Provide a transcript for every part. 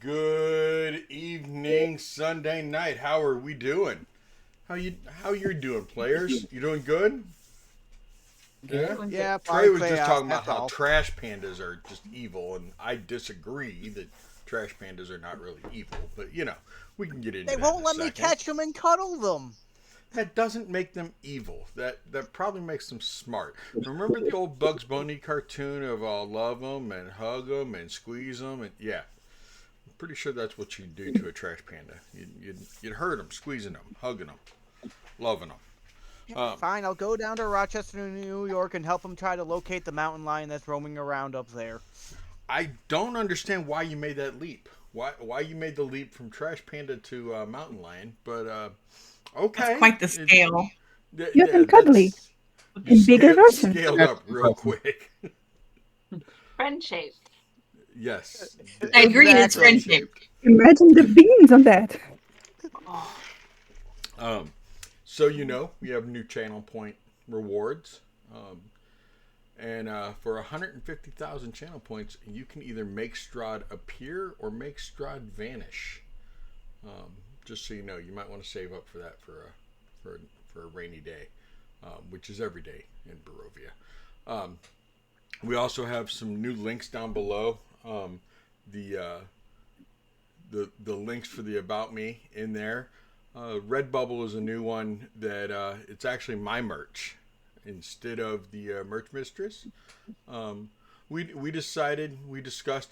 Good evening, Sunday night. How are we doing? How you doing, players? You doing good? Yeah. Doing good. Yeah, Trey fine was just chaos, talking about that's how all. trash pandas are just evil, and I disagree that trash pandas are not really evil. But we can get into They that in won't a let me second. catch them and cuddle them. That doesn't make them evil. That probably makes them smart. Remember the old Bugs Bunny cartoon of love them and hug them and squeeze them, and yeah, pretty sure that's what you'd do to a trash panda. You'd hurt them, squeezing them, hugging them, loving them. Fine, I'll go down to Rochester, New York, and help them try to locate the mountain lion that's roaming around up there. I don't understand why you made that leap. Why you made the leap from trash panda to mountain lion? But That's okay, quite the scale. Cute and cuddly that's you in bigger version. scaled up real quick. Friend shaped. Yes, I agree, it's Exactly. friendship. Imagine the beans on that. Oh, Um, so we have new channel point rewards. And for 150,000 channel points, you can either make Strahd appear or make Strahd vanish. Just so you know, you might want to save up for that for a rainy day, which is every day in Barovia. We also have some new links down below. The links for the About Me in there. Redbubble is a new one that it's actually my merch instead of the merch mistress. We discussed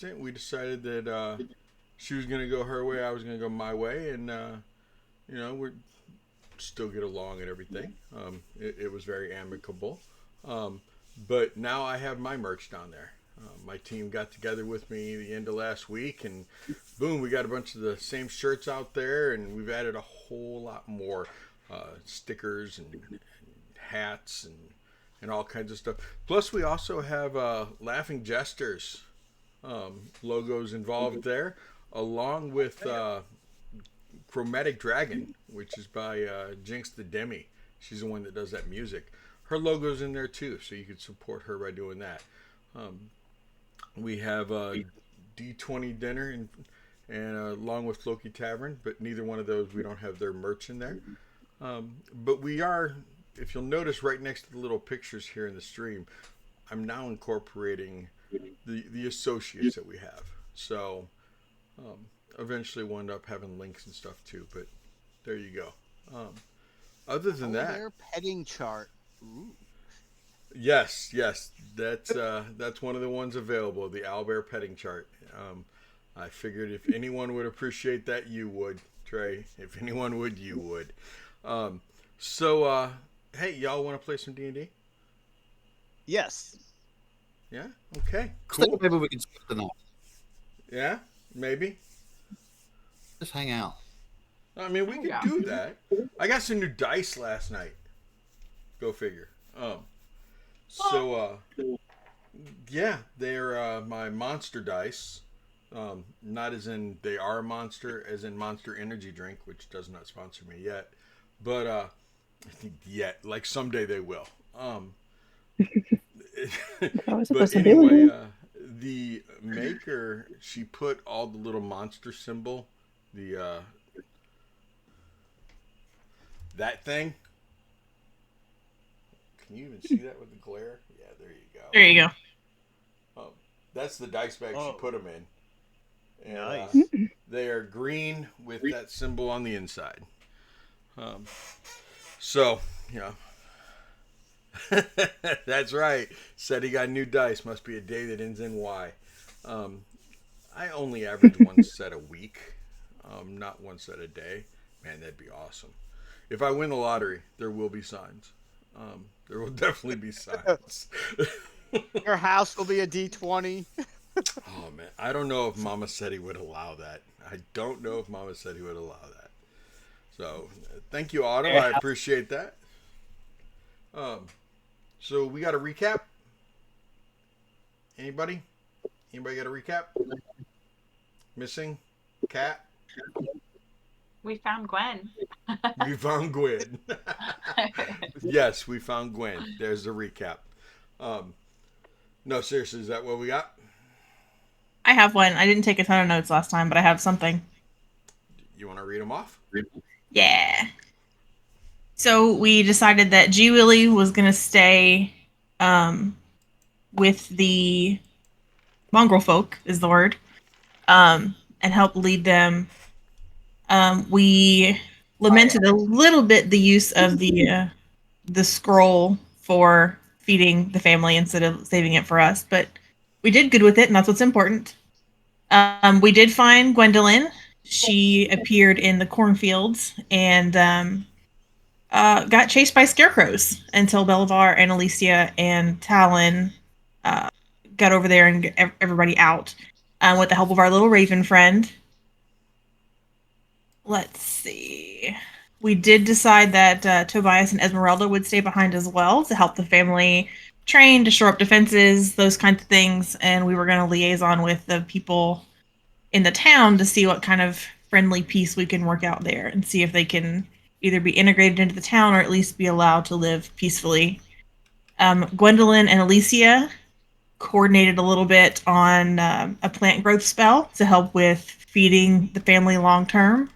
it. We decided that she was gonna go her way, I was gonna go my way, and we still get along and everything. It was very amicable. But now I have my merch down there. My team got together with me the end of last week, and boom, we got a bunch of the same shirts out there, and we've added a whole lot more stickers and hats and all kinds of stuff. Plus, we also have Laughing Jesters logos involved there, along with Chromatic Dragon, which is by Jinx the Demi. She's the one that does that music. Her logo's in there too, so you can support her by doing that. We have D20 dinner and along with Floki Tavern, but neither one of those, we don't have their merch in there. But we are, if you'll notice right next to the little pictures here in the stream, I'm now incorporating the associates that we have. So eventually we'll end up having links and stuff too, but there you go. Other than that, Their petting chart. Ooh. yes, that's one of the ones available, the Owlbear petting chart. I figured if anyone would appreciate that, you would, Trey. If anyone would, you would. So, hey, y'all want to play some D&D? Yes. Yeah? Okay, I think cool. maybe we can skip the night. Yeah, maybe. Just hang out. I mean, we could Yeah. do that. I got some new dice last night. Go figure. So, yeah, they're my monster dice. Not as in they are a monster, as in Monster Energy Drink, which does not sponsor me yet. But I think yet, like someday they will. Always a But possibility. anyway, the maker, she put all the little monster symbol, the that thing. Can you even see that with the glare? Yeah, there you go. There you go. That's the dice bag she Oh. put them in. And, Nice. they are green with that symbol on the inside. So, yeah. That's right. Said he got new dice. Must be a day that ends in Y. I only average one set a week, not one set a day. Man, that'd be awesome. If I win the lottery, there will be signs. There will definitely be signs. Your house will be a D20. Oh man, I don't know if Mama said he would allow that. I don't know if Mama said he would allow that. So, thank you, Autumn. I appreciate that. So we got a recap. Anybody? Anybody got a recap? Missing? Cat? we found Gwen. We found Gwen. Yes, we found Gwen. There's the recap. No, seriously, is that what we got? I have one. I didn't take a ton of notes last time, but I have something. You want to read them off? Yeah. So we decided that G Willie was gonna stay with the mongrel folk is the word, and help lead them. We lamented a little bit the use of the scroll for feeding the family instead of saving it for us, but we did good with it, and that's what's important. We did find Gwendolyn. She appeared in the cornfields and got chased by scarecrows until Belivar and Alicia and Talon got over there and get everybody out with the help of our little raven friend. Let's see. We did decide that Tobias and Esmeralda would stay behind as well to help the family train, to shore up defenses, those kinds of things. And we were going to liaison with the people in the town to see what kind of friendly peace we can work out there and see if they can either be integrated into the town or at least be allowed to live peacefully. Gwendolyn and Alicia coordinated a little bit on a plant growth spell to help with feeding the family long term.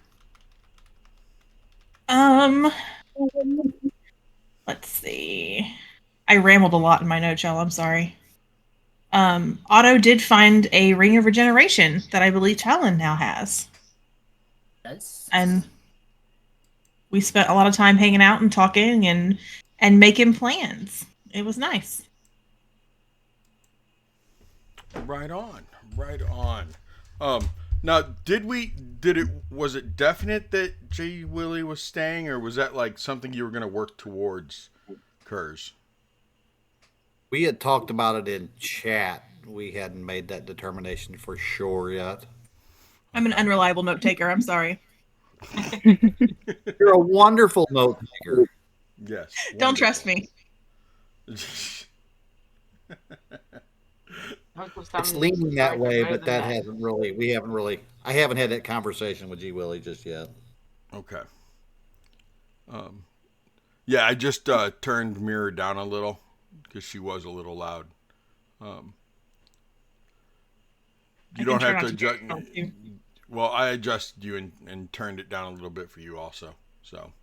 Let's see. I rambled a lot in my note, Shell. I'm sorry. Otto did find a ring of regeneration that I believe Talon now has. Yes. And we spent a lot of time hanging out and talking and making plans. It was nice. Right on. Right on. Now, was it definite that J. Willie was staying, or was that like something you were going to work towards, Kurz? We had talked about it in chat. We hadn't made that determination for sure yet. I'm an unreliable note taker. I'm sorry. You're a wonderful note taker. Yes. Don't trust me. It's leaning that way, but that hasn't really. I haven't had that conversation with G. Willie just yet. Okay. Yeah, I just turned Mirror down a little because she was a little loud. You don't have to adjust. Well, I adjusted you and turned it down a little bit for you also. So,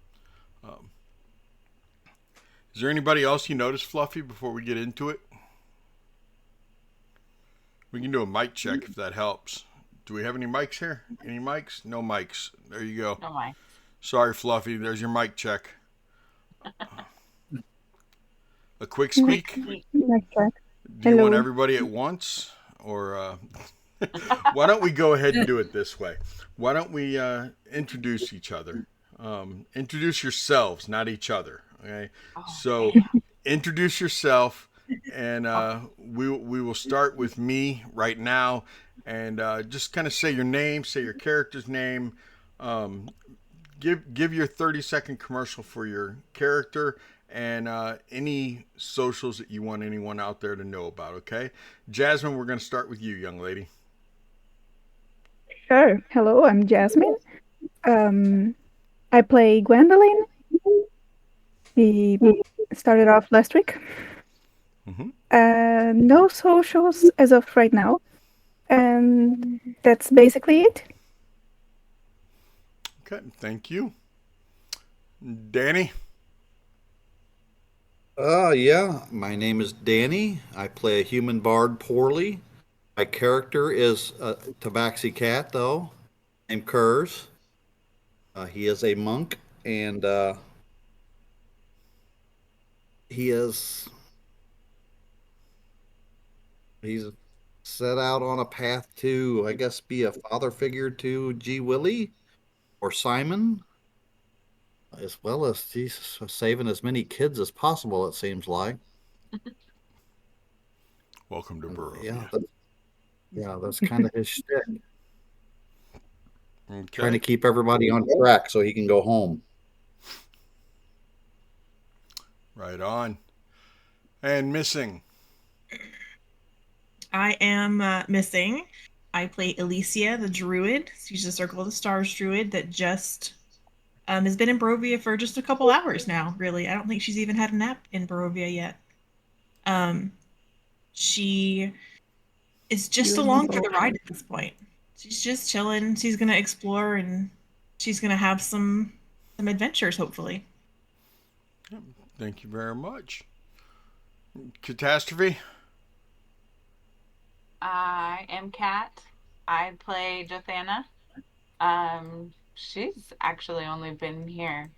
is there anybody else you noticed, Fluffy, before we get into it? We can do a mic check if that helps. Do we have any mics here? Any mics? No mics. There you go. No mic. Sorry, Fluffy. There's your mic check. A quick squeak. Mic check. Do you want Hello. everybody at once? Or why don't we go ahead and do it this way? Why don't we introduce each other? Introduce yourselves, not each other. Okay? So introduce yourself, and we will start with me right now. And just kind of say your name, say your character's name. Give your 30-second commercial for your character and any socials that you want anyone out there to know about, okay? Jasmine, we're going to start with you, young lady. Sure. Hello, I'm Jasmine. I play Gwendolyn. We started off last week. Mm-hmm. No socials as of right now. And that's basically it. Okay, thank you. Danny? Yeah. My name is Danny. I play a human bard poorly. My character is a Tabaxi cat, though, named Kurz. He is a monk, and he's set out on a path to, I guess, be a father figure to G. Willie or Simon, as well as saving as many kids as possible, it seems like. Welcome to Burrow. Yeah, that's kind of his shtick. Okay. Trying to keep everybody on track so he can go home. Right on. And missing. I am missing. I play Alicia, the druid. She's a Circle of the Stars druid that just has been in Barovia for just a couple hours now, really. I don't think she's even had a nap in Barovia yet. She is just You along for know. the ride at this point. She's just chilling. She's gonna explore and she's gonna have some adventures, hopefully. Thank you very much. Catastrophe. I am Kat. I play Jothana. She's actually only been here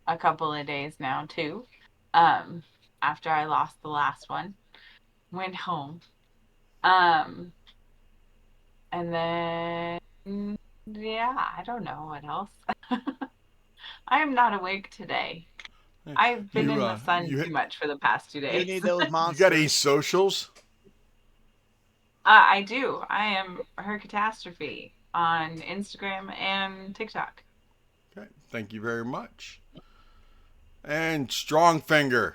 a couple of days now too. Um, After I lost the last one, went home. Um, and then yeah, I don't know what else. I am not awake today. I've been You in the sun you too much for the past 2 days. You need those you got any monsters. socials? I do. I am her catastrophe on Instagram and TikTok. Okay, thank you very much. And Strongfinger.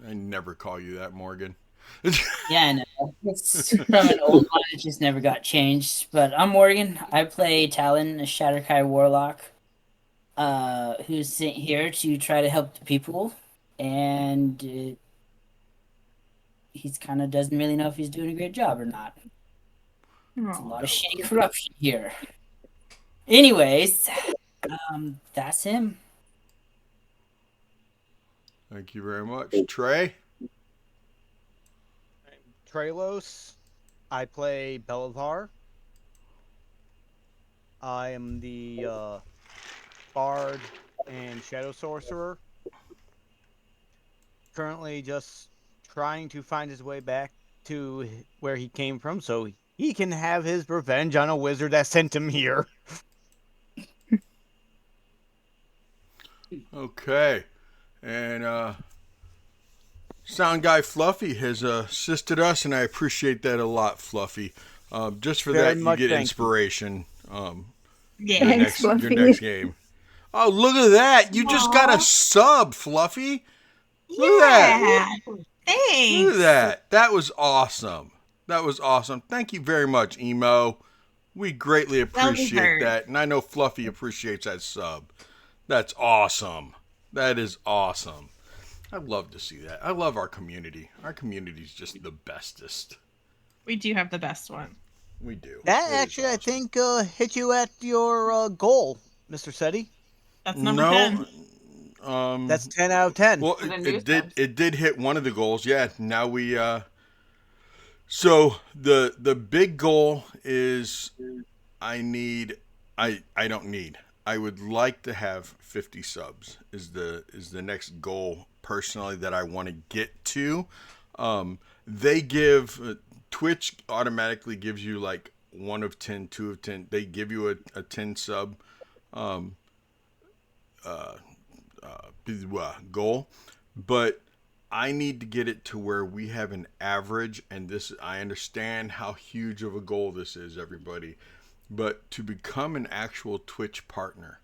I never call you that, Morgan. Yeah, I know. It's from an old one. It just never got changed. But I'm Morgan. I play Talon, a Shatterkai warlock, who's sent here to try to help the people, and he's kind of doesn't really know if he's doing a great job or not. It's a Oh. lot of shitty corruption here. Anyways, that's him. Thank you very much, Trey. Trelos. I play Bellathar. I am the bard and shadow sorcerer. Currently just trying to find his way back to where he came from so he can have his revenge on a wizard that sent him here. Okay. And sound guy Fluffy has assisted us, and I appreciate that a lot, Fluffy. Just for Very that, you much get thank you. inspiration. Yeah. Thanks, Your Fluffy. next game. Oh, look at that! You just got a sub, Fluffy. Look at that. Yeah. Thanks. Look at that. That was awesome. That was awesome. Thank you very much, Emo. We greatly appreciate deserved. that, and I know Fluffy appreciates that sub. That's awesome. That is awesome. I love to see that. I love our community. Our community's just the bestest. We do have the best one. We do. That It is actually, I awesome. think, hit you at your goal, Mr. SETI. That's number No. 10. That's 10 out of 10. Well, For the it new did. subs. It did hit one of the goals. Yeah. Now we. So the big goal is, I need. I don't need. I would like to have 50 subs. Is the next goal personally that I want to get to. They give Twitch automatically gives you like 1 of 10, 2 of 10. They give you a 10 sub. Goal, but I need to get it to where we have an average, and this, I understand how huge of a goal this is, everybody, but to become an actual Twitch partner,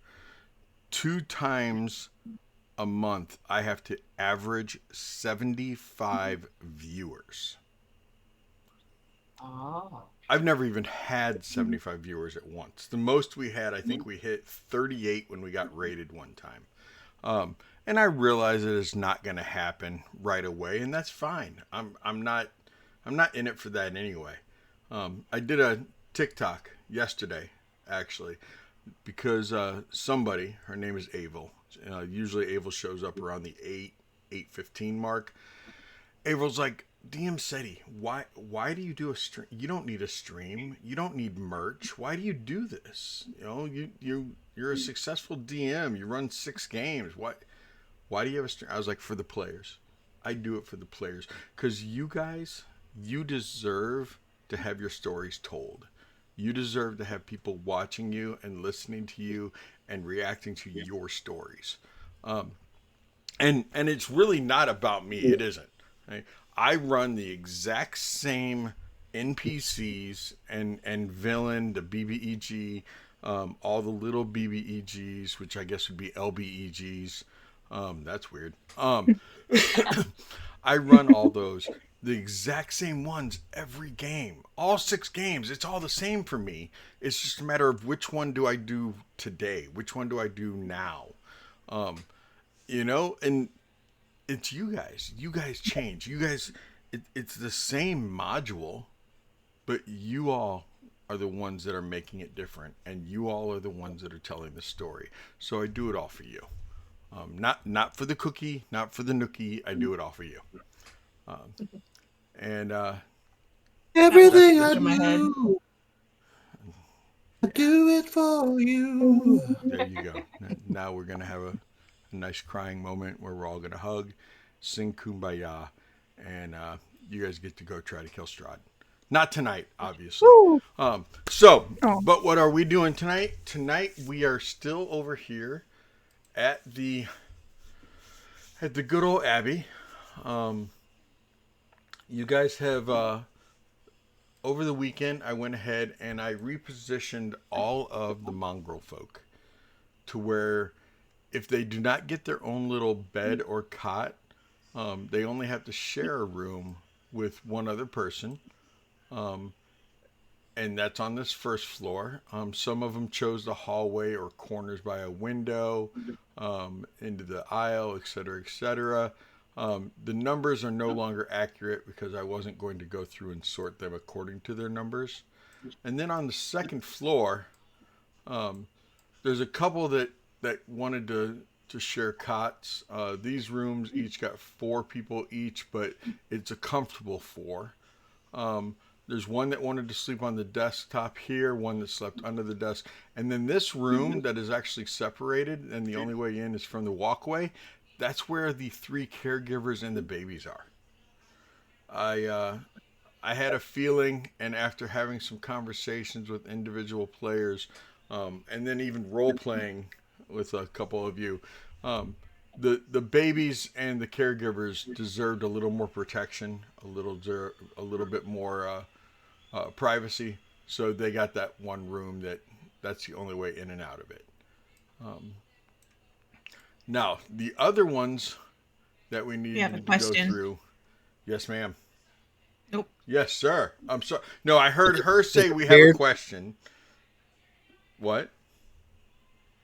2 times a month, I have to average 75 viewers. Oh. I've never even had 75 viewers at once. The most we had, I think we hit 38 when we got rated one time. And I realize it is not going to happen right away, and that's fine. I'm not in it for that anyway. I did a TikTok yesterday, actually, because somebody, her name is Avel. Usually Avel shows up around the 8:15 mark. Avel's like, DM SETI, why do you do a stream? You don't need a stream. You don't need merch. Why do you do this? You know, you're a successful DM. You run 6 games. Why do you have a stream? I was like, for the players. I do it for the players. Because you guys, you deserve to have your stories told. You deserve to have people watching you and listening to you and reacting to your stories. And it's really not about me. It isn't. Right? I run the exact same NPCs and villain, the BBEG, all the little BBEGs, which I guess would be LBEGs. That's weird. I run all those, the exact same ones every game. All 6 games. It's all the same for me. It's just a matter of which one do I do today? Which one do I do now? And it's you guys. You guys change. You guys, it's the same module. but you all are the ones that are making it different, and you all are the ones that are telling the story. So I do it all for you. Not for the cookie, not for the nookie. I do it all for you. And Everything I in my head. do, I do it for you. there you go. Now we're gonna have a nice crying moment where we're all gonna hug, sing "Kumbaya," and you guys get to go try to kill Strahd. Not tonight, obviously. Woo! But Oh. what are we doing tonight? Tonight we are still over here at the good old Abbey. You guys have over the weekend. I went ahead and I repositioned all of the mongrel folk to where if they do not get their own little bed or cot, they only have to share a room with one other person. And that's on this first floor. Some of them chose the hallway or corners by a window, into the aisle, etc., etc. The numbers are no longer accurate because I wasn't going to go through and sort them according to their numbers. And then on the second floor, there's a couple that wanted to share cots. These rooms each got 4 people each, but it's a comfortable 4. There's one that wanted to sleep on the desktop here, one that slept under the desk, and then this room that is actually separated, and the only way in is from the walkway. That's where the 3 caregivers and the babies are. I had a feeling, and after having some conversations with individual players, and then even role playing with a couple of you, the babies and the caregivers deserved a little more protection, a little bit more privacy. So they got that one room that's the only way in and out of it. Now the other ones that we need to go through. Yes, ma'am. Nope. Yes, sir. I'm sorry. No, I heard her say we have a question. What?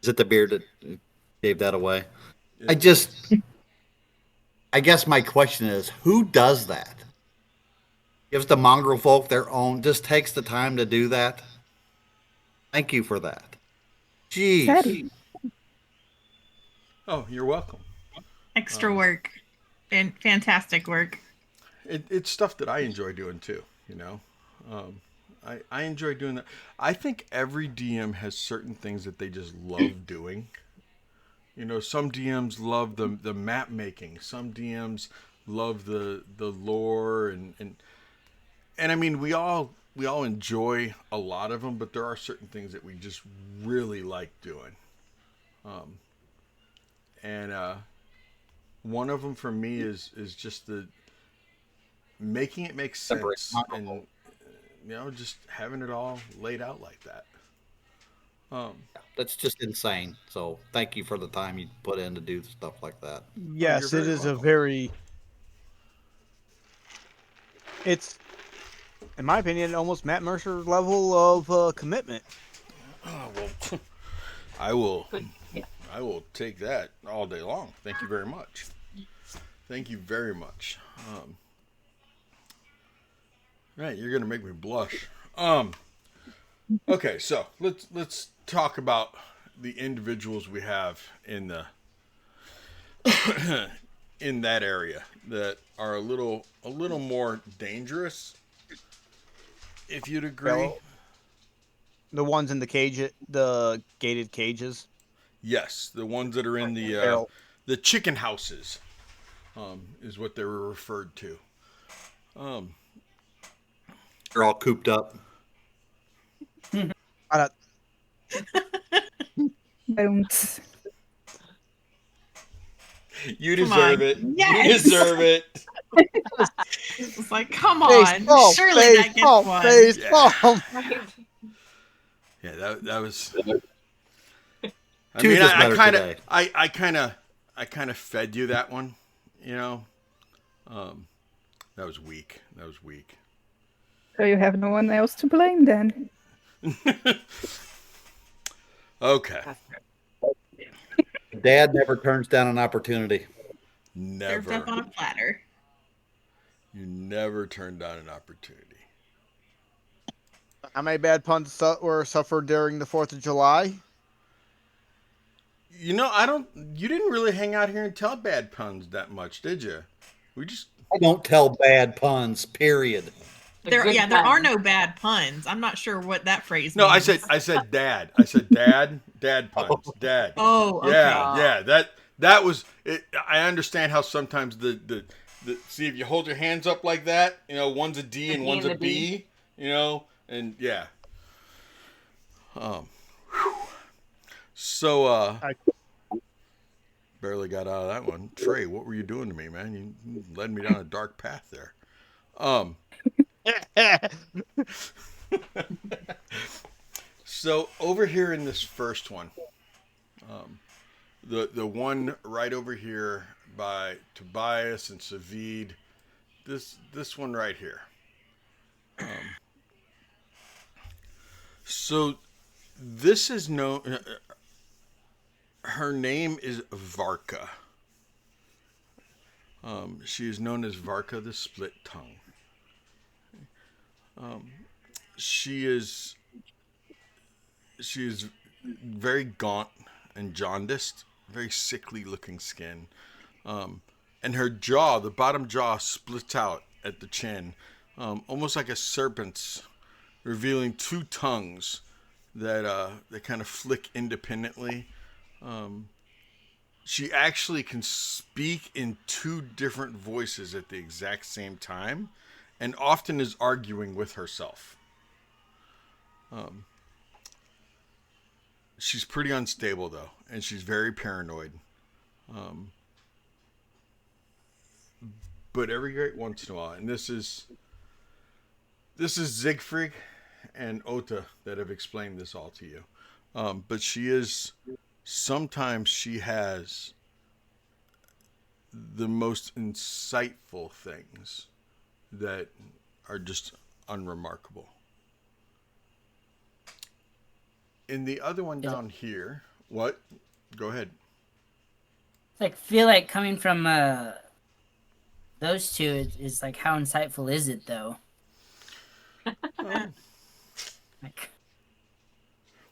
Is it the beard that gave that away? I guess my question is, who does that? Gives the mongrel folk their own, just takes the time to do that? Thank you for that. Jeez. Daddy. Oh, you're welcome. Extra work. And fantastic work. It's stuff that I enjoy doing too, you know. I enjoy doing that. I think every DM has certain things that they just love doing. You know, some DMs love the map making. Some DMs love the lore and I mean we all enjoy a lot of them, but there are certain things that we just really like doing. And one of them for me is just the making it make sense and you know just having it all laid out like that. That's just insane. So thank you for the time you put in to do stuff like that. Yes, you're it very is welcome. a very. It's, in my opinion, almost Matt Mercer level of commitment. Oh, well, I will take that all day long. Thank you very much. Thank you very much. Right, you're gonna make me blush. Okay, so let's talk about the individuals we have in the in that area that are a little more dangerous. If you'd agree. Well, the ones in the cage, the gated cages. Yes, the ones that are in Barrel. the chicken houses, is what they were referred to. They're all cooped up. Don't. You Come deserve on. it. Yes! You deserve it. It's like, come on. Baseball, Surely that baseball, gets one. baseball. Yeah, that was. I Tooth mean, is I better kind today. of, I kind of fed you that one. You know, that was weak. That was weak. So you have no one else to blame then. Okay. Dad never turns down an opportunity. Served up Never. on a platter. You never turn down an opportunity. How many bad puns were suffered during the 4th of July? You didn't really hang out here and tell bad puns that much, did you? We just. I don't tell bad puns, period. There good are puns. no bad puns. I'm not sure what that phrase No, means. I said dad. I said dad puns, dad. Oh, okay. Yeah. That was it. I understand how sometimes the see if you hold your hands up like that, one's a D and one's a B, and yeah. So barely got out of that one. Trey, what were you doing to me, man? You led me down a dark path there. So over here in this first one, the one right over here by Tobias and Savid, this one right here. So this is known. Her name is Varka. She is known as Varka the Split Tongue. She is very gaunt and jaundiced, very sickly looking skin. And her jaw, the bottom jaw, splits out at the chin, almost like a serpent's, revealing two tongues that kind of flick independently. She actually can speak in two different voices at the exact same time, and often is arguing with herself. She's pretty unstable though, and she's very paranoid. But every great once in a while, and this is Siegfried and Ota that have explained this all to you. But sometimes she has the most insightful things that are just unremarkable. In the other one down here, what? Go ahead. Feel like coming from those two is like, how insightful is it though?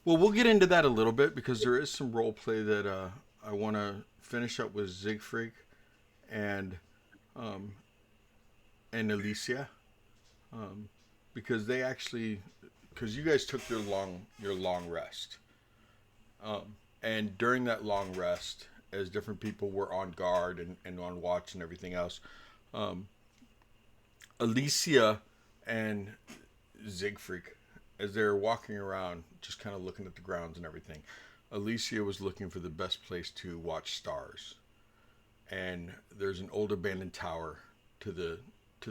Well, we'll get into that a little bit because there is some role play that I want to finish up with Siegfried and Alicia, because you guys took your long rest, and during that long rest, as different people were on guard and on watch and everything else, Alicia and Siegfried, as they're walking around, just kind of looking at the grounds and everything, Alicia was looking for the best place to watch stars. And there's an old abandoned tower to the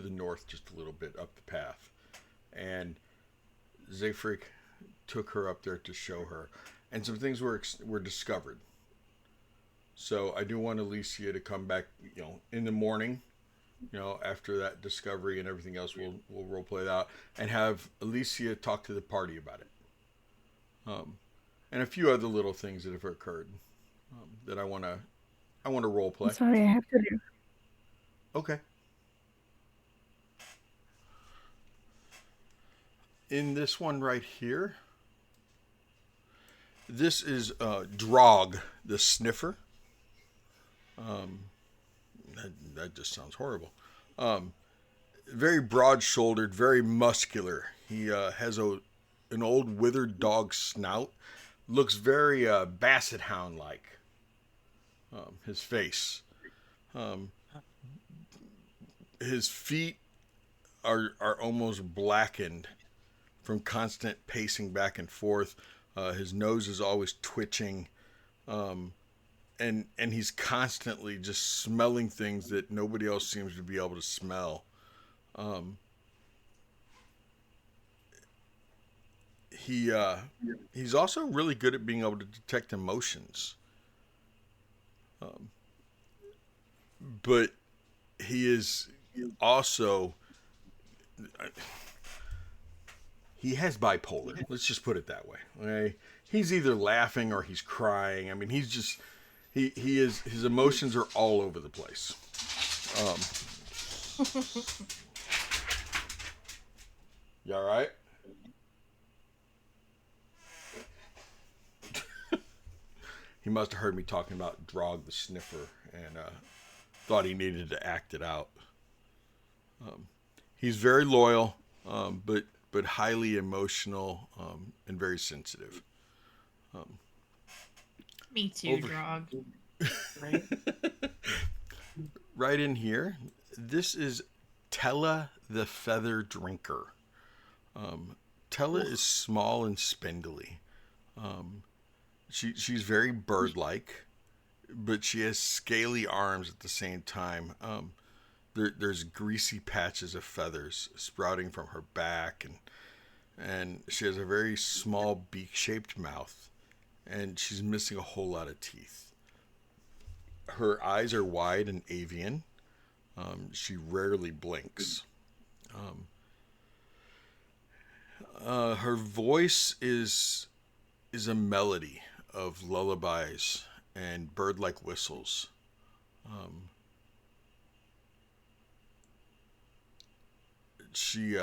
north, just a little bit up the path. And Siegfried took her up there to show her, and some things were discovered. So I do want Alicia to come back, in the morning. After that discovery and everything else, we'll role play that and have Alicia talk to the party about it. And a few other little things that have occurred that I want to role play. I'm sorry, I have to leave. Okay. In this one right here, this is Strahd the Sniffer. That just sounds horrible. Very broad-shouldered, very muscular. He has an old withered dog snout. Looks very basset hound-like. His face. His feet are almost blackened from constant pacing back and forth. His nose is always twitching. And he's constantly just smelling things that nobody else seems to be able to smell. He's also really good at being able to detect emotions. But he is also, he has bipolar. Let's just put it that way. Okay? He's either laughing or he's crying. I mean, he's just, his emotions are all over the place. You all right? he must have heard me talking about Drog the Sniffer and thought he needed to act it out. He's very loyal, but highly emotional and very sensitive. Me too, Drog. Right? Right in here, this is Tella the Feather Drinker. Tella is small and spindly. She's very bird-like, but she has scaly arms at the same time. There's greasy patches of feathers sprouting from her back, and she has a very small beak-shaped mouth, and she's missing a whole lot of teeth. Her eyes are wide and avian. She rarely blinks. Her voice is a melody of lullabies and bird-like whistles. She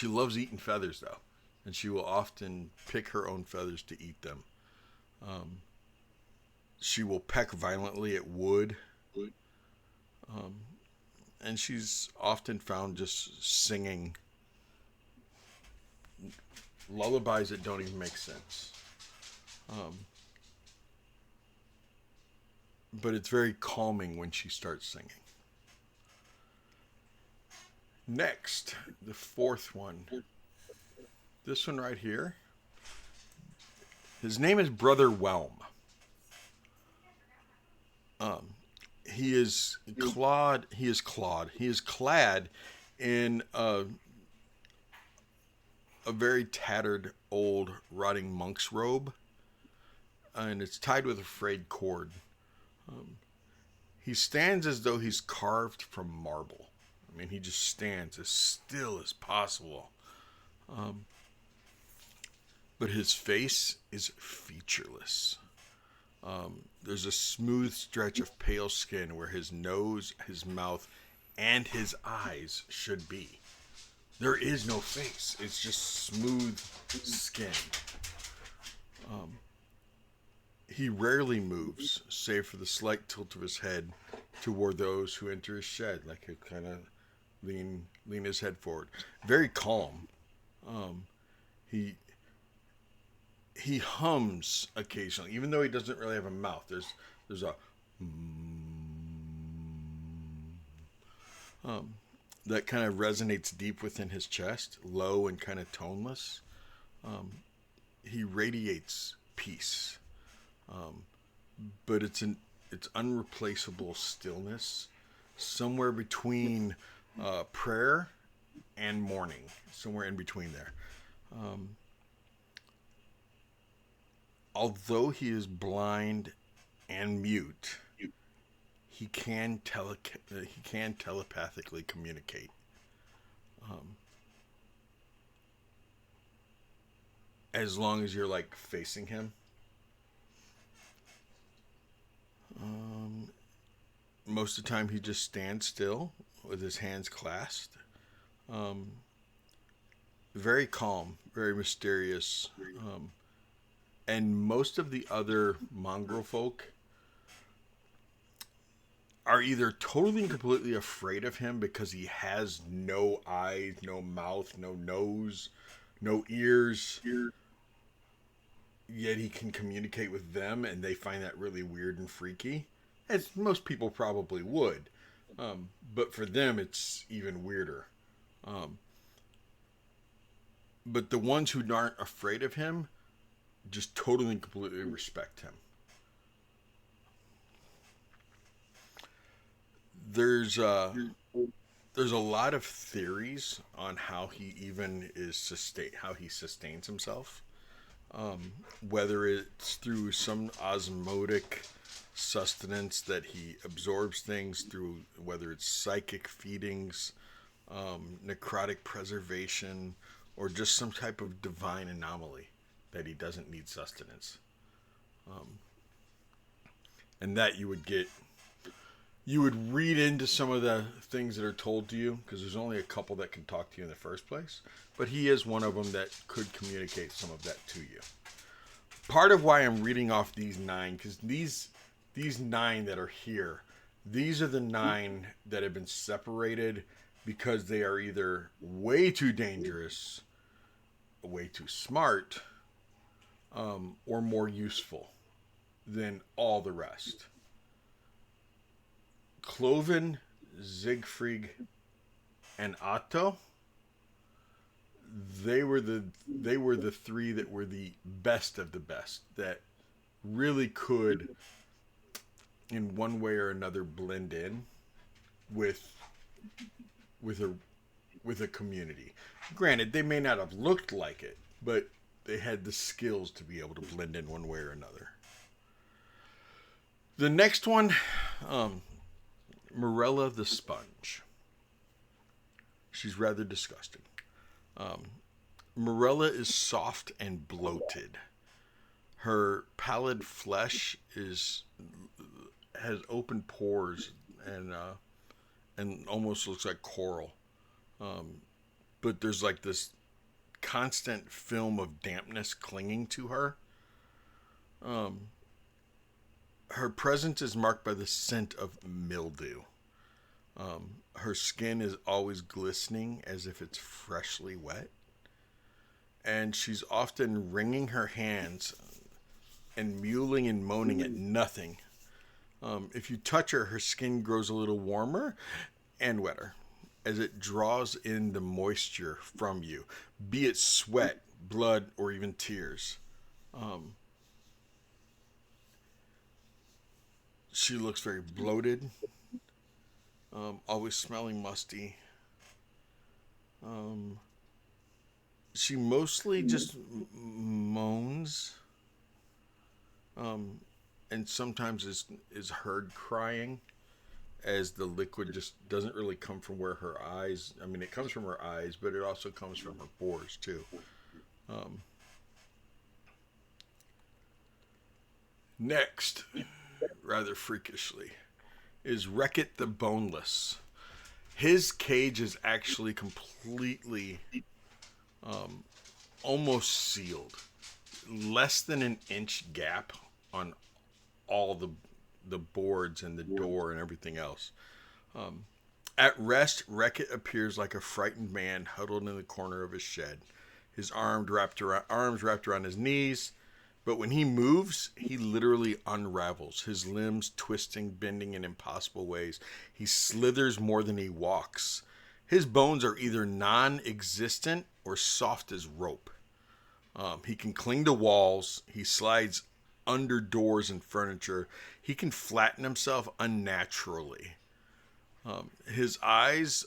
loves eating feathers though, and she will often pick her own feathers to eat them. She will peck violently at wood, and she's often found just singing lullabies that don't even make sense. But it's very calming when she starts singing. Next, the fourth one. This one right here. His name is Brother Whelm. He is clad in a very tattered, old, rotting monk's robe, and it's tied with a frayed cord. He stands as though he's carved from marble. I mean, he just stands as still as possible. But his face is featureless. There's a smooth stretch of pale skin where his nose, his mouth, and his eyes should be. There is no face. It's just smooth skin. He rarely moves, save for the slight tilt of his head toward those who enter his shed, like he'll kind of lean his head forward. Very calm. He hums occasionally, even though he doesn't really have a mouth. There's a that kind of resonates deep within his chest, low and kind of toneless. He radiates peace, but it's unreplaceable stillness, somewhere between prayer and mourning, somewhere in between there. Although he is blind and mute, he can telepathically communicate. As long as you're like facing him. Most of the time he just stands still with his hands clasped. Very calm, very mysterious. And most of the other mongrel folk are either totally and completely afraid of him because he has no eyes, no mouth, no nose, no ears, yet he can communicate with them, and they find that really weird and freaky, as most people probably would. But for them, it's even weirder. But the ones who aren't afraid of him just totally and completely respect him. There's a lot of theories on how he even how he sustains himself. Whether it's through some osmotic sustenance that he absorbs things through, whether it's psychic feedings, necrotic preservation, or just some type of divine anomaly that he doesn't need sustenance. And that you would read into some of the things that are told to you, because there's only a couple that can talk to you in the first place, but he is one of them that could communicate some of that to you. part of why I'm reading off these 9, because these 9 that are here, these are the 9 that have been separated because they are either way too dangerous, way too smart, or more useful than all the rest. Cloven, Siegfried, and Otto. They were the 3 that were the best of the best, that really could, in one way or another, blend in with a community. Granted, they may not have looked like it, but they had the skills to be able to blend in one way or another. The next one, Morella the Sponge. She's rather disgusting. Morella is soft and bloated. Her pallid flesh has open pores and almost looks like coral. But there's like this constant film of dampness clinging to her. Her presence is marked by the scent of mildew. Her skin is always glistening as if it's freshly wet. And she's often wringing her hands and mewling and moaning at nothing. If you touch her, her skin grows a little warmer and wetter as it draws in the moisture from you, be it sweat, blood, or even tears. She looks very bloated, always smelling musty. She mostly just moans, and sometimes is heard crying, as the liquid just doesn't really come from where her eyes. I mean, it comes from her eyes, but it also comes from her pores too. Next, rather freakishly, is Wreckit the Boneless. His cage is actually completely, almost sealed. Less than an inch gap on all the boards and the door and everything else. At rest, Wreckit appears like a frightened man huddled in the corner of his shed, his arms wrapped around his knees. But when he moves, he literally unravels, his limbs twisting, bending in impossible ways. He slithers more than he walks. His bones are either non-existent or soft as rope. He can cling to walls. He slides under doors and furniture. He can flatten himself unnaturally. His eyes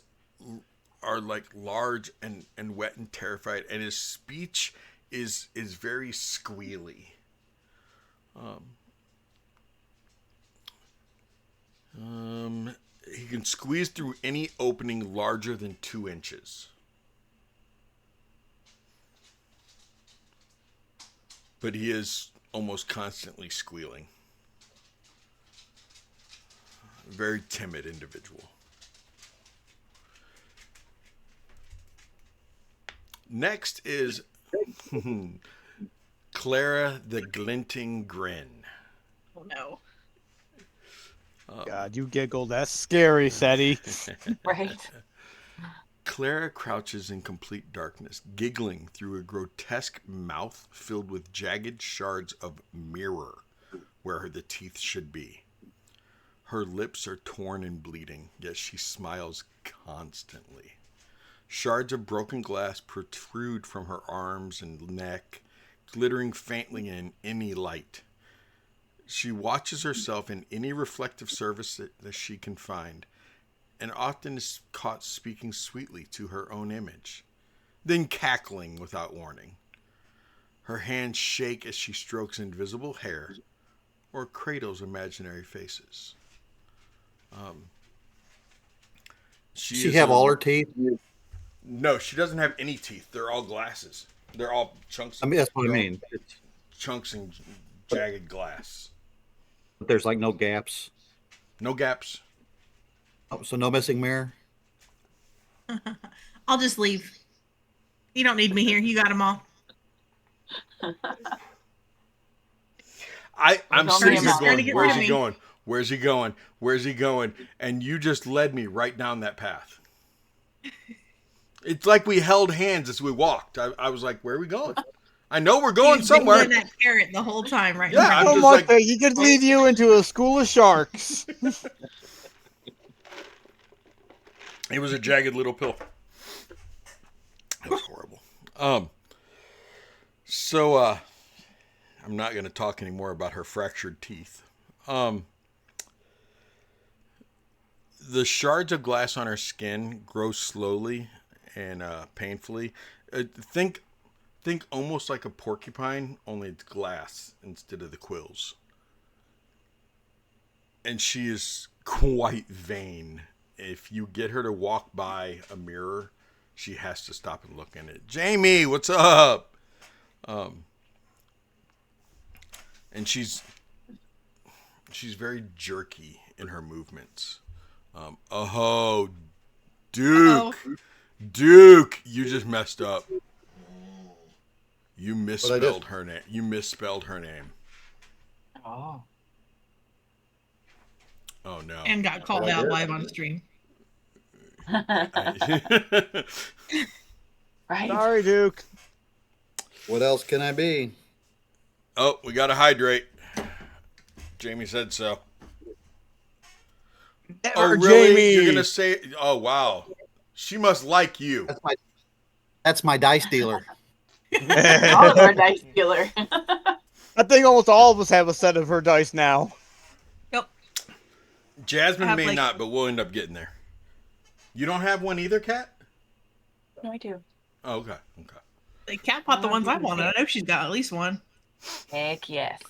are like large and wet and terrified, and his speech is very squealy. He can squeeze through any opening larger than 2 inches. But he is almost constantly squealing. Very timid individual. Next is Clara the Glinting Grin. Oh no. God, you giggled. That's scary, Seti. Right. Clara crouches in complete darkness, giggling through a grotesque mouth filled with jagged shards of mirror where the teeth should be. Her lips are torn and bleeding, yet she smiles constantly. Shards of broken glass protrude from her arms and neck, glittering faintly in any light. She watches herself in any reflective surface that she can find, and often is caught speaking sweetly to her own image, then cackling without warning. Her hands shake as she strokes invisible hair or cradles imaginary faces. Does she have all her teeth? No, she doesn't have any teeth. They're all glasses. They're all chunks. I mean, that's what I mean. Chunks and jagged glass. But there's like no gaps. No gaps. Oh, so no missing mirror? I'll just leave. You don't need me here. You got them all. I'm Don't sitting get here mad. Trying to going, get where's rid of he me. going? Where's he going? Where's he going? And you just led me right down that path. It's like we held hands as we walked. I was like, where are we going? I know we're going He's somewhere. dangling that carrot the whole time, right? Yeah, in front I'm of So you. just much like- that he could lead you into a school of sharks. It was a jagged little pill. It was horrible. So I'm not going to talk anymore about her fractured teeth. The shards of glass on her skin grow slowly and painfully. Think almost like a porcupine, only it's glass instead of the quills. And she is quite vain. If you get her to walk by a mirror, she has to stop and look in it. Jamie, what's up? And she's very jerky in her movements. Oh, Duke. Uh-oh. Duke, you just messed up. You What'd I misspelled do? her name. You misspelled her name. Oh. Oh no. And got called Well, I out did. live on stream. Right. Sorry, Duke. What else can I be? Oh, we gotta hydrate. Jamie said so. Never, Oh, really? Jamie. You're gonna say? Oh, wow. She must like you. That's my dice dealer. Oliver Dice Dealer. I think almost all of us have a set of her dice now. Yep. Jasmine I have, may like- not, but we'll end up getting there. You don't have one either, Kat? No, I do. Oh, okay. Okay. The cat bought the ones I wanted. I know she's got at least one. Heck yes.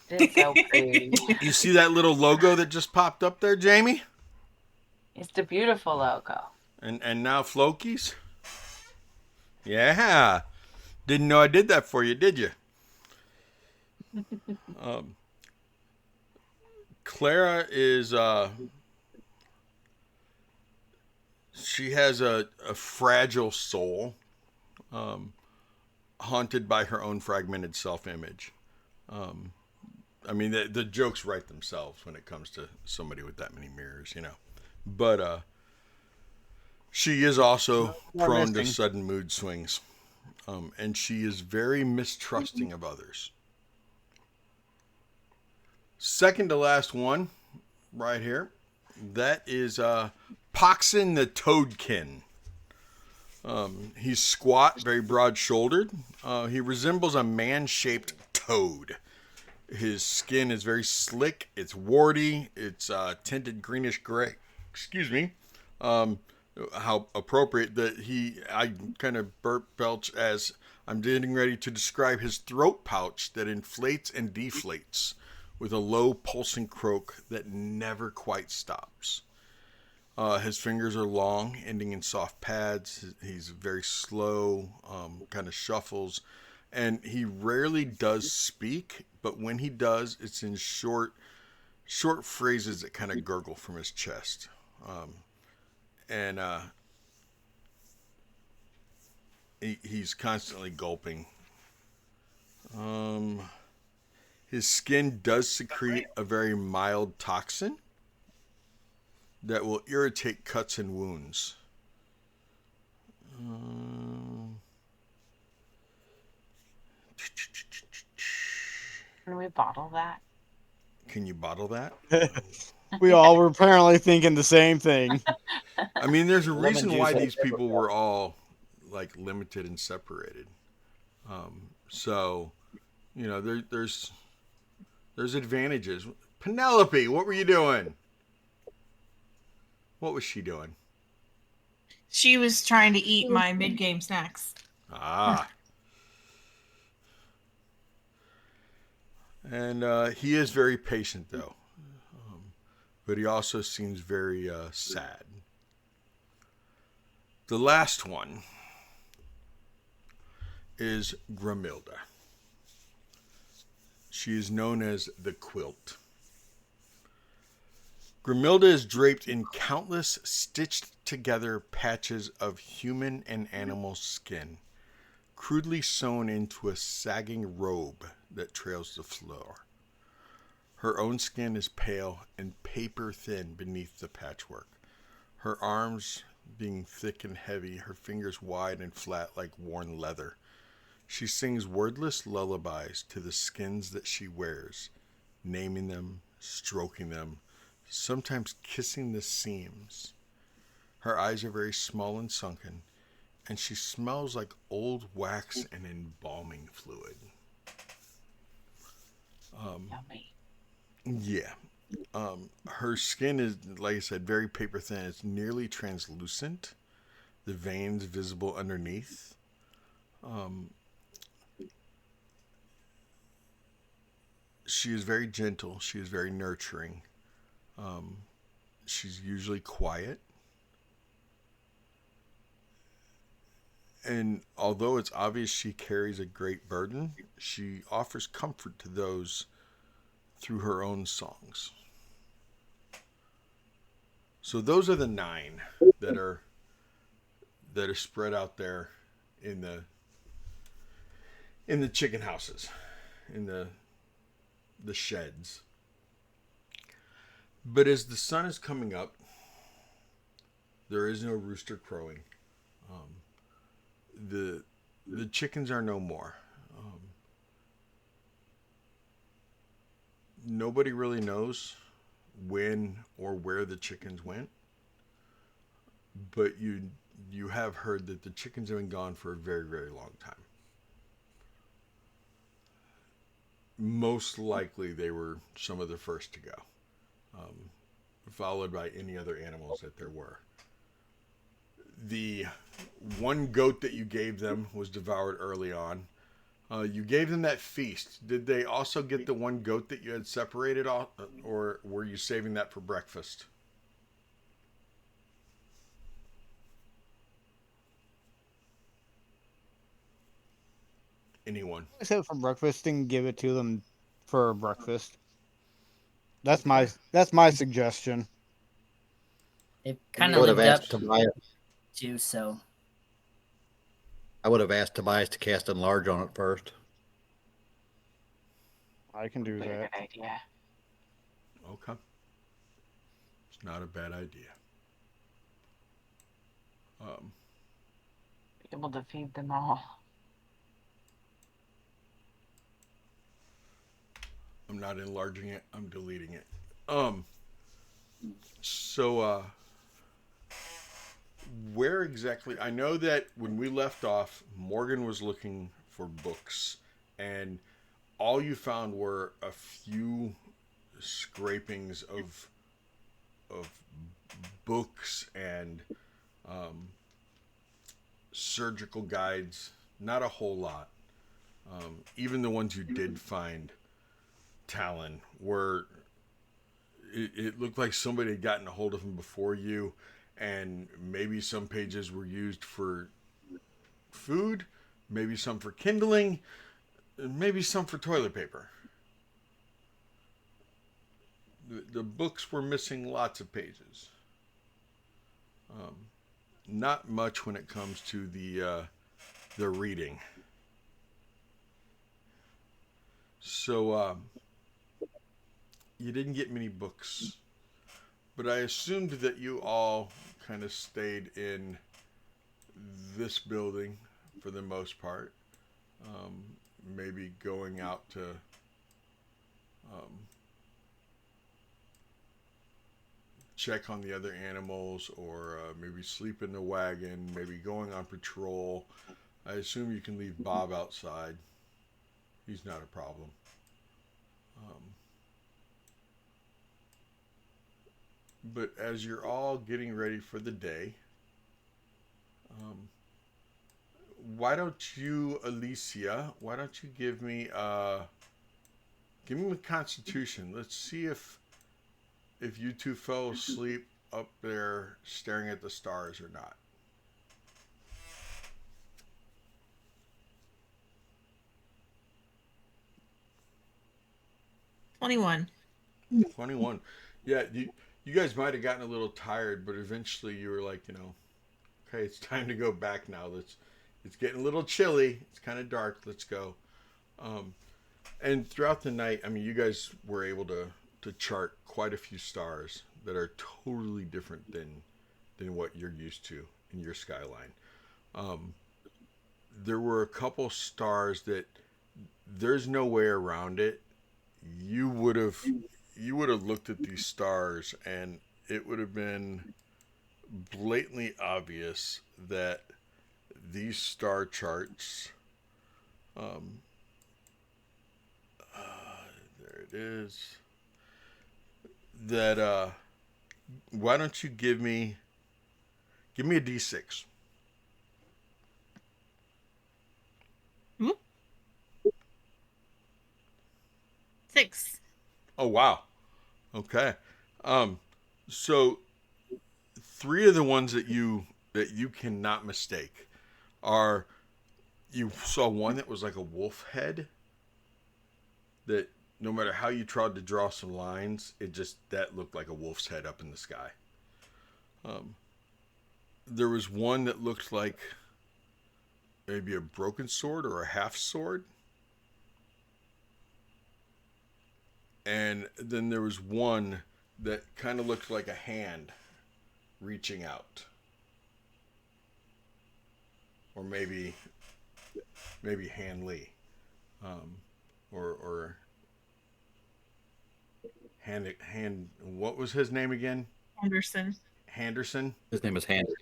It's so pretty. You see that little logo that just popped up there, Jamie? It's the beautiful logo. And now Floki's? Yeah. Didn't know I did that for you, did you? Clara is she has a fragile soul, haunted by her own fragmented self-image. I mean, the jokes write themselves when it comes to somebody with that many mirrors, you know. But she is also More prone to missing. sudden mood swings, and she is very mistrusting of others. Second to last one, right here, that is Poxin the Toadkin. He's squat, very broad-shouldered. He resembles a man-shaped toad. His skin is very slick. It's warty. It's tinted greenish gray. Excuse me. How appropriate that I kind of burp belch as I'm getting ready to describe his throat pouch that inflates and deflates with a low pulsing croak that never quite stops. His fingers are long, ending in soft pads. He's very slow, kind of shuffles, and he rarely does speak, but when he does, it's in short phrases that kind of gurgle from his chest. And he's constantly gulping. His skin does secrete a very mild toxin that will irritate cuts and wounds. Can we bottle that? Can you bottle that? We all were apparently thinking the same thing. I mean, there's a Lemon reason juice why has these never people felt. were all like limited and separated. So, you know, there's advantages. Penelope, what were you doing? What was she doing? She was trying to eat my mid-game snacks. Ah. And he is very patient, though. But he also seems very sad. The last one is Grimilda. She is known as the Quilt. Grimilda is draped in countless stitched together patches of human and animal skin, crudely sewn into a sagging robe that trails the floor. Her own skin is pale and paper thin beneath the patchwork. Her arms being thick and heavy, her fingers wide and flat like worn leather. She sings wordless lullabies to the skins that she wears, naming them, stroking them, sometimes kissing the seams. Her eyes are very small and sunken, and she smells like old wax and embalming fluid. Yummy. Yeah. Her skin is, like I said, very paper thin. It's nearly translucent. The veins visible underneath. She is very gentle. She is very nurturing. She's usually quiet. And although it's obvious she carries a great burden, she offers comfort to those through her own songs. So those are the 9 that are spread out there in the chicken houses, in the sheds. But as the sun is coming up, there is no rooster crowing. The chickens are no more. Nobody really knows when or where the chickens went, but you have heard that the chickens have been gone for a very, very long time. Most likely they were some of the first to go, followed by any other animals that there were. The one goat that you gave them was devoured early on. You gave them that feast. Did they also get the one goat that you had separated off, or were you saving that for breakfast? Anyone? I said for breakfast and give it to them for breakfast. That's my suggestion. It kind I of would have lived up asked Tobias. to, so I would have asked Tobias to cast enlarge on it first. I can do Very that. good idea. Okay. It's not a bad idea. Be able to feed them all. I'm not enlarging it. I'm deleting it. So, where exactly? I know that when we left off, Morgan was looking for books, and all you found were a few scrapings of books and surgical guides. Not a whole lot. Even the ones you did find, Talon, were it looked like somebody had gotten a hold of them before you, and maybe some pages were used for food, maybe some for kindling, and maybe some for toilet paper. The books were missing lots of pages. Not much when it comes to the reading. So you didn't get many books, but I assumed that you all kind of stayed in this building for the most part. Maybe going out to check on the other animals, or maybe sleep in the wagon, maybe going on patrol. I assume you can leave Bob outside. He's not a problem. But as you're all getting ready for the day, why don't you, Alicia, why don't you give me a Constitution? Let's see if you two fell asleep up there staring at the stars or not. $21. 21. Yeah, you guys might have gotten a little tired, but eventually you were like, okay, it's time to go back now. It's getting a little chilly. It's kind of dark. Let's go. And throughout the night, I mean, you guys were able to chart quite a few stars that are totally different than what you're used to in your skyline. Um, there were a couple stars that there's no way around it. You would have you would have looked at these stars and it would have been blatantly obvious that these star charts um, there it is that why don't you give me a d6. Hmm? 6. Oh wow. Okay. Um so three of the ones that you cannot mistake are you saw one that was like a wolf head that no matter how you tried to draw some lines, it just that looked like a wolf's head up in the sky. Um, there was one that looked like maybe a broken sword or a half sword, and then there was one that kind of looked like a hand reaching out, or maybe Han Lee, um, or hand. What was his name again? Anderson. Henderson. His name is Hander.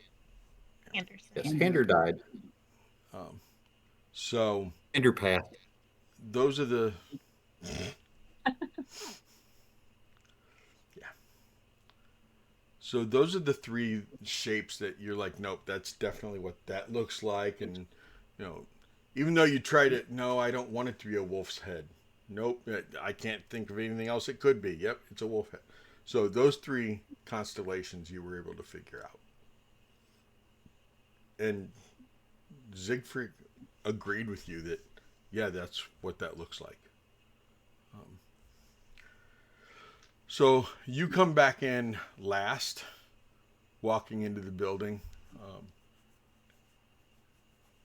Anderson. Yes, Hander died. Um, so Hander passed. those are the yeah. So those are the three shapes that you're like, nope, that's definitely what that looks like, and you know, even though you tried it, no, I don't want it to be a wolf's head. Nope, I can't think of anything else it could be. Yep, it's a wolf head. So those three constellations you were able to figure out, and Siegfried agreed with you that yeah, that's what that looks like. Um, so you come back in last, walking into the building,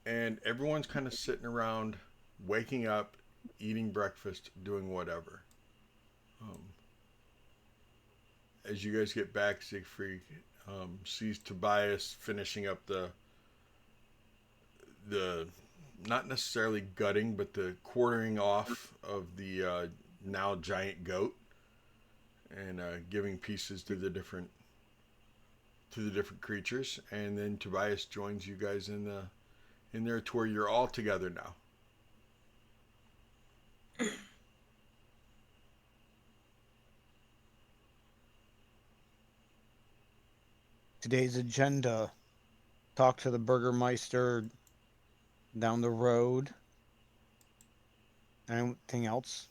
and everyone's kind of sitting around, waking up, eating breakfast, doing whatever. Um, as you guys get back, Siegfried sees Tobias finishing up the not necessarily gutting, but the quartering off of the now giant goat, and giving pieces to the different creatures. And then Tobias joins you guys in their tour. You're all together now. Today's agenda: talk to the Burgermeister down the road. Anything else?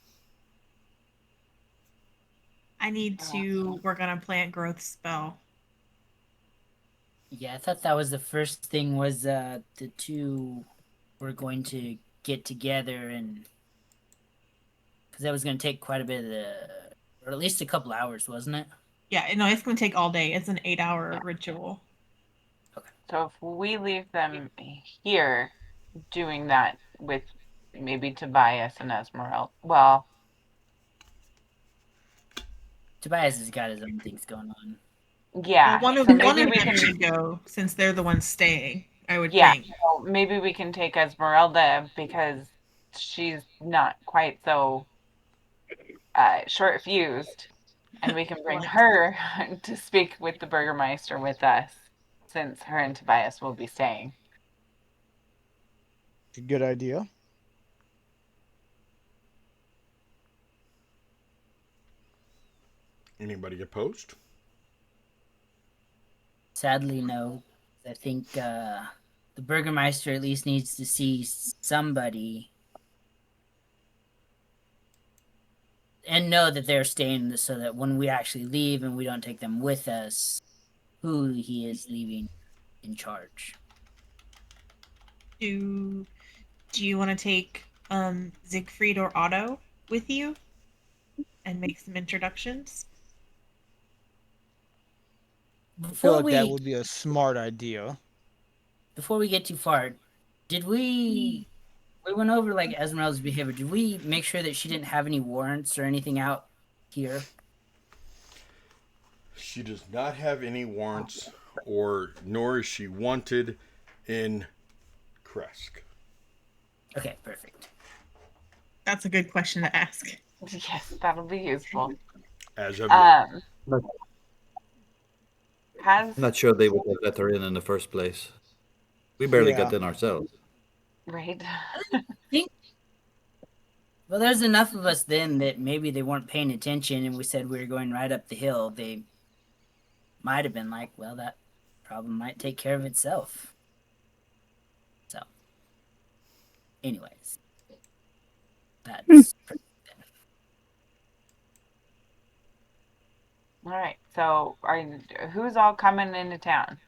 I need to work on a plant growth spell. Yeah, I thought that was the first thing was the two were going to get together and because that was going to take quite a bit of the, or at least a couple hours, wasn't it? Yeah, no, it's going to take all day. It's an 8-hour ritual. So if we leave them here doing that with maybe Tobias and Esmeralda, well, Tobias has got his own things going on. yeah. Well, So one maybe of we them can, should go since they're the ones staying, I would yeah. think. So maybe we can take Esmeralda because she's not quite so short fused, and we can bring Like, her to speak with the Burgermeister with us, since her and Tobias will be staying. A good idea. Anybody opposed? Sadly, no. I think the Burgermeister at least needs to see somebody and know that they're staying so that when we actually leave and we don't take them with us, who he is leaving in charge. do you want to take Siegfried or Otto with you and make some introductions? I feel Before like that we would be a smart idea. before we get too far, did we we went over like Esmeralda's behavior. Did we make sure that she didn't have any warrants or anything out here? She does not have any warrants, nor is she wanted in Kresk. Okay, perfect. That's a good question to ask. Yes, that'll be useful. As of yet. I'm not sure they would have let her in the first place. We barely Yeah. got in ourselves. Right. Well, there's enough of us then that maybe they weren't paying attention and we said we were going right up the hill. They might have been like, well, that problem might take care of itself. So, anyways, that's All right. So, who's all coming into town?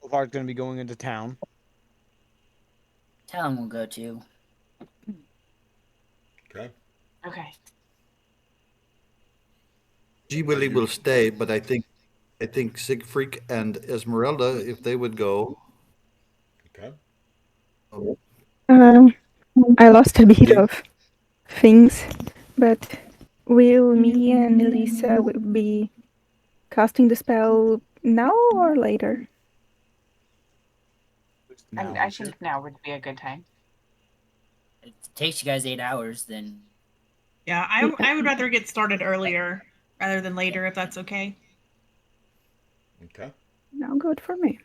Ulvar's going to be going into town. Talon will go too. Okay. Okay. G. Willie will stay, but I think Siegfried and Esmeralda, if they would go. Okay. I lost a bit of things, but will me and Elisa will be casting the spell now or later? I think now would be a good time. If it takes you guys 8 hours, then Yeah, I would rather get started earlier rather than later, if that's okay. Okay. No, good for me.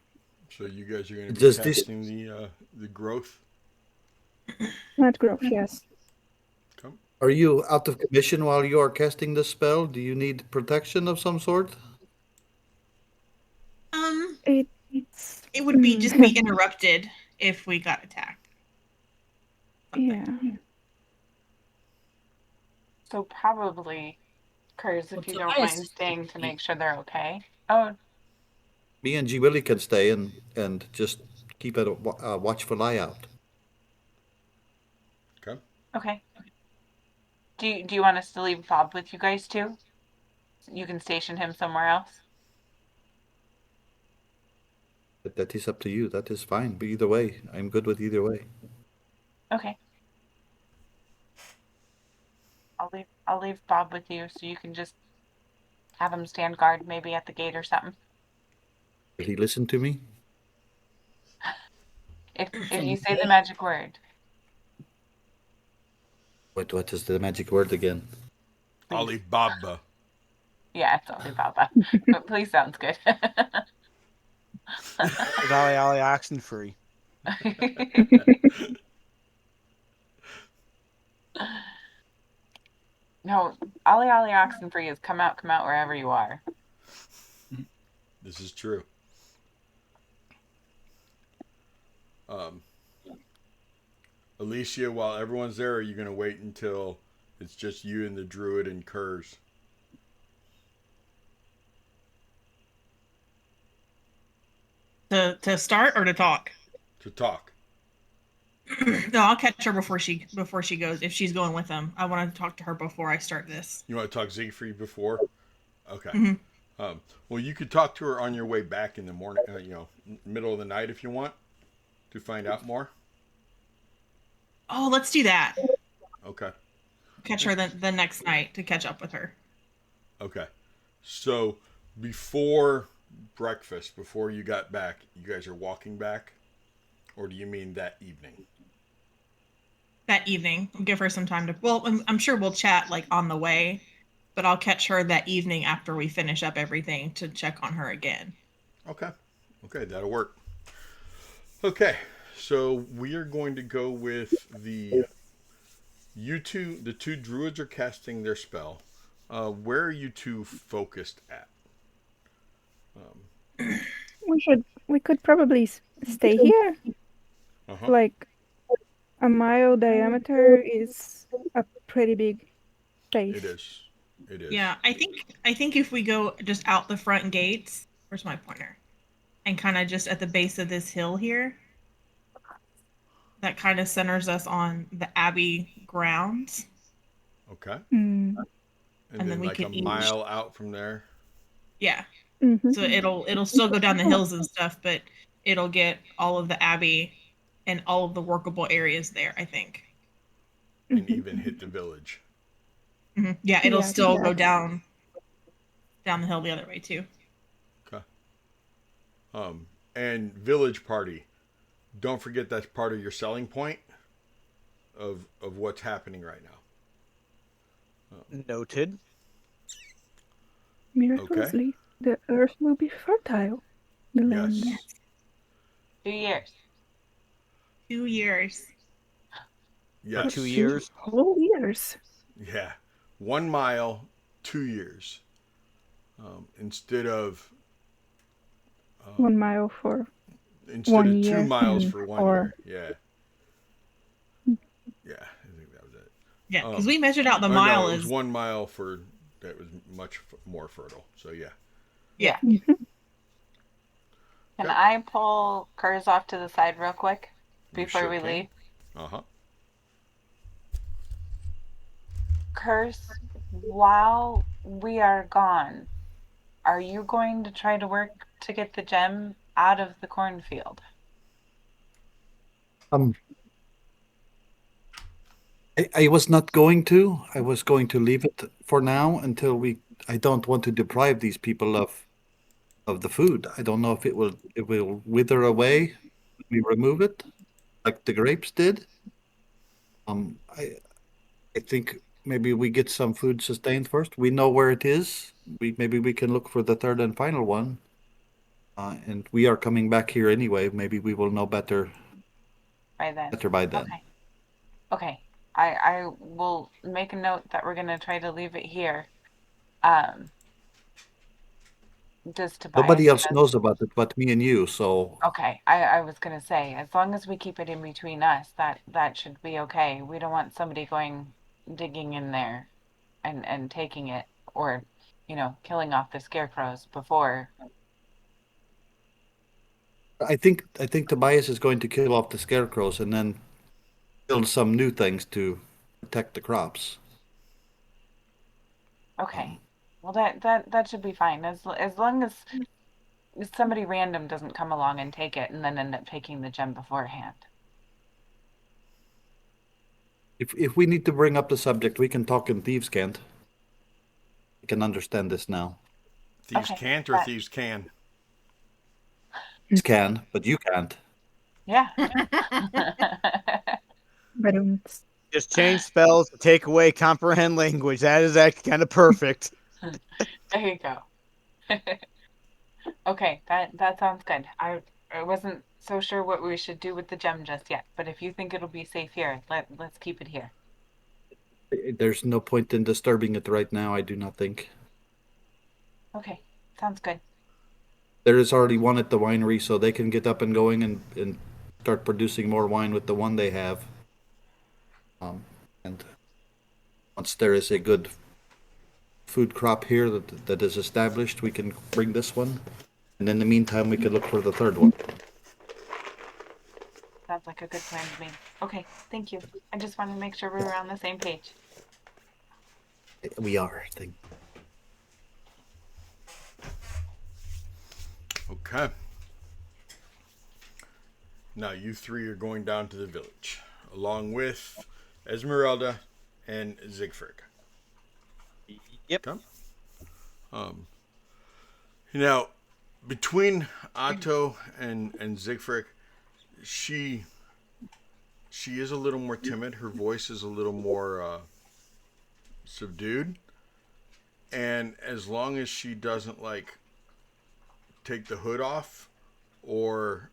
So you guys are going to be Does this- casting the growth. Not growth, yes. Okay. Are you out of commission while you are casting the spell? Do you need protection of some sort? It's It would be just be interrupted if we got attacked. yeah. So probably, Curse, if Well, you don't Tobias mind is staying to me. make sure they're okay. Oh, Me and G. Willie can stay and just keep a watchful eye out. Okay. okay. Do you want us to leave Bob with you guys too? You can station him somewhere else. But that is up to you. That is fine. But either way, I'm good with either way. Okay. I'll leave Bob with you so you can just have him stand guard maybe at the gate or something. Will he listen to me? If you say the magic word. What is the magic word again? Alibaba. Yeah, it's Alibaba. But please sounds good. Is Ali oxen free? No, Ali Oxenfree is come out wherever you are. This is true. Alicia, while everyone's there, are you going to wait until it's just you and the druid and Kurz? To start or to talk? To talk. No, I'll catch her before she goes. If she's going with them, I want to talk to her before I start this. You want to talk Siegfried before? Okay. Mm-hmm. Well, you could talk to her on your way back in the morning, middle of the night if you want to find out more. Oh, let's do that. Okay. Catch her the next night to catch up with her. Okay. So before breakfast, before you got back, you guys are walking back? Or do you mean that evening? That evening. I'll give her some time to. Well, I'm sure we'll chat like on the way, but I'll catch her that evening after we finish up everything to check on her again. Okay. Okay, that'll work. Okay, so we are going to go with the two druids are casting their spell. Where are you two focused at? We could probably stay here. Uh-huh. Like a mile diameter is a pretty big space. It is. It is. Yeah, I think if we go just out the front gates, where's my pointer? And kind of just at the base of this hill here, that kind of centers us on the Abbey grounds. Okay. Mm. And then we like could a mile out from there. Yeah. Mm-hmm. So it'll still go down the hills and stuff, but it'll get all of the Abbey and all of the workable areas there, I think. and even hit the village. Yeah, it'll Yeah, still go exactly. down the hill the other way too. Okay. And village party. Don't forget that's part of your selling point of what's happening right now. Noted. Miraculously, the earth will be fertile. The land. Yes. 2 years. 2 years. For Yes. 2 years. Whole years. Yeah. 1 mile, 2 years. Instead of 1 mile for instead 1 of 2 year. miles for 1 or year. Yeah. Yeah, I think that was it. Yeah, because we measured out the Or mile no, it was is 1 mile for that was much more fertile. So yeah. yeah. Can Okay. I pull Kurz off to the side real quick You before sure we can. leave? Uh-huh. Kurz, while we are gone, are you going to try to work to get the gem out of the cornfield? I was not going to. I was going to leave it for now until I don't want to deprive these people of the food. I don't know if it will wither away when we remove it, like the grapes did. Um, I I think maybe we get some food sustained first. We know where it is. Maybe we can look for the third and final one. And we are coming back here anyway. Maybe we will know better By then. by then. Okay. Okay. I will make a note that we're gonna try to leave it here. Does Nobody Tobias else knows about it but me and you, so Okay, I was gonna say, as long as we keep it in between us, that should be okay. We don't want somebody going digging in there and taking it, or killing off the scarecrows before. I think Tobias is going to kill off the scarecrows and then build some new things to protect the crops. Okay, well that should be fine, as long as somebody random doesn't come along and take it and then end up taking the gem beforehand. If we need to bring up the subject, we can talk in thieves' cant. I can understand this now. Thieves Okay, can't or that- thieves can. Thieves can, but you can't. Yeah. But Just change spells, take away comprehend language. That is actually kind of perfect. There you go. Okay, that sounds good. I wasn't so sure what we should do with the gem just yet, but if you think it'll be safe here, let's keep it here. There's no point in disturbing it right now, I do not think. Okay, sounds good. There is already one at the winery, so they can get up and going and start producing more wine with the one they have. And once there is a good food crop here that is established, we can bring this one. And in the meantime, we can look for the third one. Sounds like a good plan to me. Okay, thank you. I just wanted to make sure we were on the same page. We are, I think. Okay. Now you three are going down to the village, along with Esmeralda and Siegfried. Yep. Okay. Now, between Otto and Siegfried, she is a little more timid. Her voice is a little more subdued, and as long as she doesn't take the hood off or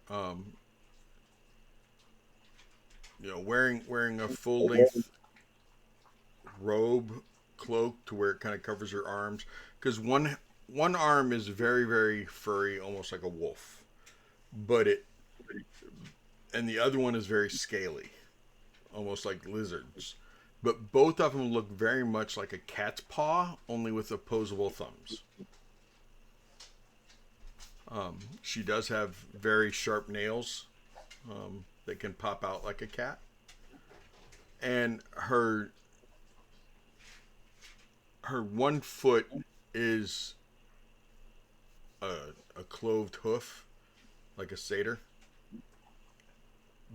wearing a full length robe cloak to where it kind of covers her arms, because one arm is very, very furry, almost like a wolf, and the other one is very scaly, almost like lizards, but both of them look very much like a cat's paw, only with opposable thumbs. She does have very sharp nails that can pop out like a cat. And her 1 foot is a cloved hoof, like a satyr.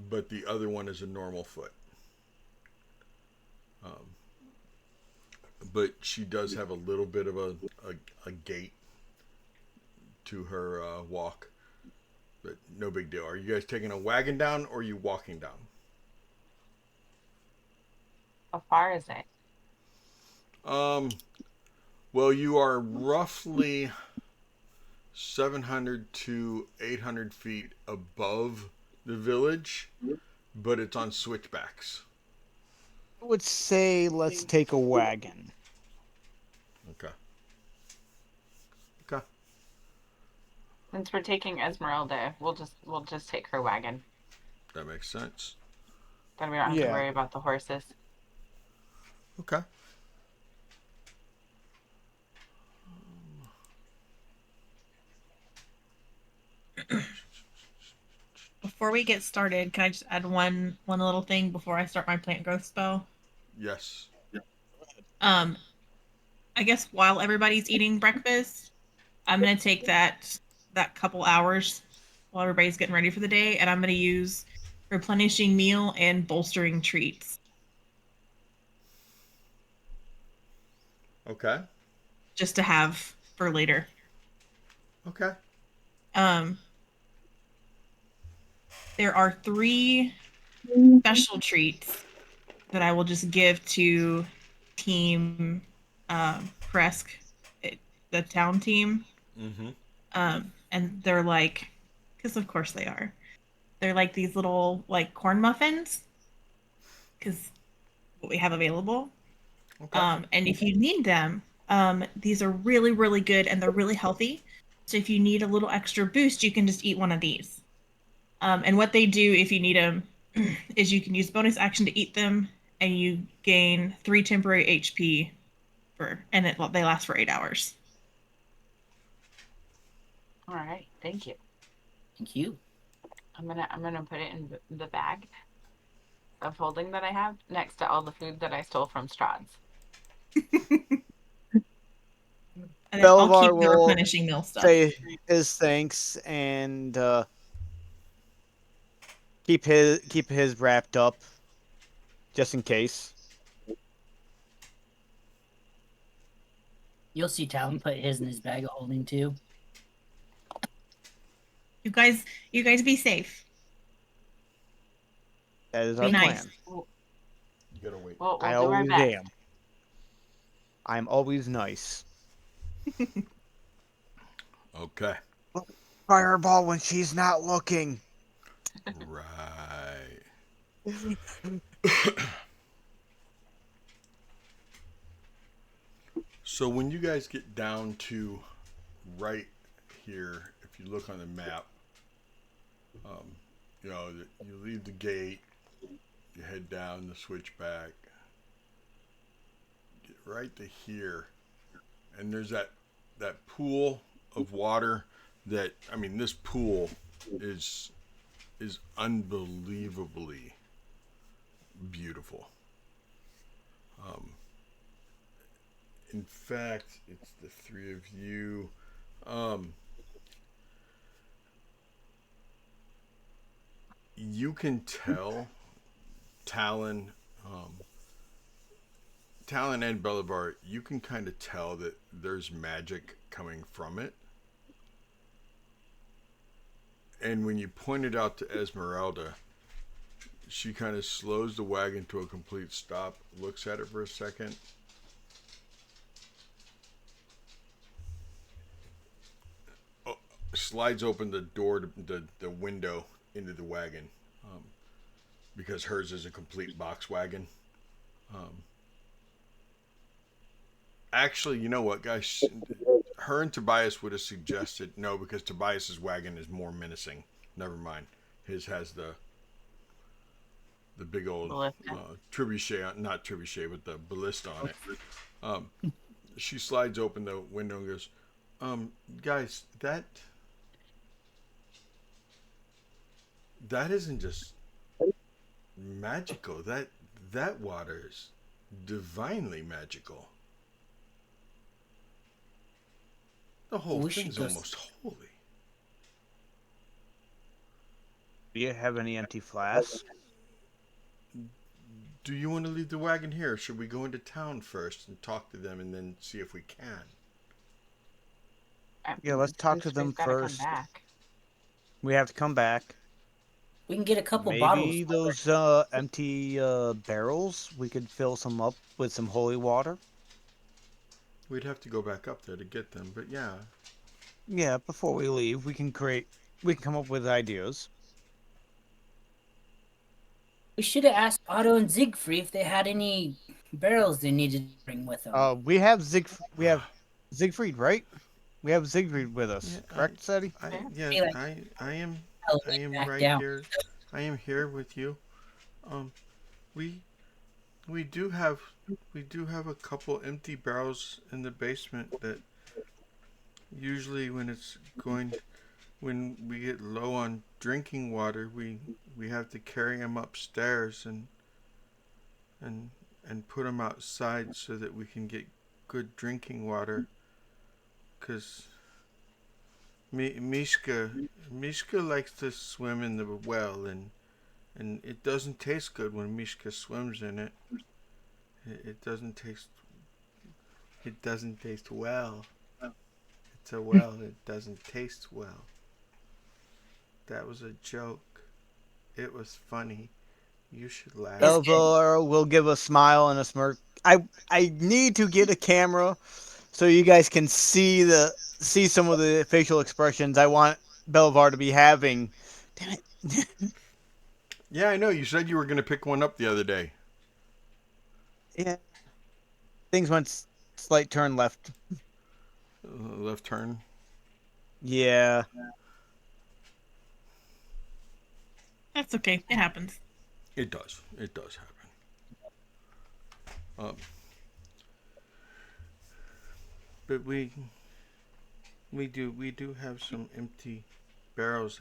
but the other one is a normal foot. But she does have a little bit of a gait to her walk, but no big deal. Are you guys taking a wagon down or are you walking down? How far is it? Well, you are roughly 700 to 800 feet above the village, but it's on switchbacks. I would say let's take a wagon. Okay. Okay. Since we're taking Esmeralda, we'll just take her wagon. That makes sense. Then we don't have to Yeah. worry about the horses. Okay. Before we get started, can I just add one little thing before I start my plant growth spell? Yes. I guess while everybody's eating breakfast, I'm gonna take that couple hours while everybody's getting ready for the day, and I'm gonna use replenishing meal and bolstering treats Okay. just to have for later. Okay. There are 3 special treats that I will just give to Team Kresk, the town team. Mm-hmm. And they're like, because of course they are. They're like these little like corn muffins, because what we have available. Okay. And if you need them, these are really, really good and they're really healthy. So if you need a little extra boost, you can just eat one of these. And what they do if you need them is you can use bonus action to eat them, and you gain 3 temporary HP they last for 8 hours. All right, thank you. Thank you. I'm gonna put it in the bag of holding that I have next to all the food that I stole from Strahd's. And then I'll Belvar keep the will replenishing meal stuff. say his thanks and keep his wrapped up just in case. You'll see Talon put his in his bag of holding too. You guys be safe. That is Be our nice. plan. You gotta wait. We'll I do our always best. am. I'm always nice. Okay. Fireball when she's not looking. Right. So when you guys get down to right here, if you look on the map, you know, you leave the gate, you head down the switchback, get right to here, and there's that pool of water that, I mean, this pool is unbelievably beautiful. In fact, it's the 3 of you. You can tell Talon, Talon and Bolivar, you can kind of tell that there's magic coming from it. And when you point it out to Esmeralda, she kind of slows the wagon to a complete stop, looks at it for a second, slides open the door to the window into the wagon, because hers is a complete box wagon. Actually, you know what, guys? Her and Tobias would have suggested no, because Tobias's wagon is more menacing. Never mind. His has the big old trebuchet, not trebuchet, but the ballista on it. She slides open the window and goes, guys, that isn't just magical. That water is divinely magical. The whole thing's almost holy. Do you have any empty flasks? Do you want to leave the wagon here? Or should we go into town first and talk to them and then see if we can? Yeah, let's talk to them We've got to come first. back. We have to come back. We can get a couple Maybe bottles. those empty barrels, we could fill some up with some holy water. We'd have to go back up there to get them, but yeah. Yeah, before we leave, we can come up with ideas. We should have asked Otto and Siegfried if they had any barrels they needed to bring with them. We have Siegfried, right? We have Siegfried with us, Yeah, correct, Sadie? Be like, I "Oh, am back right down." here. I am here with you. Um, we we do have a couple empty barrels in the basement that usually when we get low on drinking water, we have to carry them upstairs and put them outside so that we can get good drinking water. Cause Mishka likes to swim in the well, and it doesn't taste good when Mishka swims in it. It doesn't taste. It doesn't taste well. It's a well. It doesn't taste well. That was a joke. It was funny. You should laugh. Belvoir will give a smile and a smirk. I need to get a camera so you guys can see some of the facial expressions I want Belvar to be having. Damn it. Yeah, I know. You said you were going to pick one up the other day. Yeah. Things went slight turn left. Left turn. Yeah. That's okay. It happens. It does. It does happen. But we do have some empty barrels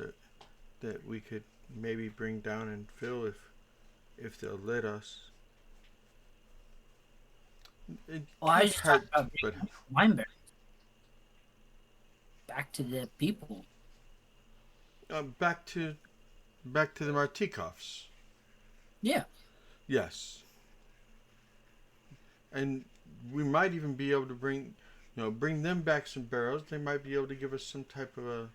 that we could maybe bring down and fill if they'll let us. It Well, I can't just talked hurt, about but bringing wine barrels back to the people. back to the Martikovs. Yeah. Yes. And we might even be able to bring them back some barrels. They might be able to give us some type of a.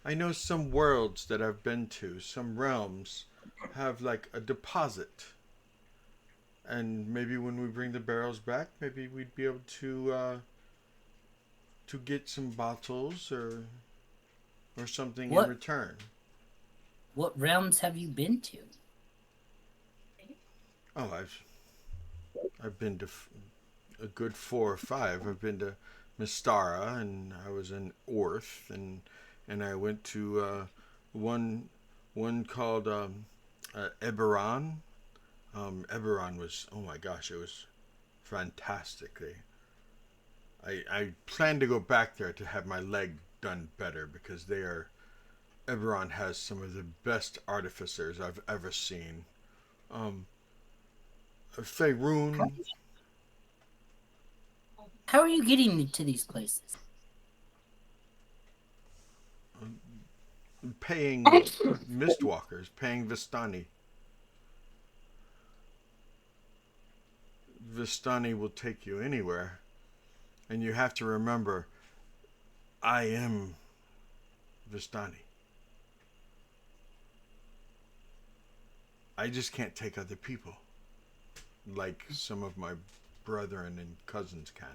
I know some worlds that I've been to, some realms have like a deposit. And maybe when we bring the barrels back, maybe we'd be able to get some bottles or something in return. What realms have you been to? Oh, I've been to a good 4 or 5. I've been to Mystara, and I was in Orth, and I went to one called Eberron. Eberron was, oh my gosh, it was fantastic. I plan to go back there to have my leg done better because Eberron has some of the best artificers I've ever seen. Faerun. How are you getting to these places? Paying Mistwalkers, paying Vistani. Vistani will take you anywhere. And you have to remember, I am Vistani. I just can't take other people like some of my brethren and cousins can.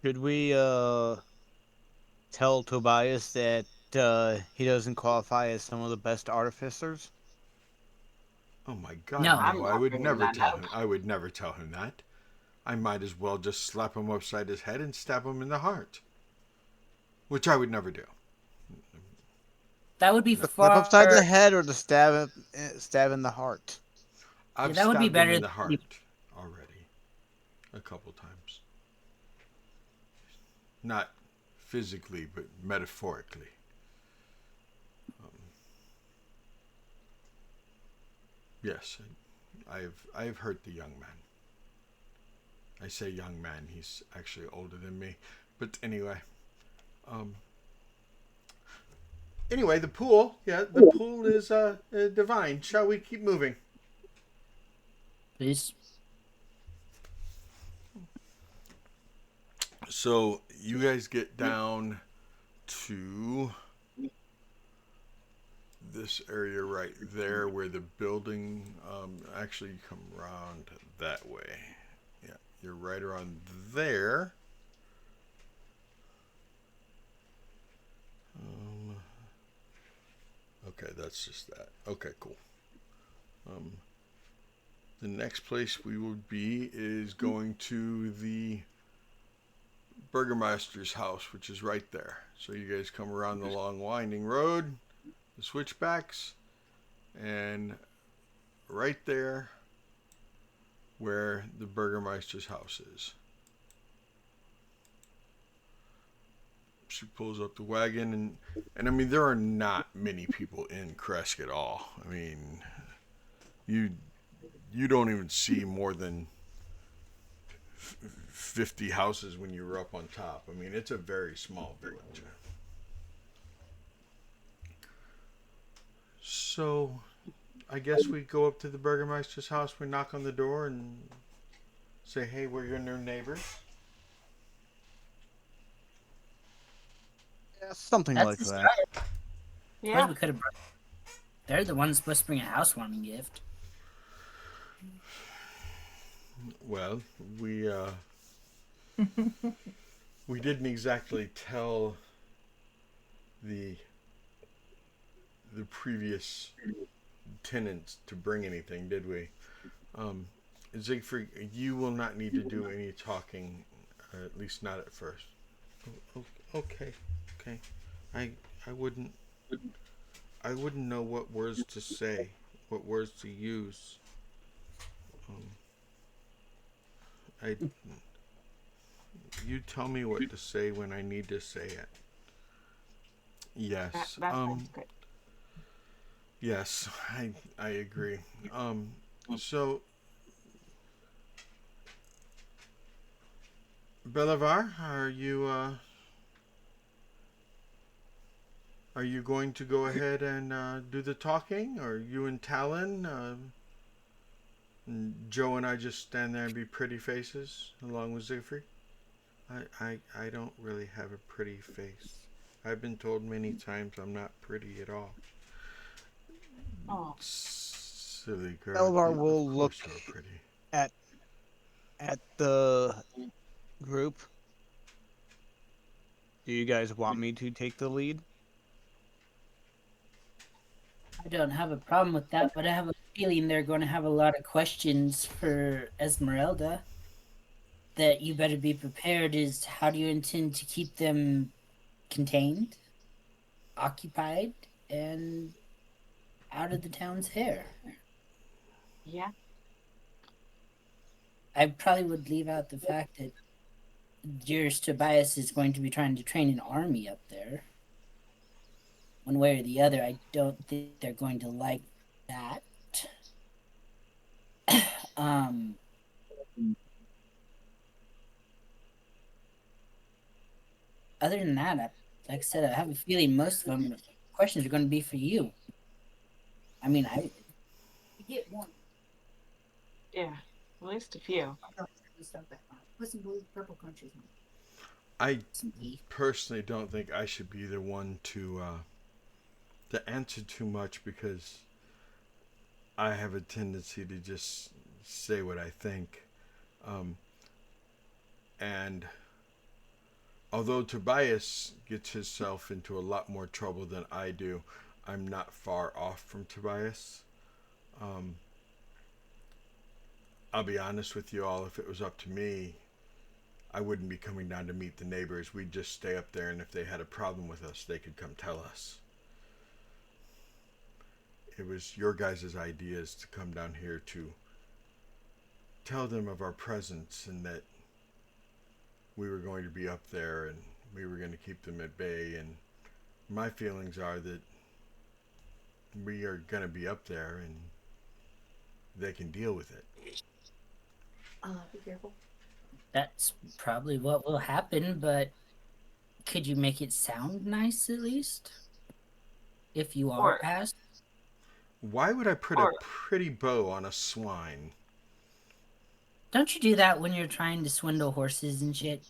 Should we tell Tobias that he doesn't qualify as some of the best artificers? Oh my God! No. No, I would never tell him. I would never tell him that. I might as well just slap him upside his head and stab him in the heart, which I would never do. That would be The far. slap upside the head or the stab in the heart? I've that would be stabbed better him in the than- heart already, a couple times. Not physically, but metaphorically. Yes, I've hurt the young man. I say young man. He's actually older than me. But anyway. Um, anyway, the pool. Yeah, the pool is divine. Shall we keep moving? Please. So you guys get down to this area right there where the building actually you come around that way. Yeah, you're right around there. Okay, that's just that. Okay, cool. The next place we would be is going to the Burgermeister's house, which is right there. So you guys come around the long winding road, the switchbacks, and right there where the Burgermeister's house is. She pulls up the wagon, and I mean, there are not many people in Kresk at all. I mean, you don't even see more than 50 houses when you were up on top. I mean, it's a very small village. So, I guess we go up to the Burgermeister's house, we knock on the door, and say, hey, we're your new neighbors. Yeah, something That's like the that. start. Yeah. We could have. They're the ones supposed to bring a housewarming gift. Well, we didn't exactly tell the previous tenants to bring anything, did we? Siegfried, you will not need to do any talking, at least not at first. Okay. I wouldn't know what words to say, what words to use. You tell me what to say when I need to say it. Yes. That sounds good. Yes, I agree. So Belivar, are you going to go ahead and do the talking, or you and Talon? And Joe and I just stand there and be pretty faces along with Siegfried? I don't really have a pretty face. I've been told many times I'm not pretty at all. Oh. Silly girl. Elvar Of will course look you're pretty. at the group. Do you guys want me to take the lead? I don't have a problem with that, but I have a feeling they're going to have a lot of questions for Esmeralda. That you better be prepared. Is how do you intend to keep them contained, occupied, and out of the town's hair? Yeah. I probably would leave out the fact that Juris Tobias is going to be trying to train an army up there. One way or the other, I don't think they're going to like that. Other than that, like I said, I have a feeling most of them questions are going to be for you. I mean, I get one. Yeah. At least a few. I personally don't think I should be the one to answer too much, because I have a tendency to just say what I think. And although Tobias gets himself into a lot more trouble than I do, I'm not far off from Tobias. I'll be honest with you all, if it was up to me, I wouldn't be coming down to meet the neighbors. We'd just stay up there, and if they had a problem with us, they could come tell us. It was your guys' ideas to come down here to tell them of our presence and that we were going to be up there and we were going to keep them at bay. And my feelings are that we are going to be up there and they can deal with it. Be careful. That's probably what will happen, but could you make it sound nice at least? If you are Or asked? Why would I put a or pretty bow on a swine? Don't you do that when you're trying to swindle horses and shit?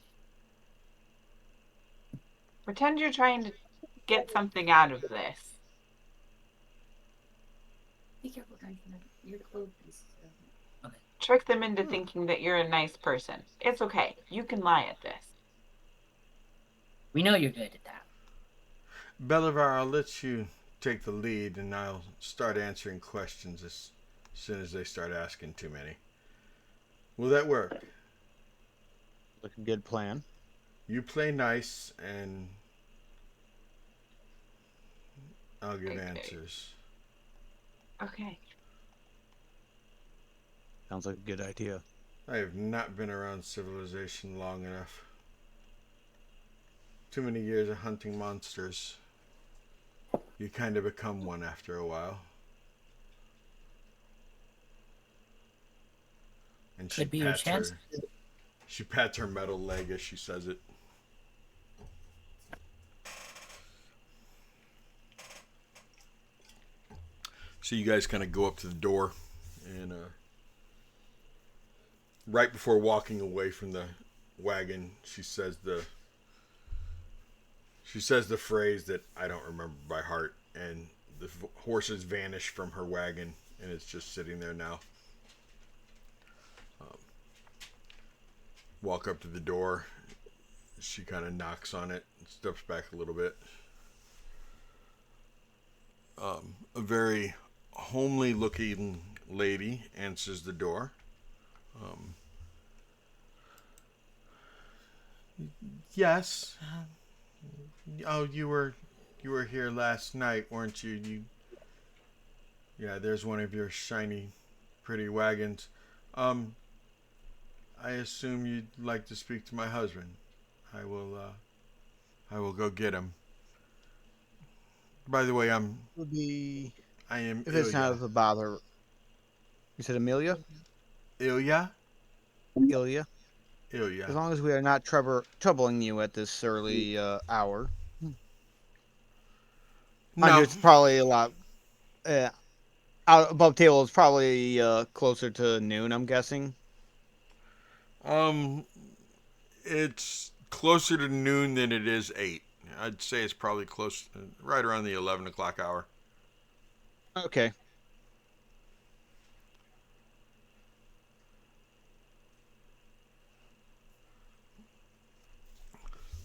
pretend you're trying to get something out of this. Be careful, guys. Your clothes pieces. Okay. Trick them into thinking that you're a nice person. It's okay. You can lie at this. We know you're good at that. Belivar, I'll let you take the lead, and I'll start answering questions as soon as they start asking too many. Will that work? Like a good plan. You play nice, and I'll give Okay. answers. Okay. Sounds like a good idea. I have not been around civilization long enough. Too many years of hunting monsters. You kind of become one after a while. And Could be your chance. She pats her metal leg as she says it. So you guys kind of go up to the door, and right before walking away from the wagon, she says the phrase that I don't remember by heart, and the horses vanish from her wagon, and it's just sitting there now. Walk up to the door. She kind of knocks on it and steps back a little bit. A very homely looking lady answers the door. Yes. Oh, you were here last night, weren't you? Yeah, there's one of your shiny, pretty wagons. I assume you'd like to speak to my husband. I will go get him. By the way, Would be I am if it's not Ilya. of a bother. You said Amelia? Ilya? Ilya? As Ilya. long as we are not troubling you at this early hour. Mind you, No. it's probably a lot. Out above table is probably closer to noon, I'm guessing. Um it's closer to noon than it is 8. I'd say it's probably close right around the 11 o'clock hour. Okay.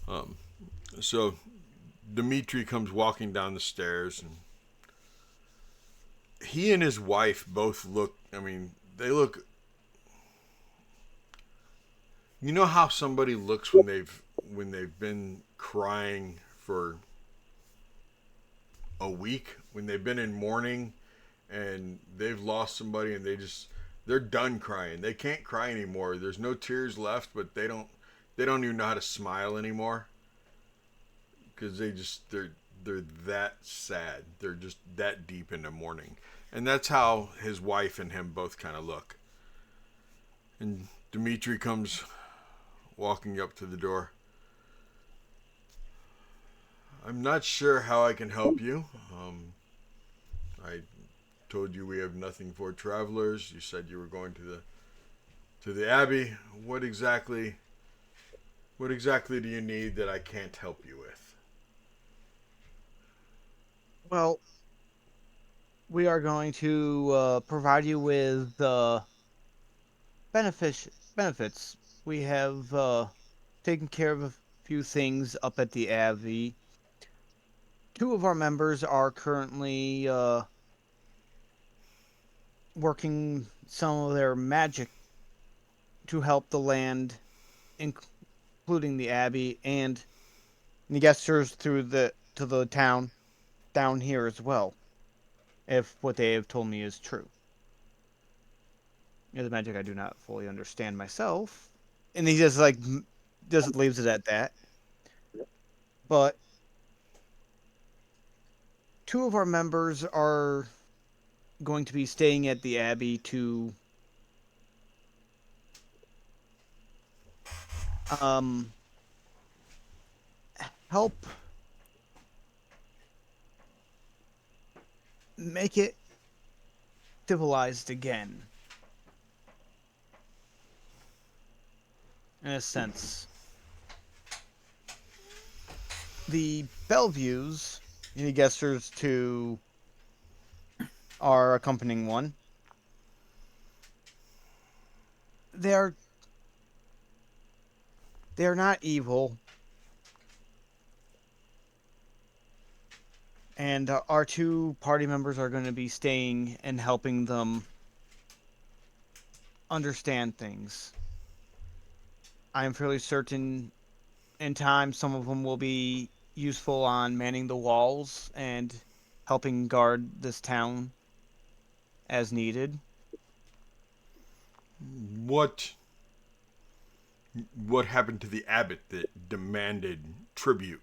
Um so Dimitri comes walking down the stairs, and he and his wife both look, I mean, they look, you know how somebody looks when they've been crying for a week, when they've been in mourning and they've lost somebody, and they're done crying. They can't cry anymore. There's no tears left, but they don't even know how to smile anymore, because they're that sad. They're just that deep into mourning. And that's how his wife and him both kind of look. And Dimitri comes walking up to the door. I'm not sure how I can help you. I told you we have nothing for travelers. You said you were going to the abbey. What exactly do you need that I can't help you with? Well, we are going to provide you with benefits. We have taken care of a few things up at the Abbey. Two of our members are currently working some of their magic to help the land, including the Abbey, and the gestures through to the town down here as well, if what they have told me is true. The magic I do not fully understand myself, and he just leaves it at that. But two of our members are going to be staying at the Abbey to um help make it civilized again, in a sense. The Belleviews, he gestures to our accompanying one, they're they're not evil, and our two party members are going to be staying and helping them understand things. I am fairly certain in time some of them will be useful on manning the walls and helping guard this town as needed. What what happened to the abbot that demanded tribute?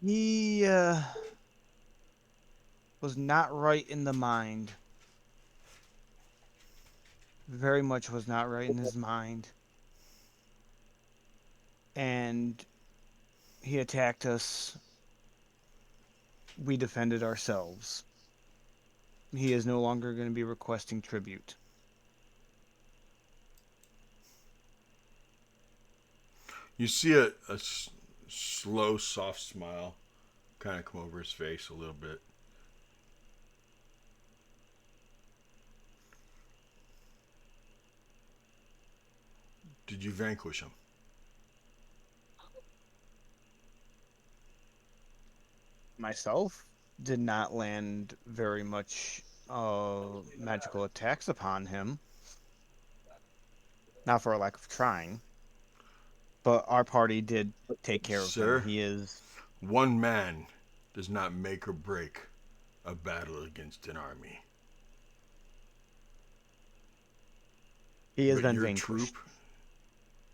He was not right in the mind. Very much was not right in his mind. And he attacked us. We defended ourselves. He is no longer going to be requesting tribute. You see slow, soft smile kind of come over his face a little bit. Did you vanquish him? Myself did not land very much magical attacks upon him. Not for a lack of trying. But our party did take care of him. Sir, He is one man does not make or break a battle against an army. he has But been vanquished.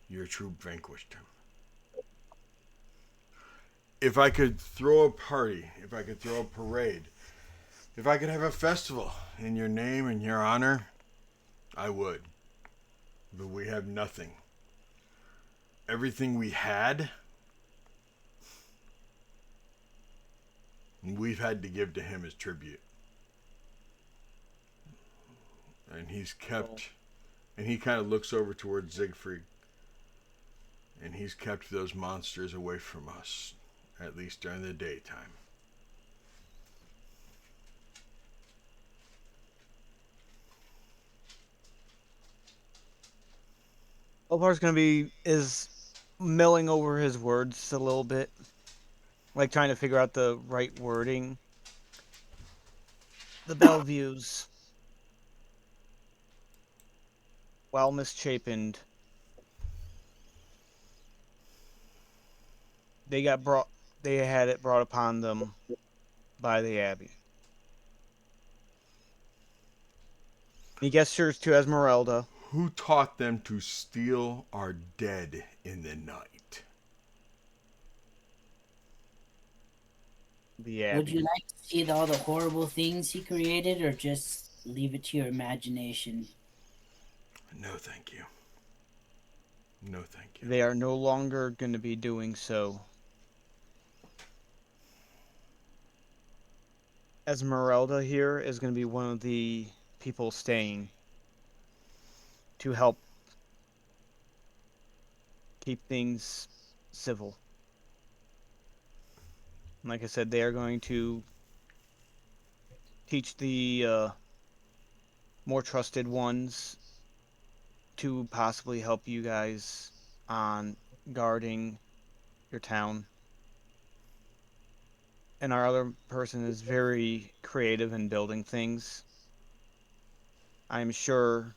your troop vanquished him. If I could throw a party, if I could throw a parade, if I could have a festival in your name and your honor, I would. But we have nothing. Everything we had, we've had to give to him as tribute. And he's kept, and he kind of looks over towards Siegfried, and he's kept those monsters away from us, at least during the daytime. Elvar's gonna be is milling over his words a little bit, like trying to figure out the right wording. The Belleviews, while misshapened, they got brought. They had it brought upon them by the Abbey. He gestures to Esmeralda. Who taught them to steal our dead in the night? The Would you Abbey. like to see all the horrible things he created, or just leave it to your imagination? No, thank you. No, thank you. They are no longer going to be doing so. Esmeralda here is going to be one of the people staying to help keep things civil. Like I said, they are going to teach the more trusted ones to possibly help you guys on guarding your town. And our other person is very creative in building things. I'm sure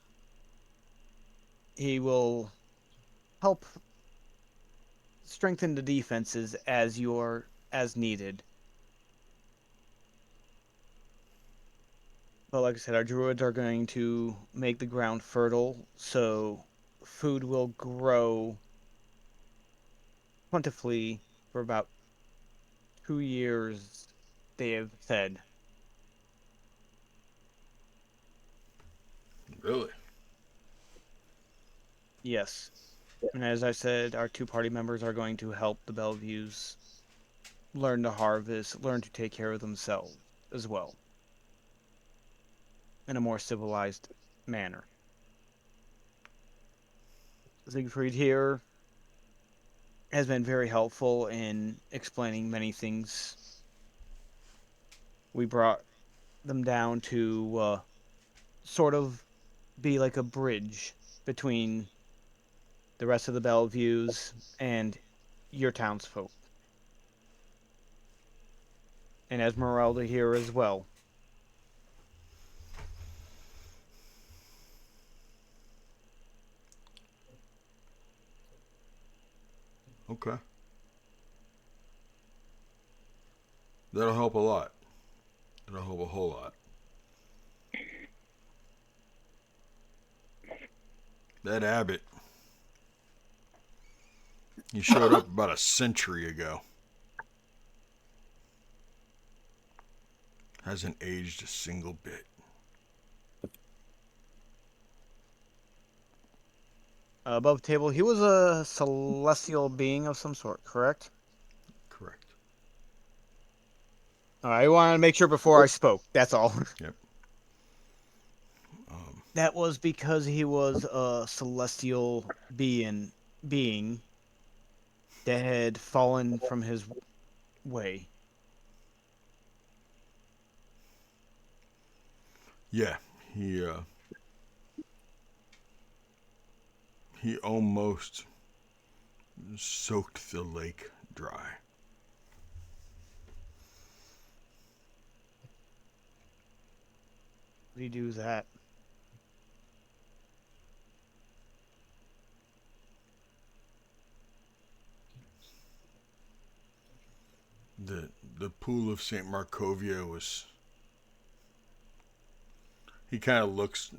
he will help strengthen the defenses as needed. But like I said, our druids are going to make the ground fertile, so food will grow plentifully for about 2 years, they have said. Really? Yes. And as I said, our two party members are going to help the Bellevues learn to harvest, learn to take care of themselves as well, in a more civilized manner. Siegfried here has been very helpful in explaining many things. We brought them down to sort of be like a bridge between the rest of the Bellevues and your townsfolk. And Esmeralda here as well. Okay. That'll help a lot. That'll help a whole lot. That abbot, he showed up about a century ago. Hasn't aged a single bit. Above table, he was a celestial being of some sort, correct? Correct. I wanted to make sure before I spoke, that's all. Yep. That was because he was a celestial being that had fallen from his way. Yeah, he almost soaked the lake dry. He do that. The pool of St. Markovia was. He kind of looks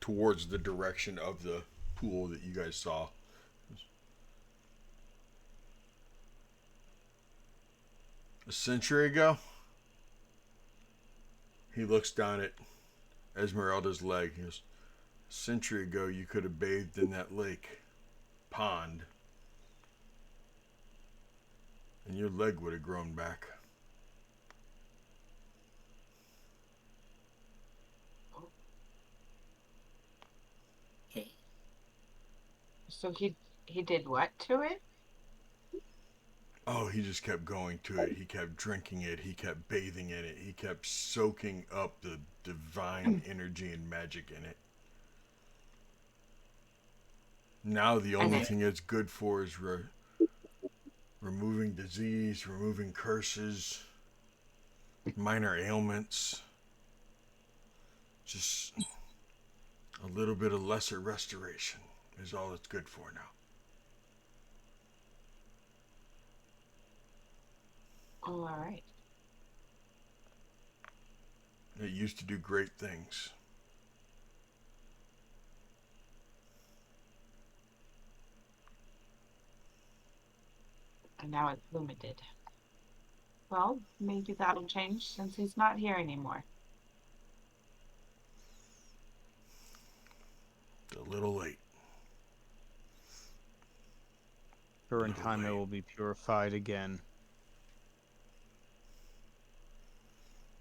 towards the direction of the pool that you guys saw. A century ago, he looks down at Esmeralda's leg. He goes, a century ago, you could have bathed in that lake, pond, and your leg would have grown back. Okay. So he did what to it? Oh, he just kept going to it. He kept drinking it. He kept bathing in it. He kept soaking up the divine energy and magic in it. Now the only thing it's good for is removing disease, removing curses, minor ailments. Just a little bit of lesser restoration is all it's good for now. Oh, all right. It used to do great things. And now it's limited. Well, maybe that'll change since he's not here anymore. It's a little late. Sure, in time it will be purified again.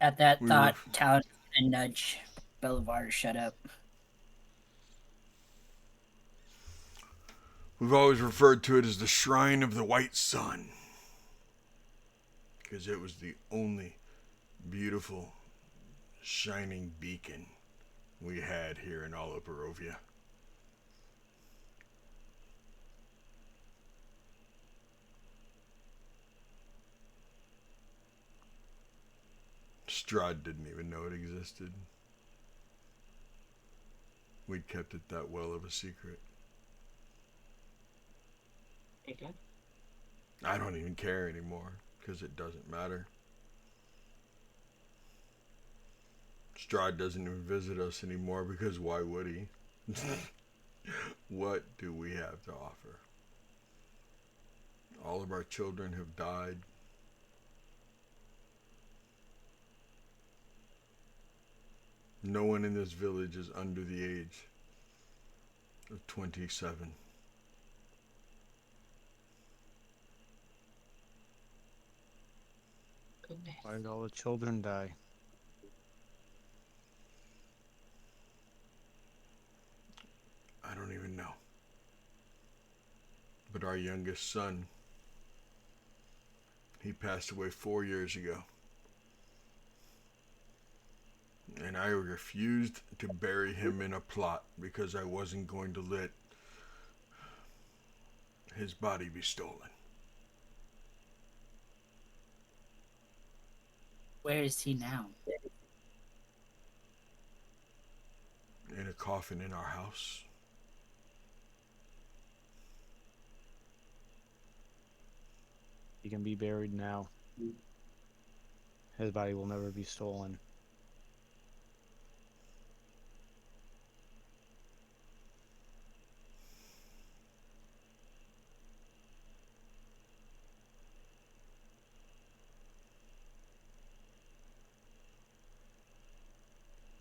At that thought, Talon and nudge Bolivar to shut up. We've always referred to it as the Shrine of the White Sun, because it was the only beautiful, shining beacon we had here in all of Barovia. Strahd didn't even know it existed. We'd kept it that well of a secret. Very good. I don't even care anymore, because it doesn't matter. Strahd doesn't even visit us anymore, because why would he? What do we have to offer? All of our children have died. No one in this village is under the age of 27. Goodness. Why did all the children die? I don't even know. But our youngest son, he passed away 4 years ago. And I refused to bury him in a plot because I wasn't going to let his body be stolen. Where is he now? In a coffin in our house. He can be buried now. His body will never be stolen.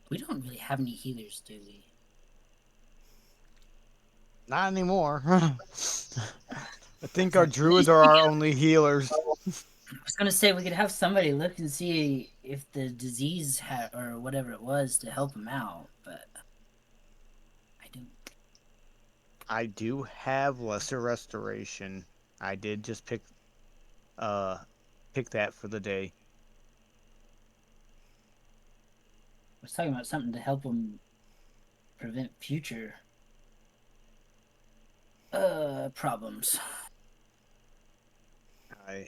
We don't really have any healers, do we? Not anymore. I think our druids are our only healers. I was gonna say we could have somebody look and see if the disease had or whatever it was to help him out, but I don't. I do have lesser restoration. I did just pick that for the day. I was talking about something to help him prevent future problems. I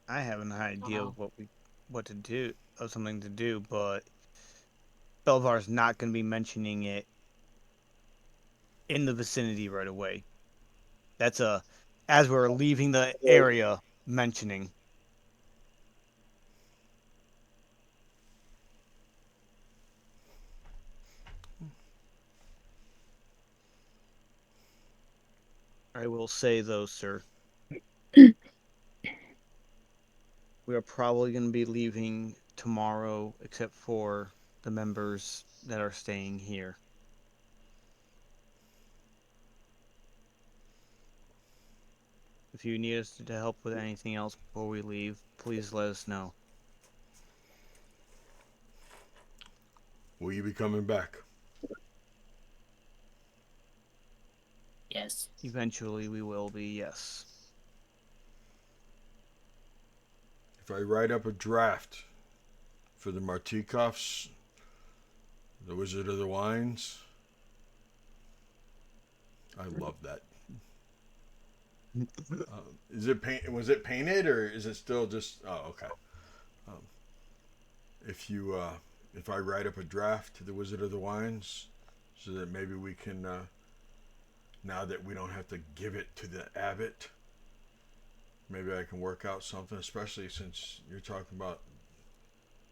have an idea of what to do, of something to do, but Belvar's not going to be mentioning it in the vicinity right away. That's as we're leaving the area mentioning. I will say though, sir, we are probably going to be leaving tomorrow, except for the members that are staying here. If you need us to help with anything else before we leave, please let us know. Will you be coming back? Yes. Eventually we will be, yes. If I write up a draft for the Martikovs, the Wizard of the Wines, I love that. Is it paint? Was it painted or is it still just? Oh, okay. Um, if I write up a draft to the Wizard of the Wines, so that maybe we can, now that we don't have to give it to the abbot, maybe I can work out something. Especially since you're talking about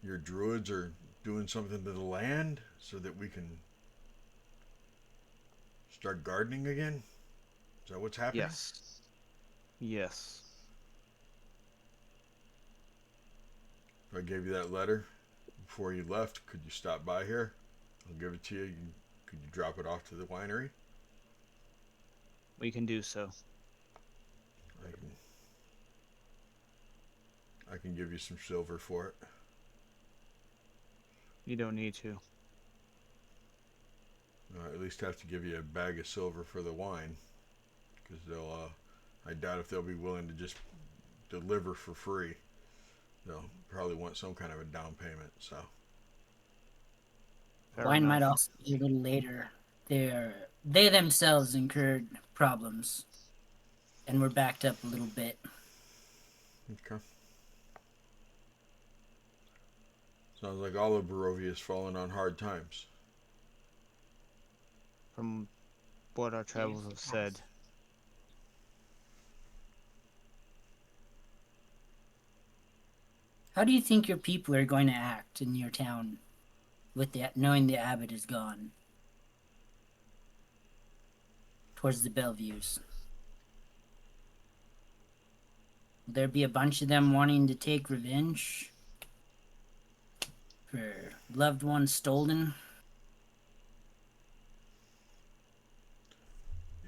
your druids are doing something to the land, so that we can start gardening again. Is that what's happening? Yes. Yes. If I gave you that letter before you left, could you stop by here? I'll give it to you. Could you drop it off to the winery? We can do so. I can give you some silver for it. You don't need to. At least have to give you a bag of silver for the wine, because they'll. I doubt if they'll be willing to just deliver for free. They'll probably want some kind of a down payment. So. Fair Wine might enough. also be a little later. They themselves incurred problems, and were backed up a little bit. Okay. Sounds like all of Barovia's fallen on hard times. From what our travels have said. How do you think your people are going to act in your town with knowing the abbot is gone? Towards the Bellevues. Will there be a bunch of them wanting to take revenge for loved ones stolen?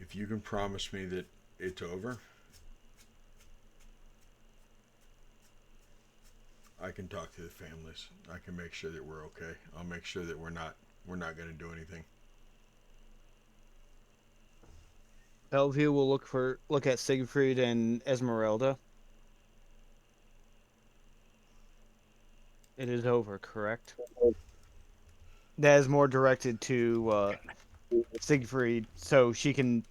if you can promise me that it's over, I can talk to the families. I can make sure that we're okay. I'll make sure that we're not going to do anything. Bellevue will look at Siegfried and Esmeralda. It is over, correct? That is more directed to Siegfried, so she can.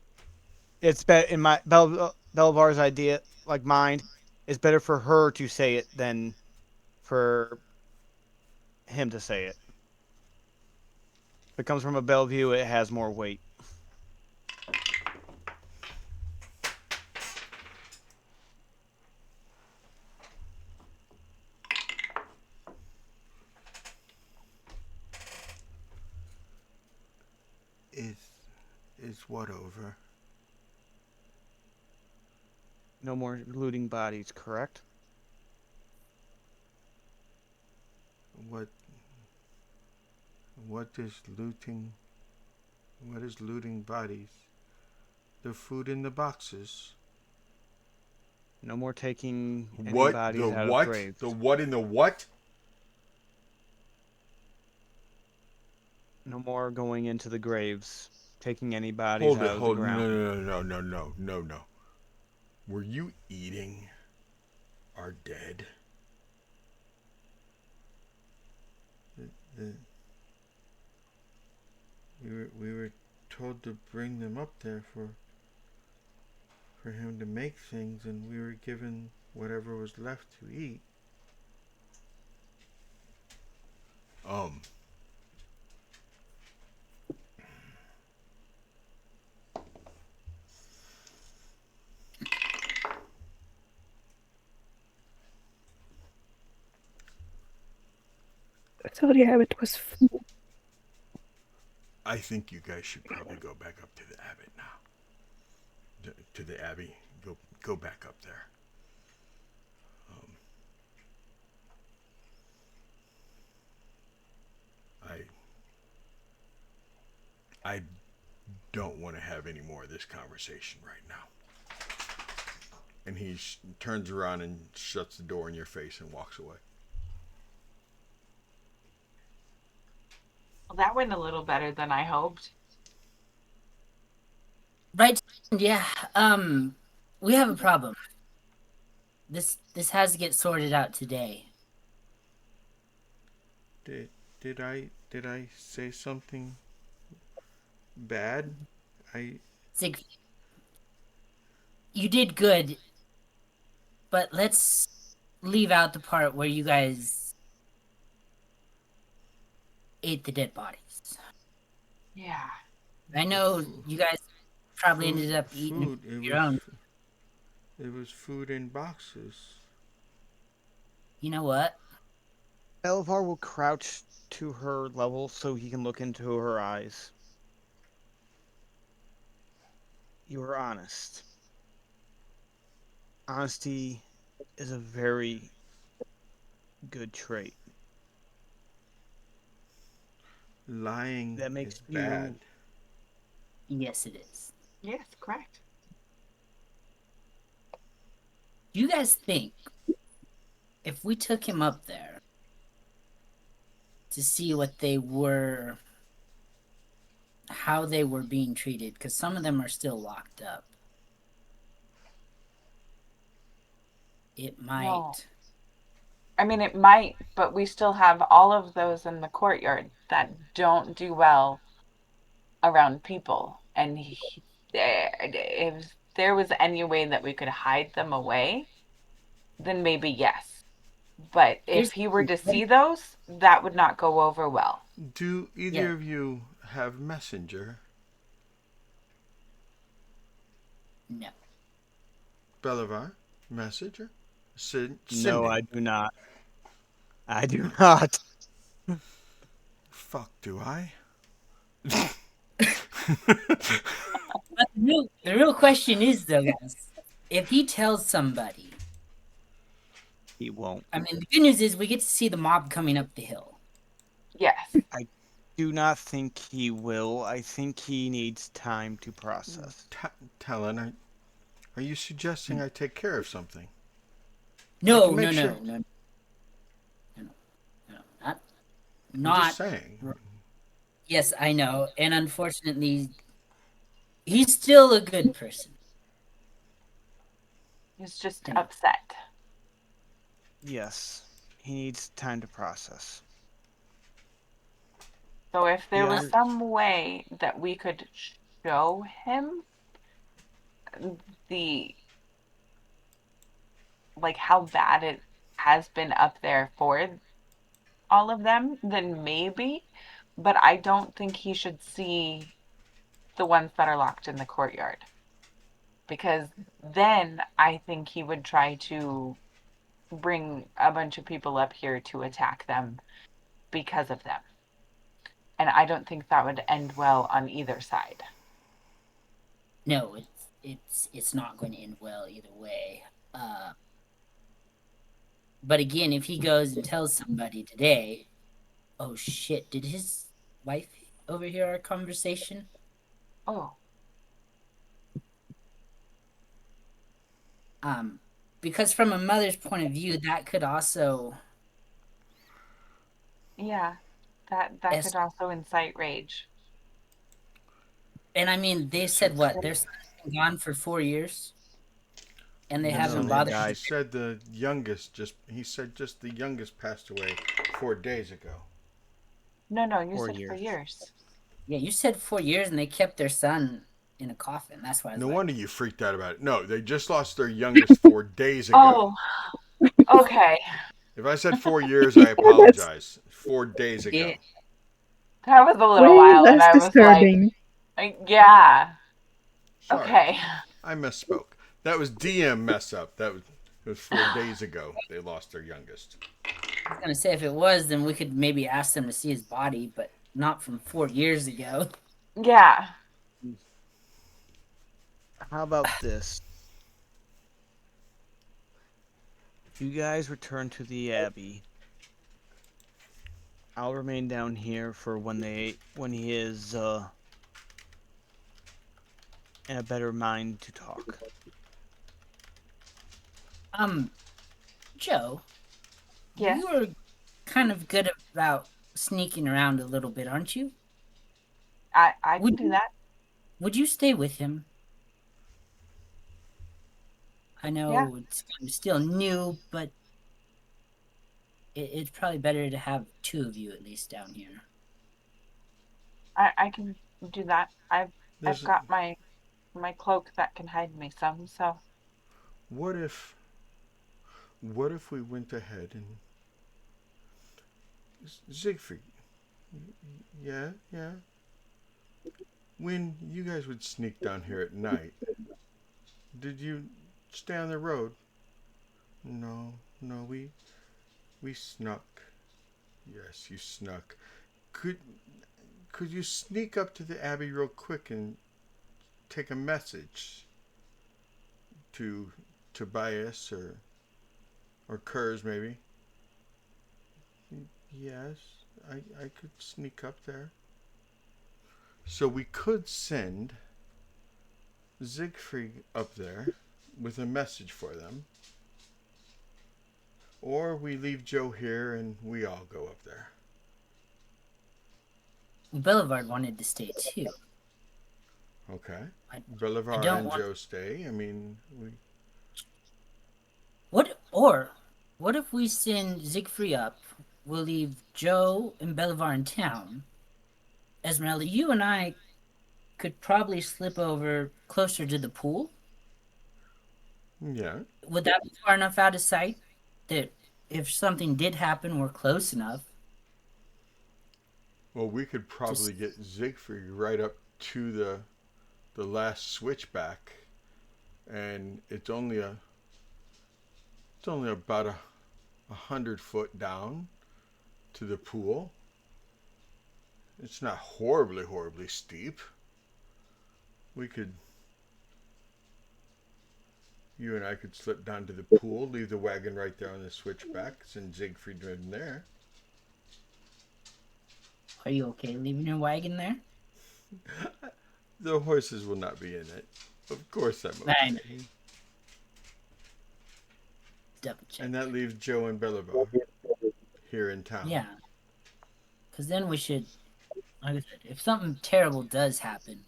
It's in my Belvar's idea, like mind. It's better for her to say it than for him to say it. If it comes from a Bellevue, it has more weight. Is what over? No more looting bodies, correct? What is looting? What is looting bodies? The food in the boxes. No more taking any What? bodies The out what? of graves. The what in the what? No more going into the graves, taking any bodies out of the ground. No. Were you eating our dead? We were told to bring them up there for him to make things, and we were given whatever was left to eat. So yeah, it was. I think you guys should probably go back up to the abbot now. To the abbey. Go back up there. I don't want to have any more of this conversation right now. And he turns around and shuts the door in your face and walks away. Well, that went a little better than I hoped. Right? Yeah. We have a problem. This has to get sorted out today. Did I say something bad? Siegfried, you did good, but let's leave out the part where you guys ate the dead bodies. Yeah. I know you guys probably ended up eating your own. It was food in boxes. You know what? Belvar will crouch to her level so he can look into her eyes. You are honest. Honesty is a very good trait. Lying That makes is you bad. Yes, it is. Yes, correct. Do you guys think if we took him up there to see what they were, how they were being treated, because some of them are still locked up, it might. No. I mean, it might, but we still have all of those in the courtyard that don't do well around people. And if there was any way that we could hide them away, then maybe yes. But if he were to see those, that would not go over well. Do either of you have Messenger? No. Belivar? Messenger? No, I do not. I do not. Fuck, do I? But the real question is, though, guys, if he tells somebody, he won't. I mean, the good news is we get to see the mob coming up the hill. Yes. do not think he will. I think he needs time to process. Talon, are you suggesting I take care of something? I No, can no, make sure. no, no, no, no, not, I'm just not. saying. Yes, I know, and unfortunately, he's still a good person. He's just Anyway. upset. Yes, he needs time to process. So if there was Yeah, some way that we could show him the like how bad it has been up there for all of them, then maybe. But I don't think he should see the ones that are locked in the courtyard because then I think he would try to bring a bunch of people up here to attack them because of them. And I don't think that would end well on either side. No, it's not going to end well either way. But again, if he goes and tells somebody today, oh shit, did his wife overhear our conversation? Oh, Because from a mother's point of view, that could also yeah. That es- could also incite rage. and I mean they said what? Their son's been gone for 4 years and they their haven't son No, had bothered he died. said the youngest just the youngest passed away 4 days ago. No, you Four said for years. years. Yeah, you said 4 years and they kept their son in a coffin. That's why I was No like, wonder you freaked out about it. No, they just lost their youngest 4 days ago. Oh, okay. If I said 4 years, I That's apologize. 4 days yeah, ago. That was a little way while, and less I was disturbing. yeah. Sorry, Okay. I misspoke. That was DM mess up. It was 4 days ago they lost their youngest. I was gonna say if it was, then we could maybe ask them to see his body, but not from 4 years ago. Yeah. How about this? If you guys return to the Abbey, I'll remain down here for when he is in a better mind to talk. Joe, Yes. you are kind of good about sneaking around a little bit, aren't you? I can Would do that. would you stay with him? I Yeah. know it's kind of still new, but it's probably better to have two of you at least down here. I can do that. I've There's got my cloak that can hide me some, so what if what if we went ahead and Siegfried? Yeah, yeah. When you guys would sneak down here at night, did you stay on the road? No, no, we snuck. Yes, you snuck. Could could you sneak up to the Abbey real quick and take a message to Tobias or Kurz maybe? Yes, I could sneak up there. So we could send Siegfried up there with a message for them. Or we leave Joe here and we all go up there. Boulevard wanted to stay too. Okay. I Bolivar don't and want. Joe stay. I mean, What if we send Siegfried up? We'll leave Joe and Bolivar in town. Esmeralda, you and I could probably slip over closer to the pool. yeah. Would that be far enough out of sight that if something did happen, we're close enough? Well, we could probably Just get Siegfried right up to the last switchback, and it's only about 100 foot down to the pool. It's not horribly steep. We could, you and I could slip down to the pool, leave the wagon right there on the switchback, send Siegfried in there. Are you okay leaving your wagon there? The horses will not be in it. Of course I'm I know. okay. Double check. And that leaves Joe and Belivar here in town. Yeah. Because then we should, like I said, if something terrible does happen,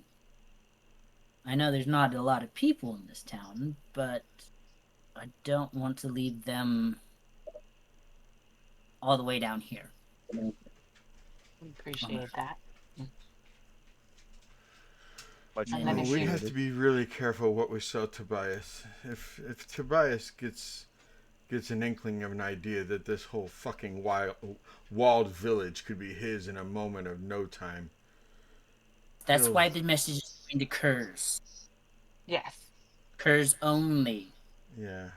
I know there's not a lot of people in this town, but I don't want to leave them all the way down here. Appreciate that. Much And then if We you- have to be really careful what we sell Tobias. If Tobias gets an inkling of an idea that this whole fucking walled village could be his in a moment of no time. That's He'll- why the message is going to Kurz. Yes. Kurz only. Yeah.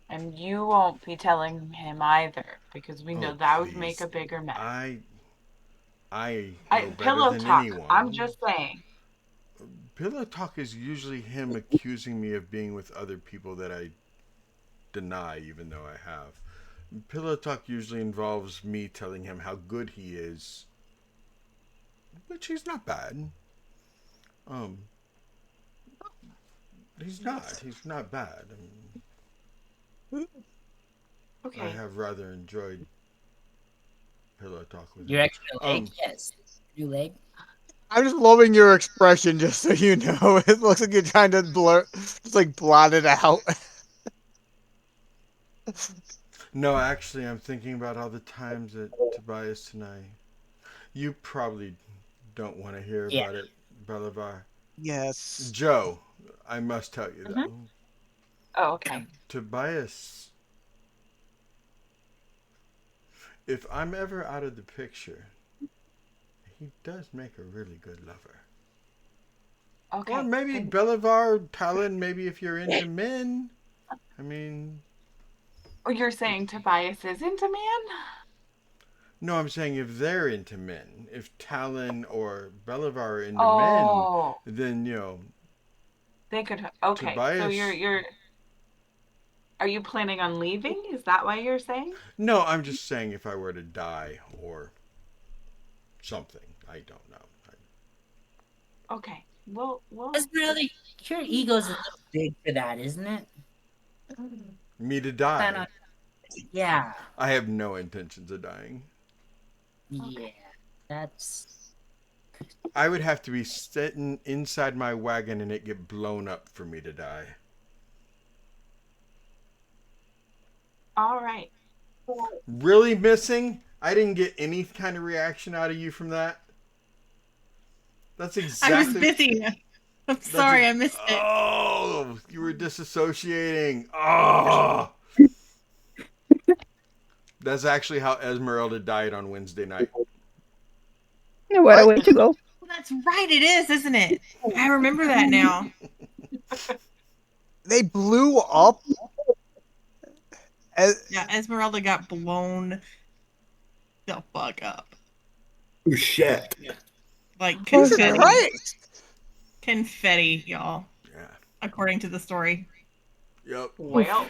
And you won't be telling him either, because we know Oh, that would please. make a bigger mess. I know better Pillow than talk. anyone. I'm just saying. Pillow talk is usually him accusing me of being with other people that I deny, even though I have. Pillow talk usually involves me telling him how good he is, which he's not bad. He's not. He's not bad. I Okay. have rather enjoyed pillow talk with Your him. extra leg, yes. New leg. I'm just loving your expression, just so you know. It looks like you're trying to blot it out. No, actually, I'm thinking about all the times that Tobias and I. You probably don't want to hear Yeah. about it, Bolivar. Yes. Joe, I must tell you though. Oh, okay. Tobias, if I'm ever out of the picture, he does make a really good lover. Okay. Or maybe Then- Bolivar, Talon, maybe if you're into men. I mean, Oh, you're saying Tobias is into man? no, I'm saying if they're into men. If Talon or Bolivar are into Oh, men, then, they could. Okay. So Tobias- you're. Are you planning on leaving? Is that why you're saying? No, I'm just saying if I were to die or something. I don't know. Okay. Well. Esmeralda, your ego's a little big for that, isn't it? Me to Plan die. on- Yeah. I have no intentions of dying. Yeah. That's. I would have to be sitting inside my wagon and it get blown up for me to die. All right. Really missing? I didn't get any kind of reaction out of you from that. That's exactly. I was busy. I'm sorry, I missed it. Oh, you were disassociating. Oh. That's actually how Esmeralda died on Wednesday night. What a way to go. Well, that's right, it is, isn't it? I remember that now. They blew up. Yeah, Esmeralda got blown the fuck up. Oh, shit. Like Jesus confetti. Christ! Confetti, y'all. Yeah. According to the story. Yep. Well.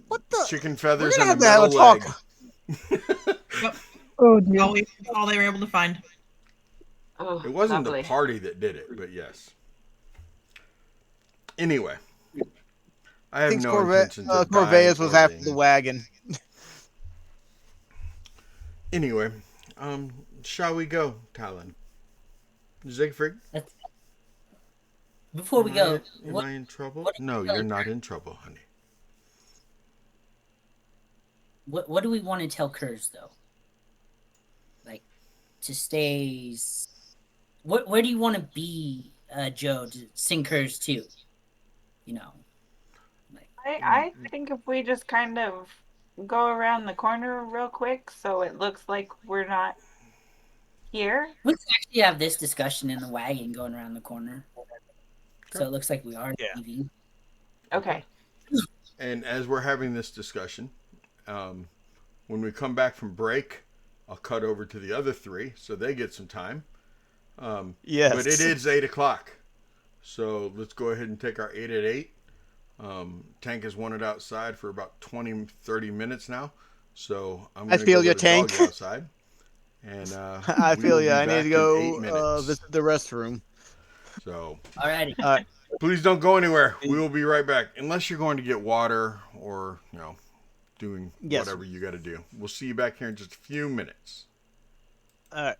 What the? Chicken We're feathers gonna and have a to metal have a leg. talk. Yep. Oh dear. All they were able to find. Oh, It wasn't lovely. the party that did it, but yes. Anyway, I have Thinks no Corvette, intentions of Corveas dying was or after leaving. the wagon. Anyway, shall we go, Talon? Siegfried? Before we go, Am what, I in trouble? what- No, you're not in trouble, honey. what do we want to tell Kurz, though? Like, to stay... Where do you want to be, Joe, to sing Kurz to? You know? Like, I think if we just kind of go around the corner real quick so it looks like we're not here. we can actually have this discussion in the wagon going around the corner. So it looks like we are Yeah. leaving. Okay. And as we're having this discussion, when we come back from break, I'll cut over to the other three so they get some time. Yes. But it is 8 o'clock. So let's go ahead and take our 8 at 8. Tank has wanted outside for about 20, 30 minutes now. So I'm I going to go feel ya, let a Tank. doggy outside. And I we will feel be you. I need back to in 8 go minutes. visit the restroom. So Alrighty. please don't go anywhere. We will be right back. Unless you're going to get water or, doing Yes. whatever you got to do. We'll see you back here in just a few minutes. All right.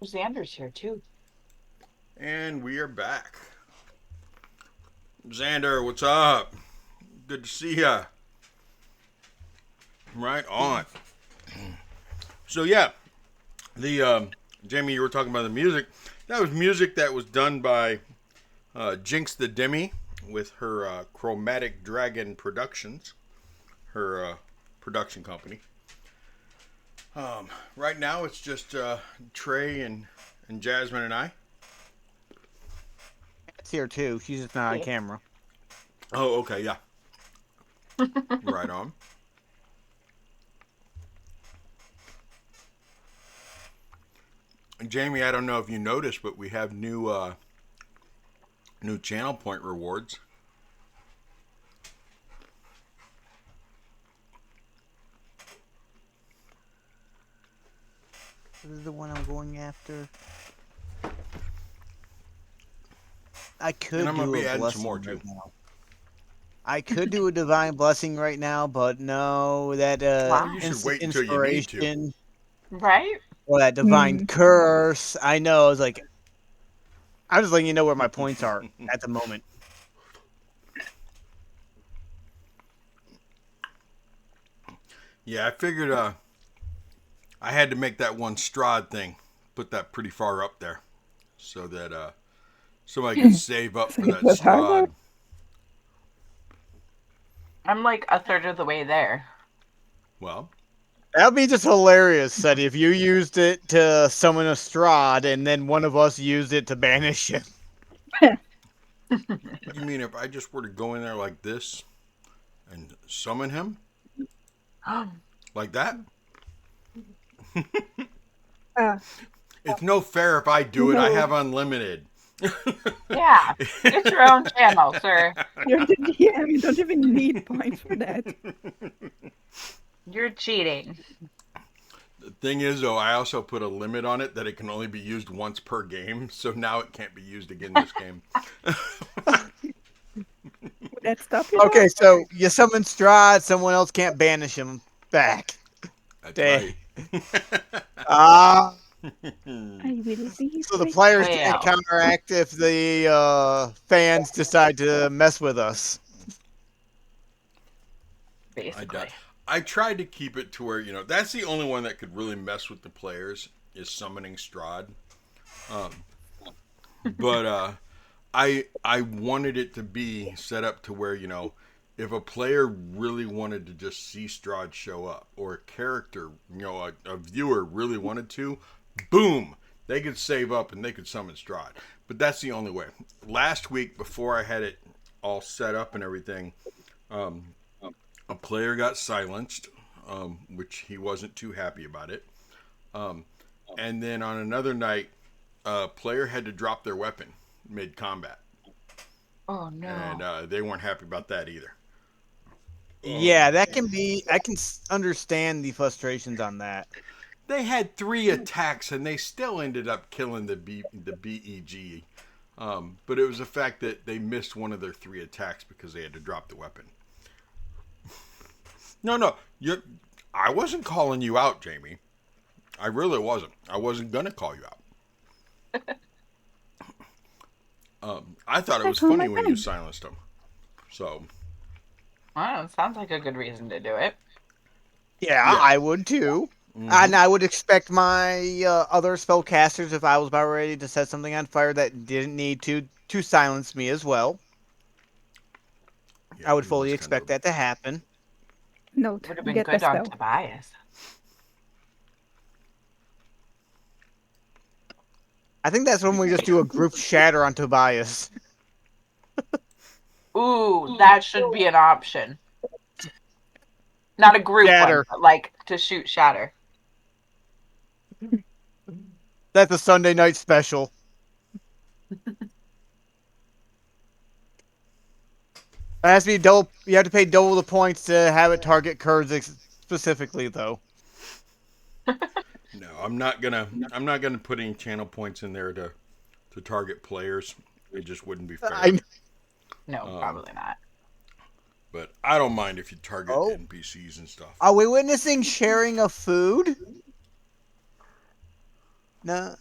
Xander's here too. And we are back. Xander, what's up? Good to see ya. Right on. So yeah, the Jamie, you were talking about the music. That was music that was done by Jinx the Demi with her Chromatic Dragon Productions, her production company. Right now, it's just Trey and Jasmine and I. It's here too. She's just not on camera. Oh, okay, yeah. Right on. And Jamie, I don't know if you noticed, but we have new channel point rewards. This is the one I'm going after. I could And I'm gonna do be a adding blessing some more right too. now. I could do a divine blessing right now, but no, that Wow. You should instant wait until you need to. inspiration Right? or that divine curse. I know. It's like I'm just letting you know where my points are at the moment. Yeah, I figured I had to make that one Strahd thing, put that pretty far up there, so that somebody could save up for that It was harder. Strahd. I'm like a third of the way there. Well, That'd be just hilarious, Seti, if you used it to summon a Strahd and then one of us used it to banish him. you mean if I just were to go in there like this and summon him? Like that? It's no fair if I do it. I No. have unlimited. Yeah. It's your own channel, sir. You're the DM. You don't even need points for that. You're cheating. The thing is, though, I also put a limit on it that it can only be used once per game. So now it can't be used again this game. Would that stop you? Okay, so you summon Strahd, someone else can't banish him back. That's Dang. right. Ah, I will be. so the wait. players Well. can't counteract if the fans decide to mess with us. Basically. I tried to keep it to where, that's the only one that could really mess with the players is summoning Strahd. But I wanted it to be set up to where, if a player really wanted to just see Strahd show up, or a character, a viewer really wanted to, boom, they could save up and they could summon Strahd. But that's the only way. Last week, before I had it all set up and everything, a player got silenced, which he wasn't too happy about it. And then on another night, a player had to drop their weapon mid-combat. Oh no. And they weren't happy about that either. Yeah, that can be. I can understand the frustrations on that. They had 3 attacks and they still ended up killing the BEG. But it was the fact that they missed one of their 3 attacks because they had to drop the weapon. No, I wasn't calling you out, Jamie. I really wasn't. I wasn't gonna call you out. I thought it was funny when you silenced him. So. Well, it sounds like a good reason to do it. Yeah, Yeah. I would too. Mhm. And I would expect my other spellcasters, if I was about ready to set something on fire that didn't need to silence me as well. Yeah, I would he fully was expect kind that to happen. Note. Would have been Get the good on spell. Tobias. I think that's when we just do a group shatter on Tobias. Ooh, that should be an option. Not a group Shatter. one, but like to shoot shatter. That's a Sunday night special. It has to be double. You have to pay double the points to have it target Kurds specifically, though. No, I'm not gonna put any channel points in there to target players. It just wouldn't be fair. No, probably not. But I don't mind if you target Oh. NPCs and stuff. Are we witnessing sharing of food? No.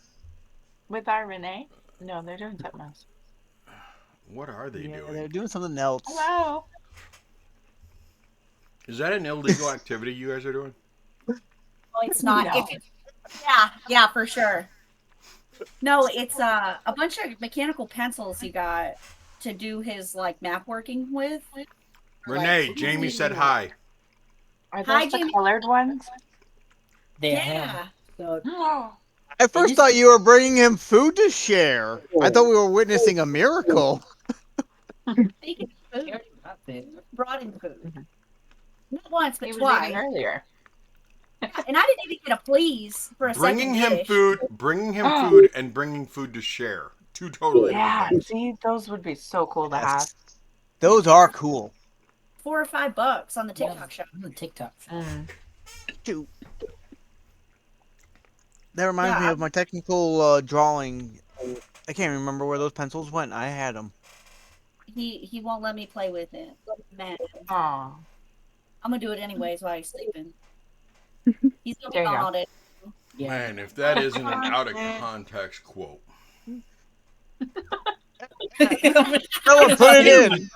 with our Renee? No, they're doing something else. What are they Yeah, doing? they're doing something else. Hello. Is that an illegal activity you guys are doing? Well, it's not. No. Yeah, for sure. No, it's a bunch of mechanical pencils he got to do his like map working with. Renee, Like, Jamie said hi. Are Hi, those the Jamie. colored ones? They Yeah. have. So Oh, I first thought you were bringing him food to share. I thought we were witnessing a miracle. Speaking of food, brought in food. Not once, but he was twice. eating earlier. And I didn't even get a please for a Bringing second him dish. food, and bringing food to share. Two totally Yeah, different things. see, those would be so cool to have. Yes. Those are cool. $4 or $5 on the TikTok shop. on the TikTok. Shoot. That reminds me of my technical drawing. I can't remember where those pencils went. I had them. He won't let me play with it. Man, Oh, I'm gonna do it anyways while he's sleeping. He's gonna There be you gone go. all day. Man, if that isn't an out of context quote. Someone put it in.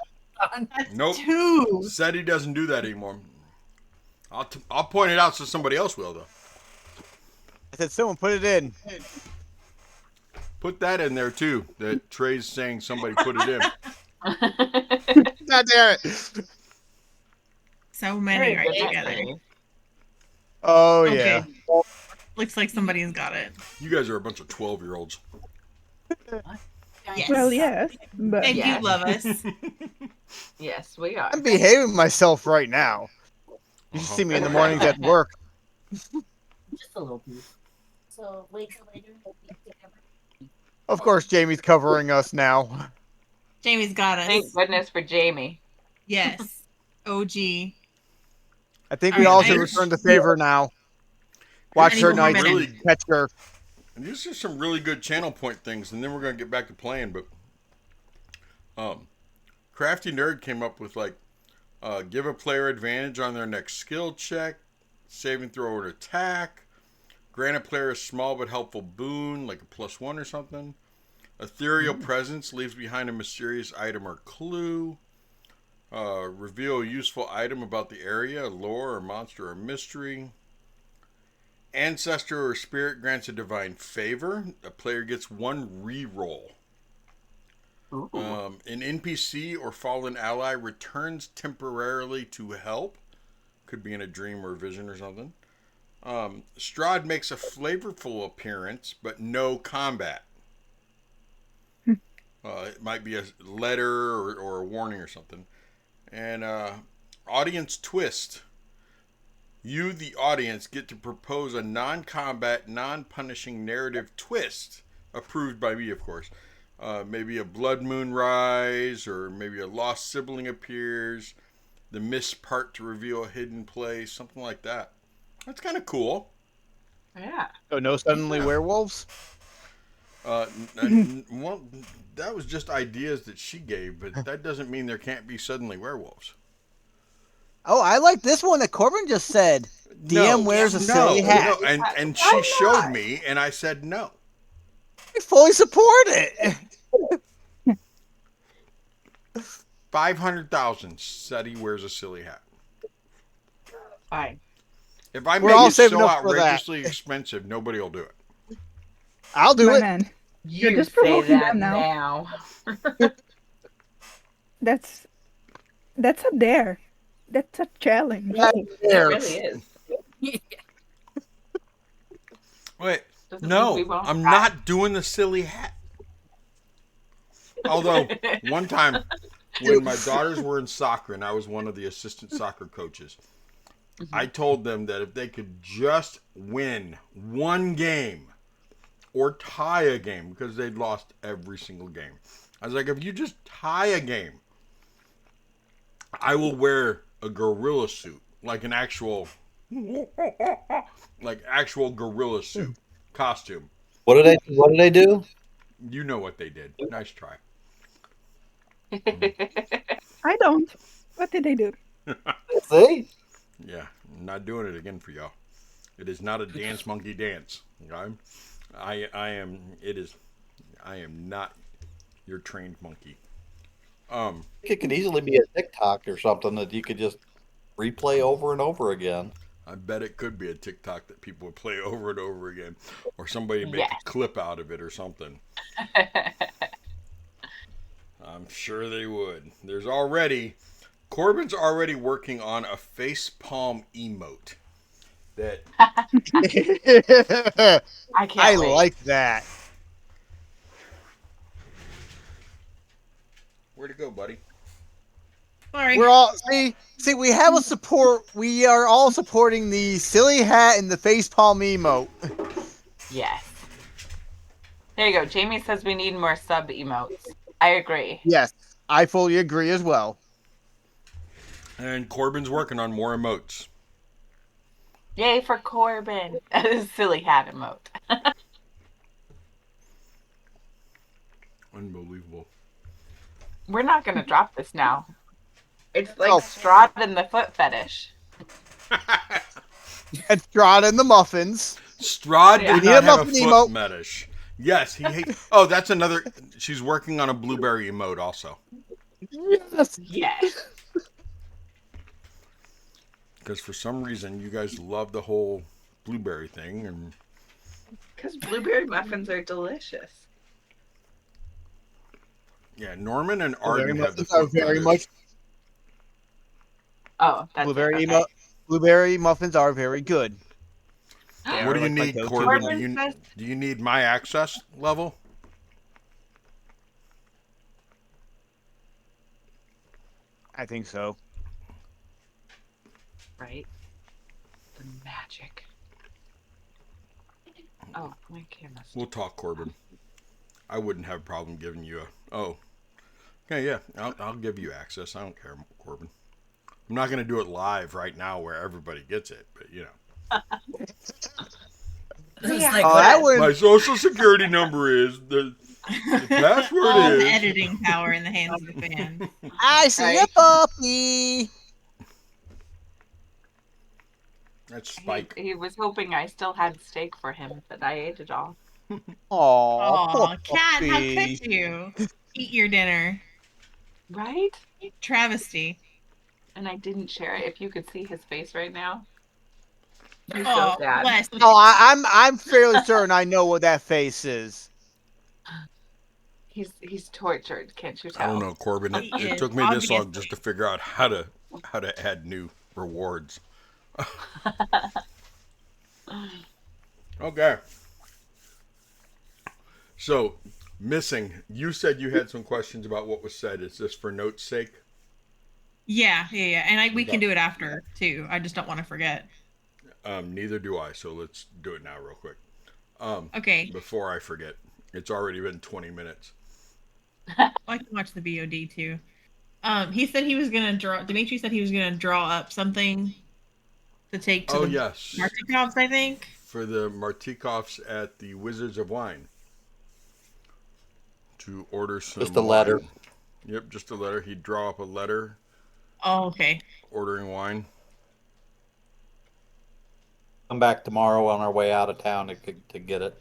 Nope. Two. Said he doesn't do that anymore. I'll point it out so somebody else will, though. I said, someone put it in. Put that in there, too. That Trey's saying somebody put it in. God damn it. So many Very right good, together. Trey. Oh, Okay. yeah. Looks like somebody's got it. You guys are a bunch of 12-year-olds. Yes. Well, yes, but And Yeah. you love us. Yes, we are. I'm behaving myself right now. You should see me in the mornings at work. Just a little piece. So wait till later. Of course, Jamie's covering us now. Jamie's got us. Thank goodness for Jamie. Yes. OG. I think All we right, all I- should return the favor now. Watch I her need one more nights minute. and catch her. And these are some really good channel point things, and then we're going to get back to playing, but Crafty Nerd came up with, like, give a player advantage on their next skill check, saving throw or attack, grant a player a small but helpful boon, like a +1 or something, ethereal presence leaves behind a mysterious item or clue, reveal a useful item about the area, lore or monster or mystery, Ancestor or Spirit grants a divine favor. A player gets 1 reroll. An NPC or fallen ally returns temporarily to help. Could be in a dream or vision or something. Strahd makes a flavorful appearance, but no combat. It might be a letter or a warning or something. And audience twist. You, the audience, get to propose a non-combat, non-punishing narrative twist, approved by me, of course. Maybe a blood moon rise, or maybe a lost sibling appears, the missed part to reveal a hidden place, something like that. That's kind of cool. Yeah. Oh, no suddenly werewolves? Well, that was just ideas that she gave, but that doesn't mean there can't be suddenly werewolves. Oh, I like this one that Corbin just said. DM wears a silly hat. No, and she showed me, and I said no. I fully support it. 500,000 said he wears a silly hat. Fine. If I We're make all it saving so up for that. outrageously expensive, nobody will do it. I'll do my it. man, You just say provoking that them now. now. that's a dare. That's a challenge. It really is. Wait, Doesn't mean no, we won't I'm try. not doing the silly hat. Although, one time, when my daughters were in soccer and I was one of the assistant soccer coaches, I told them that if they could just win one game or tie a game, because they'd lost every single game. I was like, if you just tie a game, I will wear a gorilla suit, like an actual gorilla suit costume. What did I do? You know what they did. Nice try. I don't. What did I do? See? Yeah, I'm not doing it again for y'all. It is not a dance monkey dance. Okay? I am. It is. I am not your trained monkey. It could easily be a TikTok or something that you could just replay over and over again. I bet it could be a TikTok that people would play over and over again, or somebody make Yes. a clip out of it or something. I'm sure they would. Corbin's already working on a face palm emote that I can't I wait. like that. where'd it go, buddy? Sorry. We're all see. We have a support. We are all supporting the silly hat and the facepalm emote. Yes. There you go. Jamie says we need more sub emotes. I agree. Yes, I fully agree as well. And Corbin's working on more emotes. Yay for Corbin. Silly hat emote. Unbelievable. We're not going to drop this now. It's like Oh. Strahd and the foot fetish. And Strahd and the muffins. Strahd Yeah. did We need not a have a muffin foot emote. fetish. Yes, he hates. Oh, that's another. She's working on a blueberry emote also. Yes. Yes. Because for some reason you guys love the whole blueberry thing, and Because blueberry muffins are delicious. yeah, Norman and Blueberry Arden have the muffins are foot very fetish. much. Oh, that's Blueberry muffins are very good. They What are do you like my need, go-to Corbin? muffin. Do you need my access level? I think so. Right? The magic. Oh, my camera's. We'll talk, Corbin. I wouldn't have a problem giving you a. Oh, yeah. I'll give you access. I don't care, Corbin. I'm not going to do it live right now where everybody gets it, but you know. This is Yeah. like Oh, what that a- would. My social security number is the password All the is. editing power in the hands of the fan. I see a Right. puppy. That's Spike. He was hoping I still had steak for him, but I ate it all. Aw, poor Aw, cat, how puppy. could you eat your dinner? Right? Travesty. And I didn't share it. If you could see his face right now. He's Oh, so sad. bless. Oh, I'm fairly certain I know what that face is. He's tortured, can't you I tell? don't know, Corbin. He It is, took me this long obviously. just to figure out how to add new rewards. Okay. So, missing. You said you had some questions about what was said. Is this for note's sake? Yeah. And we can Okay. do it after, too. I just don't want to forget. Neither do I. So let's do it now, real quick. Okay. Before I forget, it's already been 20 minutes. I can watch the VOD, too. He said he was going to draw... Dimitri said he was going to draw up something to take to Oh the yes, Martikovs, I think. for the Martikovs at the Wizards of Wine. To order some. Just a letter. wine. Yep, just a letter. He'd draw up a letter Oh, okay. ordering wine. Come back tomorrow on our way out of town to get it.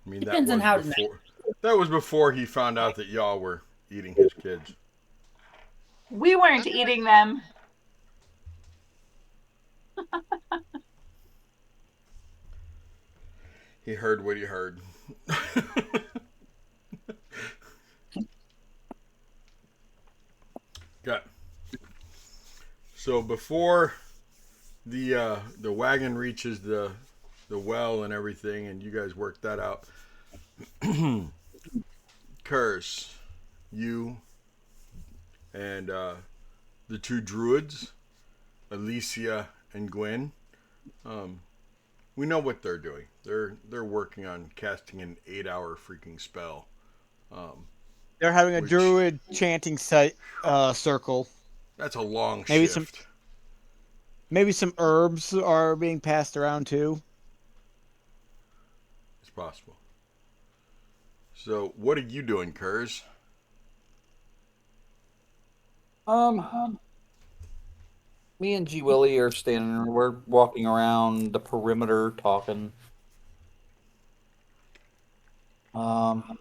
I mean, Depends on how to that was before he found out that y'all were eating his kids. We weren't eating them. He heard what he heard. Okay. So before the wagon reaches the well and everything, and you guys work that out. Curse, you and the two druids, Alicia and Gwen. We know what they're doing. They're working on casting an 8-hour freaking spell. They're having a Which- druid chanting circle. That's a long Maybe shift. Maybe some herbs are being passed around too. It's possible. So, what are you doing, Kurz? Me and G Willie are standing. We're walking around the perimeter, talking. Um,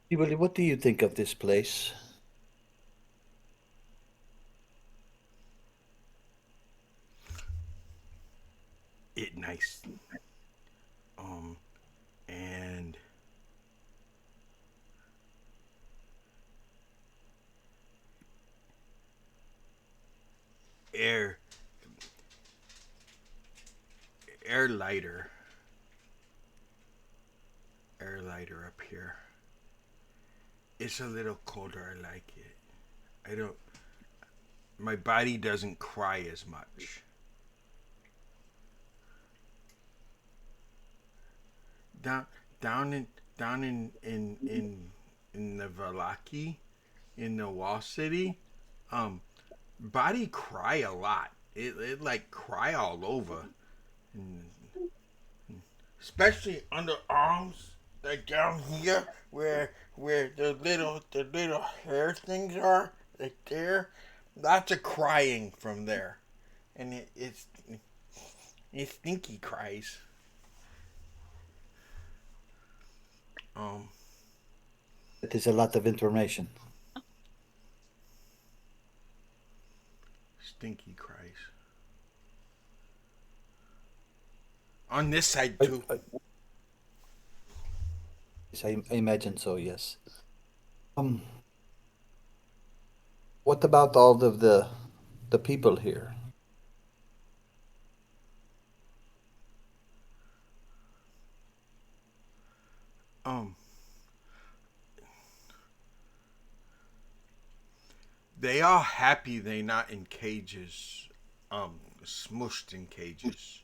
G Willie, what do you think of this place? It nice. Um, and air, air lighter, air lighter up here. It's a little colder. I like it. I don't. My body doesn't cry as much. Down, down in, down in the Valaki, in the Wall City, um, body cry a lot. It like cry all over, and especially underarms, like down here where the little hair things are, like there. Lots of crying from there, and it's stinky cries. Um, That is a lot of information. Stinky cries. On this side I, too. I, yes, I imagine so. Yes. Um, what about all of the people here? Um, they all happy they not in cages. Smushed in cages.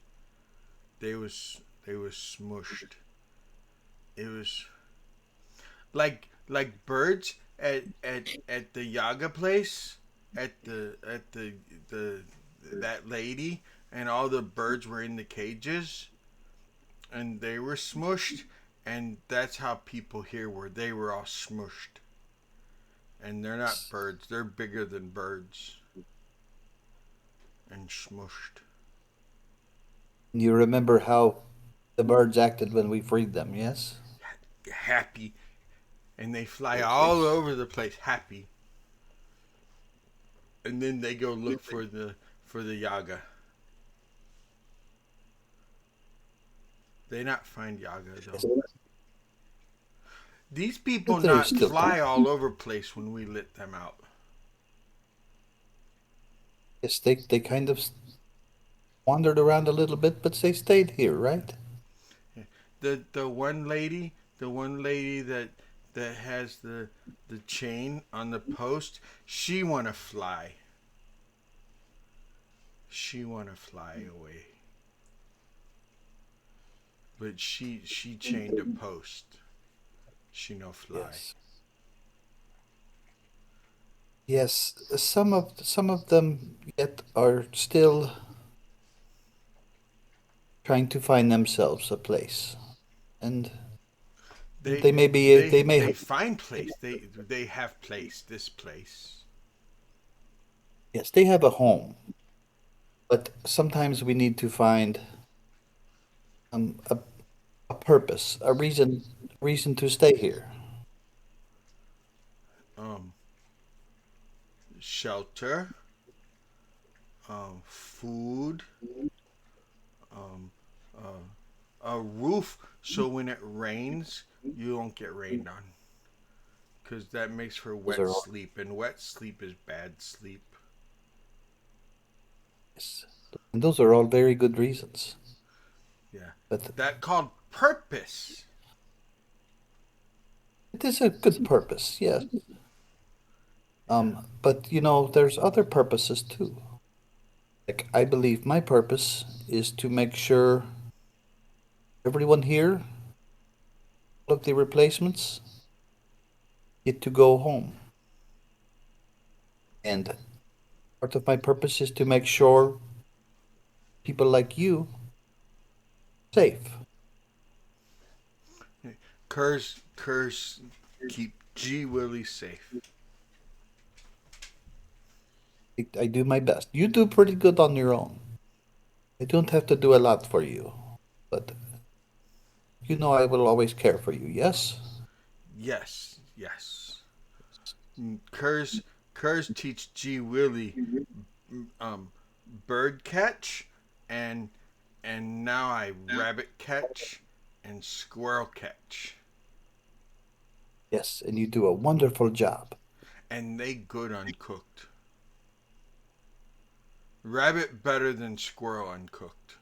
They was smushed. It was like birds at the yoga place at the that lady, and all the birds were in the cages and they were smushed, and that's how people here were. They were all smushed, and they're not birds. They're bigger than birds and smushed. You remember how the birds acted when we freed them? Yes. Happy, and they fly Yes. all over the place happy, and then they go look for the yaga. They not find yaga Yes. though. These people But they not still fly come. all over place when we let them out. Yes, they kind of wandered around a little bit, but they stayed here, right? The one lady that has the chain on the post, she wanna fly. She wanna fly away. But she chained a post. She no fly. Yes. Yes, some of them yet are still trying to find themselves a place, and They they may be they they may they find place. They have place. This place. yes, they have a home, but sometimes we need to find um, a, a purpose, a reason to stay here. Um, Shelter. Food. Um, uh, a roof, so when it rains, you don't get rained on, because that makes for Those wet are all sleep, and wet sleep is bad sleep. yes, and those are all very good reasons. Yeah, But that called purpose. it is a good purpose, yes. Yeah. But there's other purposes too. Like I believe my purpose is to make sure everyone here, all of the replacements, get to go home. And part of my purpose is to make sure people like you safe. Curse keep G Willie safe. I do my best. You do pretty good on your own. I don't have to do a lot for you, but you know I will always care for you, yes? Yes, yes. Curse teach G Willie um, bird catch, and now I rabbit catch and squirrel catch, Yes, and you do a wonderful job. and they good uncooked. Rabbit better than squirrel uncooked.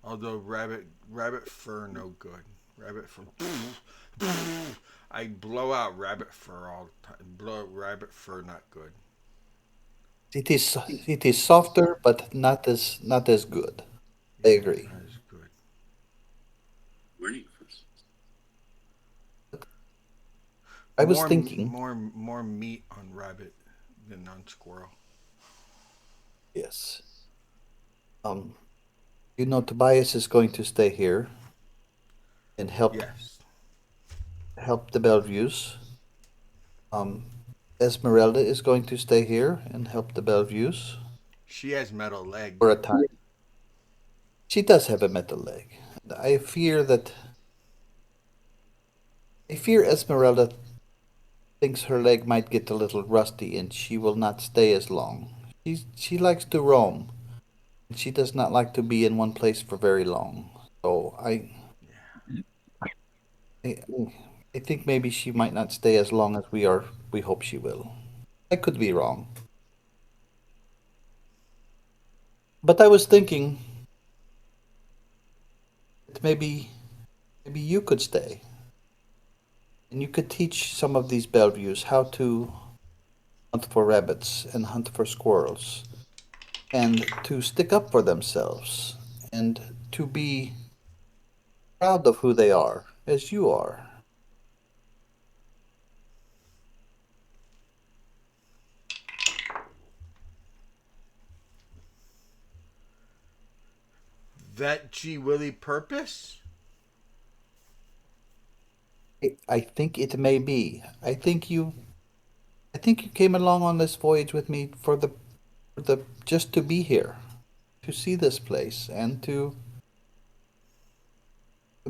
Although rabbit fur no good. Rabbit fur. I blow out rabbit fur all the time. Blow out rabbit fur not good. It is softer, but not as good. I Yeah, agree. not as good. I was More thinking, more meat on rabbit than on squirrel. yes. Um, Tobias is going to stay here and Yes, help the Bellevues. Um, Esmeralda is going to stay here and help the Bellevues she has metal leg. for a time. She does have a metal leg. I fear that I fear Esmeralda thinks her leg might get a little rusty and she will not stay as long. She likes to roam. She does not like to be in one place for very long. So I, I think maybe she might not stay as long as we hope she will. I could be wrong. But I was thinking that maybe you could stay and you could teach some of these Bellevues how to hunt for rabbits and hunt for squirrels and to stick up for themselves and to be proud of who they are as you are. That G Willie purpose? I think it may be. I think you came along on this voyage with me for the just to be here, to see this place and to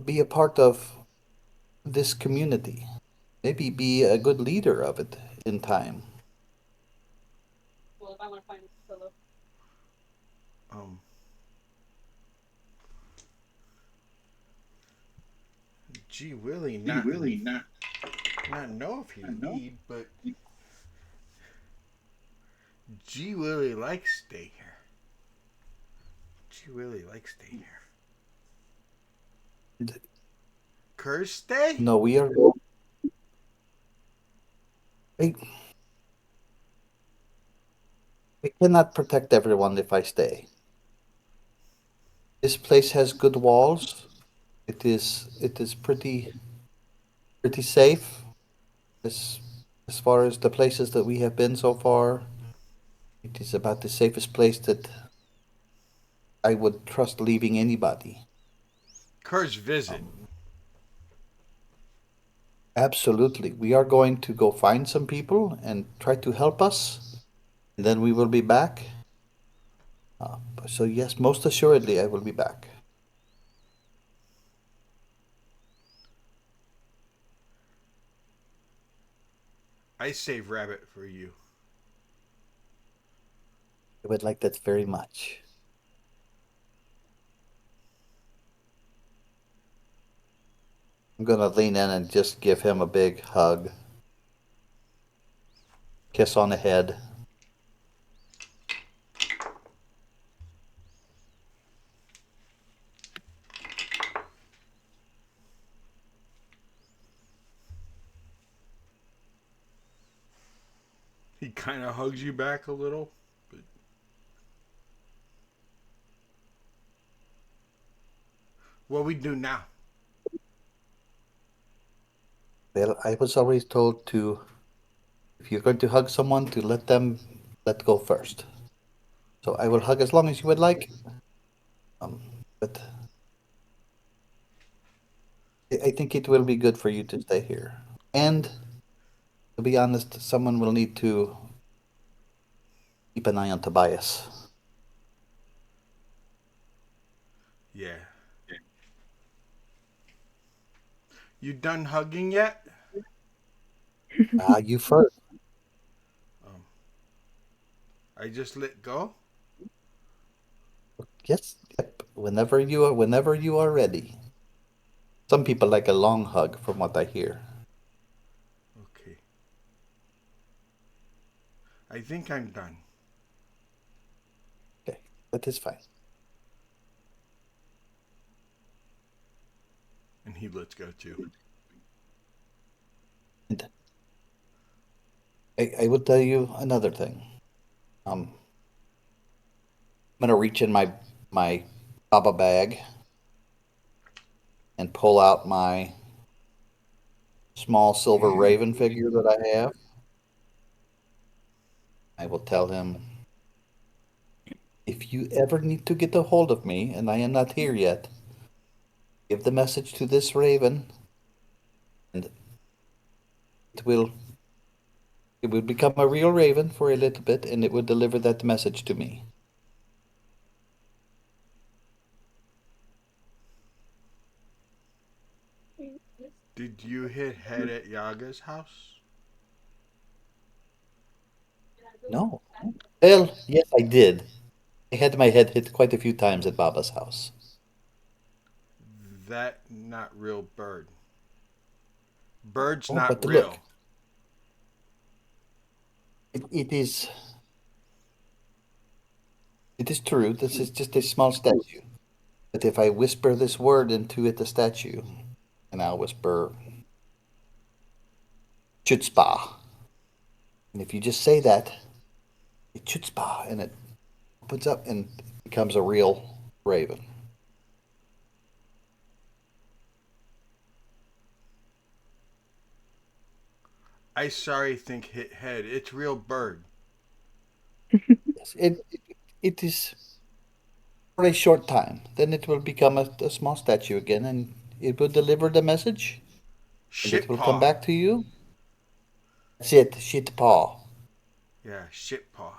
be a part of this community. Maybe be a good leader of it in time. Um, G Willie not know if he lead, but G Willie likes stay here. G Willie likes stay here. And, Curse stay? no, I, I cannot protect everyone if I stay. This place has good walls. It is pretty safe as as far as the places that we have been so far. It is about the safest place that I would trust leaving anybody. Curse visit. Absolutely. We are going to go find some people and try to help us, and then we will be back. Uh, so, yes, most assuredly, I will be back. I save rabbit for you. I would like that very much. I'm going to lean in and just give him a big hug, kiss on the head. He kind of hugs you back a little. But what we do now? Well, I was always told if you're going to hug someone, to let them let go first. So I will hug as long as you would like. Um, but I think it will be good for you to stay here. And to be honest, someone will need to keep an eye on Tobias. Yeah. You done hugging yet? You first. Um, I just let go. Yes, yep. Whenever you are ready. Some people like a long hug, from what I hear. Okay. I think I'm done. Okay, that is fine. And he lets go too. And I will tell you another thing. I'm gonna reach in my Baba bag and pull out my small silver raven figure that I have. I will tell him, if you ever need to get a hold of me and I am not here yet, give the message to this raven, and it will it will become a real raven for a little bit, and it will deliver that message to me. Did you hit head at Yaga's house? No. Well, yes, I did. I had my head hit quite a few times at Baba's house. That not real bird. Bird's Oh, not but look, real. it is true. This is just a small statue. But if I whisper this word into it, the statue, and I'll whisper chutzpah. And if you just say that, it chutzpah, and it opens up and becomes a real raven. I sorry think hit head. It's real bird. Yes, it is for a short time. Then it will become a small statue again, and it will deliver the message, and it Shit will come paw. back to you. That's it, shit paw. Yeah, shit paw.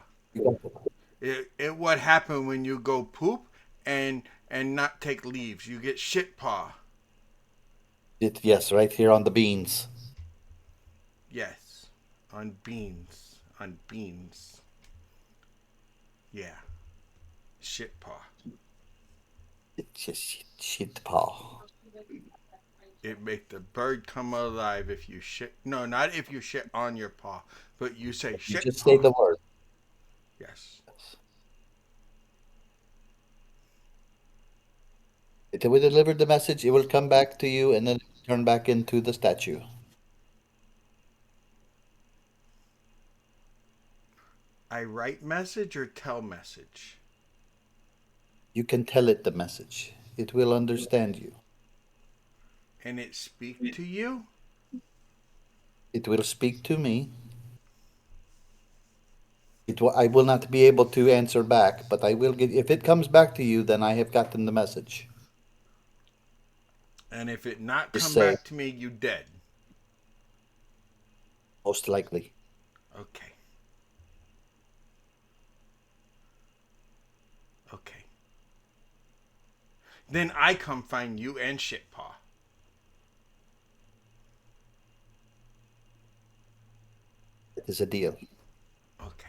It what happened when you go poop and not take leaves. You get shit paw. Yes, right here on the beans. Yes. On beans. On beans. Yeah. Shit paw. It's just shit paw. It make the bird come alive if you shit. No, not if you shit on your paw, but you say You shit just say paw. the word. Yes. It will deliver the message. It will come back to you, and then turn back into the statue. I write message or tell message. You can tell it the message. It will understand you. And it speak to you. It will speak to me. I will not be able to answer back, but I will get. If it comes back to you, then I have gotten the message. And if it not Just come say, back to me, you dead. most likely. Okay. Okay. Then I come find you and shitpaw. It is a deal. Okay.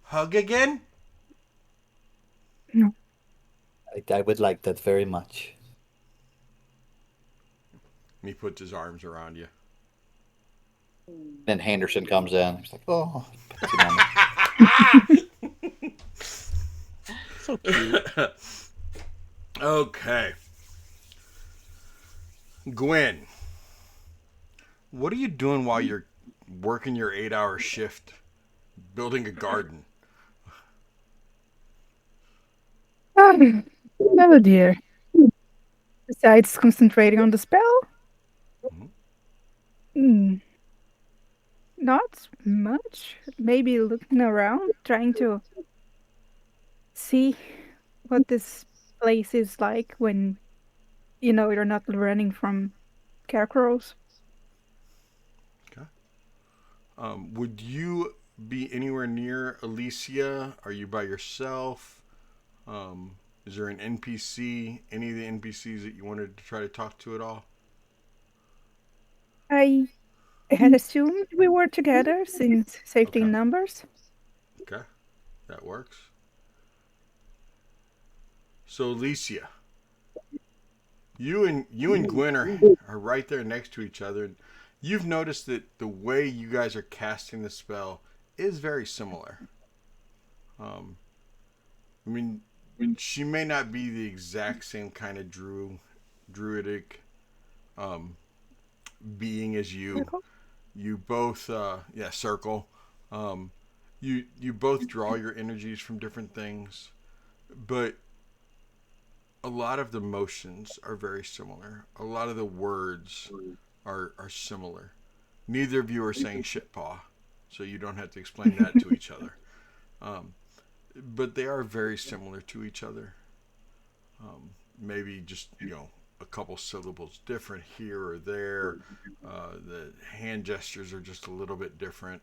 Hug again? No. I would like that very much. And he puts his arms around you. Then Henderson comes in. He's like, oh, puts him on me. So cute. Okay. Gwen, what are you doing while you're working your 8-hour shift building a garden? Oh dear. Besides concentrating on the spell? Mhm. Hmm, not much. Maybe looking around, trying to see what this place is like when you're not running from scarecrows. Okay. Would you be anywhere near Alicia? Are you by yourself? Is there an NPC? Any of the NPCs that you wanted to try to talk to at all? I had assumed we were together since safety Okay. in numbers. Okay. That works. So Alicia, you and Gwen are right there next to each other. You've noticed that the way you guys are casting the spell is very similar. Um, I mean, she may not be the exact same kind of druidic um, being as you. Circle? You both, yeah, circle. Um, you both draw your energies from different things, but a lot of the motions are very similar. A lot of the words are similar. Neither of you are saying shit paw, so you don't have to explain that to each other. Um, but they are very similar to each other. Maybe just a couple syllables different here or there. The hand gestures are just a little bit different.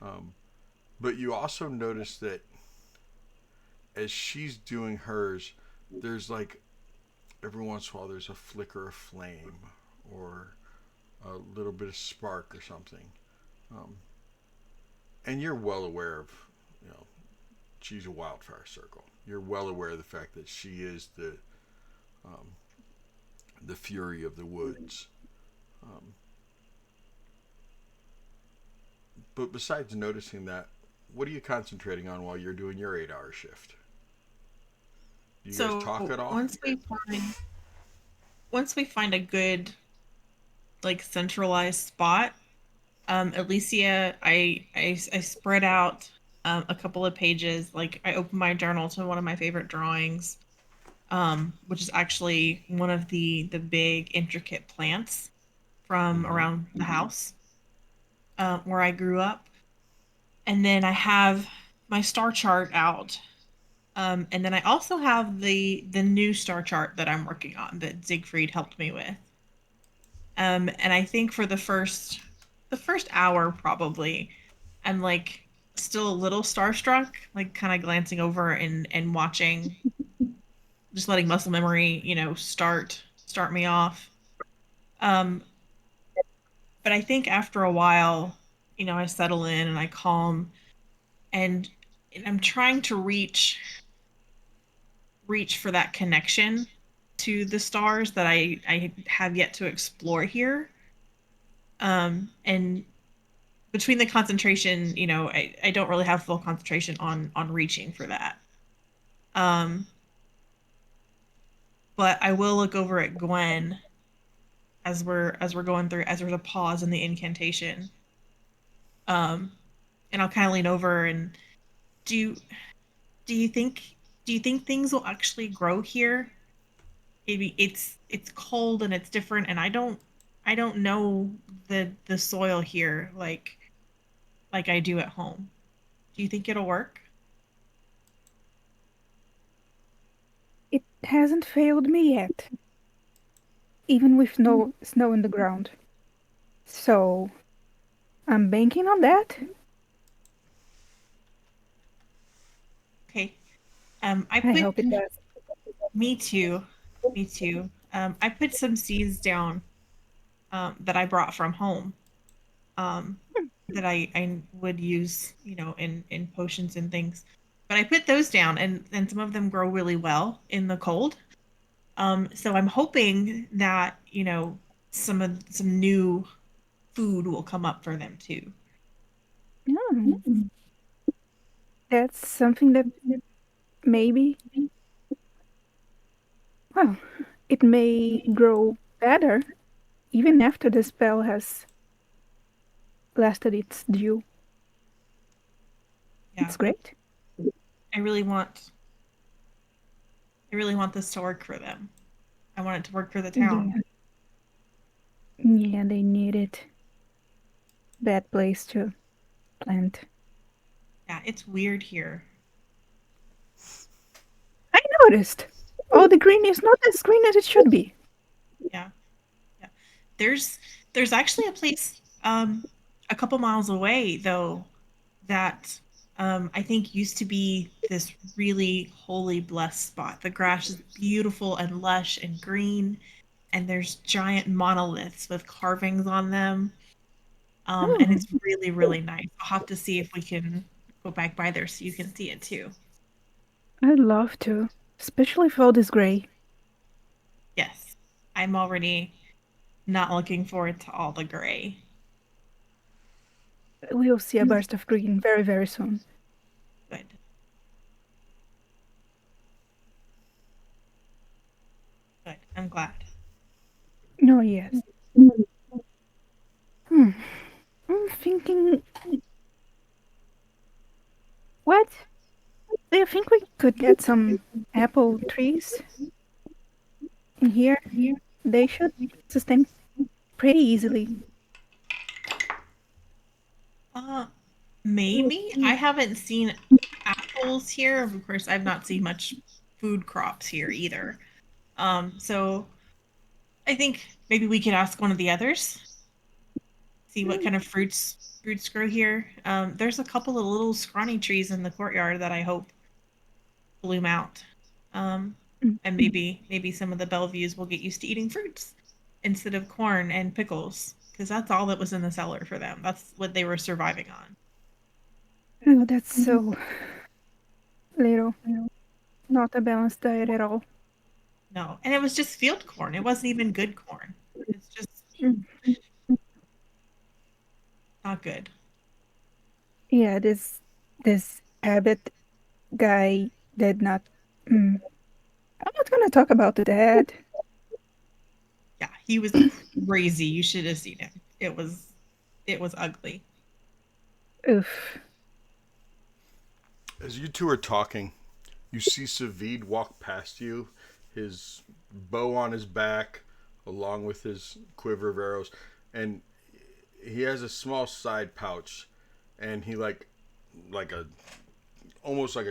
Um, but you also notice that as she's doing hers, there's like every once in a while there's a flicker of flame or a little bit of spark or something. Um, and you're well aware of, you know, she's a wildfire circle. You're well aware of the fact that she is um, the fury of the woods. Um, but besides noticing that, what are you concentrating on while you're doing your 8-hour shift? Do you guys talk at all? Once we find a good like centralized spot, Alicia, I spread out a couple of pages. Like I opened my journal to one of my favorite drawings, which is actually one of the big intricate plants from around the house where I grew up. And then I have my star chart out. And then I also have the new star chart that I'm working on that Siegfried helped me with. And I think for the first hour probably, I'm like still a little starstruck, like kind of glancing over and watching, just letting muscle memory, start me off. Um, but I think after a while, I settle in and I calm and I'm trying to reach for that connection to the stars that I have yet to explore here. And between the concentration, I don't really have full concentration on reaching for that. Um, but I will look over at Gwen as we're going through as there's a pause in the incantation. Um, and I'll kind of lean over and do you, do you think things will actually grow here? Maybe it's cold and it's different, and I don't know the soil here like I do at home. Do you think it'll work? It hasn't failed me yet, even with no snow in the ground. So I'm banking on that. Okay. I hope it does. Me too. Me too. I put some seeds down that I brought from home that I would use, in potions and things. But I put those down, and some of them grow really well in the cold. So I'm hoping that some new food will come up for them too. Oh, that's something that maybe, well, it may grow better even after the spell has lasted its due. Yeah, It's great. I really want I really want this to work for them. I want it to work for the town. Yeah. Yeah, they need it. Bad place to plant. Yeah, it's weird here. I know noticed. All the green is not as green as it should be. Yeah. There's actually a place a couple miles away though that I think used to be this really holy blessed spot. The grass is beautiful and lush and green, and there's giant monoliths with carvings on them. And it's really, really nice. I'll have to see if we can go back by there so you can see it too. I'd love to, especially for all this gray. Yes, I'm already not looking forward to all the gray. We'll see a burst of green very, very soon. Good. Good. I'm glad. Oh, yes. I'm thinking, what? Do you think we could get some apple trees in here? They should sustain pretty easily. Maybe. I haven't seen apples here. Of course, I've not seen much food crops here either. So I think maybe we could ask one of the others, see what kind of fruits grow here. There's a couple of little scrawny trees in the courtyard that I hope bloom out. And maybe some of the Bellevues will get used to eating fruits instead of corn and pickles, because that's all that was in the cellar for them. That's what they were surviving on. Oh, that's so little. Not a balanced diet at all. No, and it was just field corn. It wasn't even good corn. It's just not good. Yeah, this Abbott guy did not. I'm not gonna talk about that. Yeah, he was crazy. You should have seen him. It was ugly. Oof. As you two are talking, you see Savid walk past you, his bow on his back, along with his quiver of arrows, and he has a small side pouch, and he like a almost like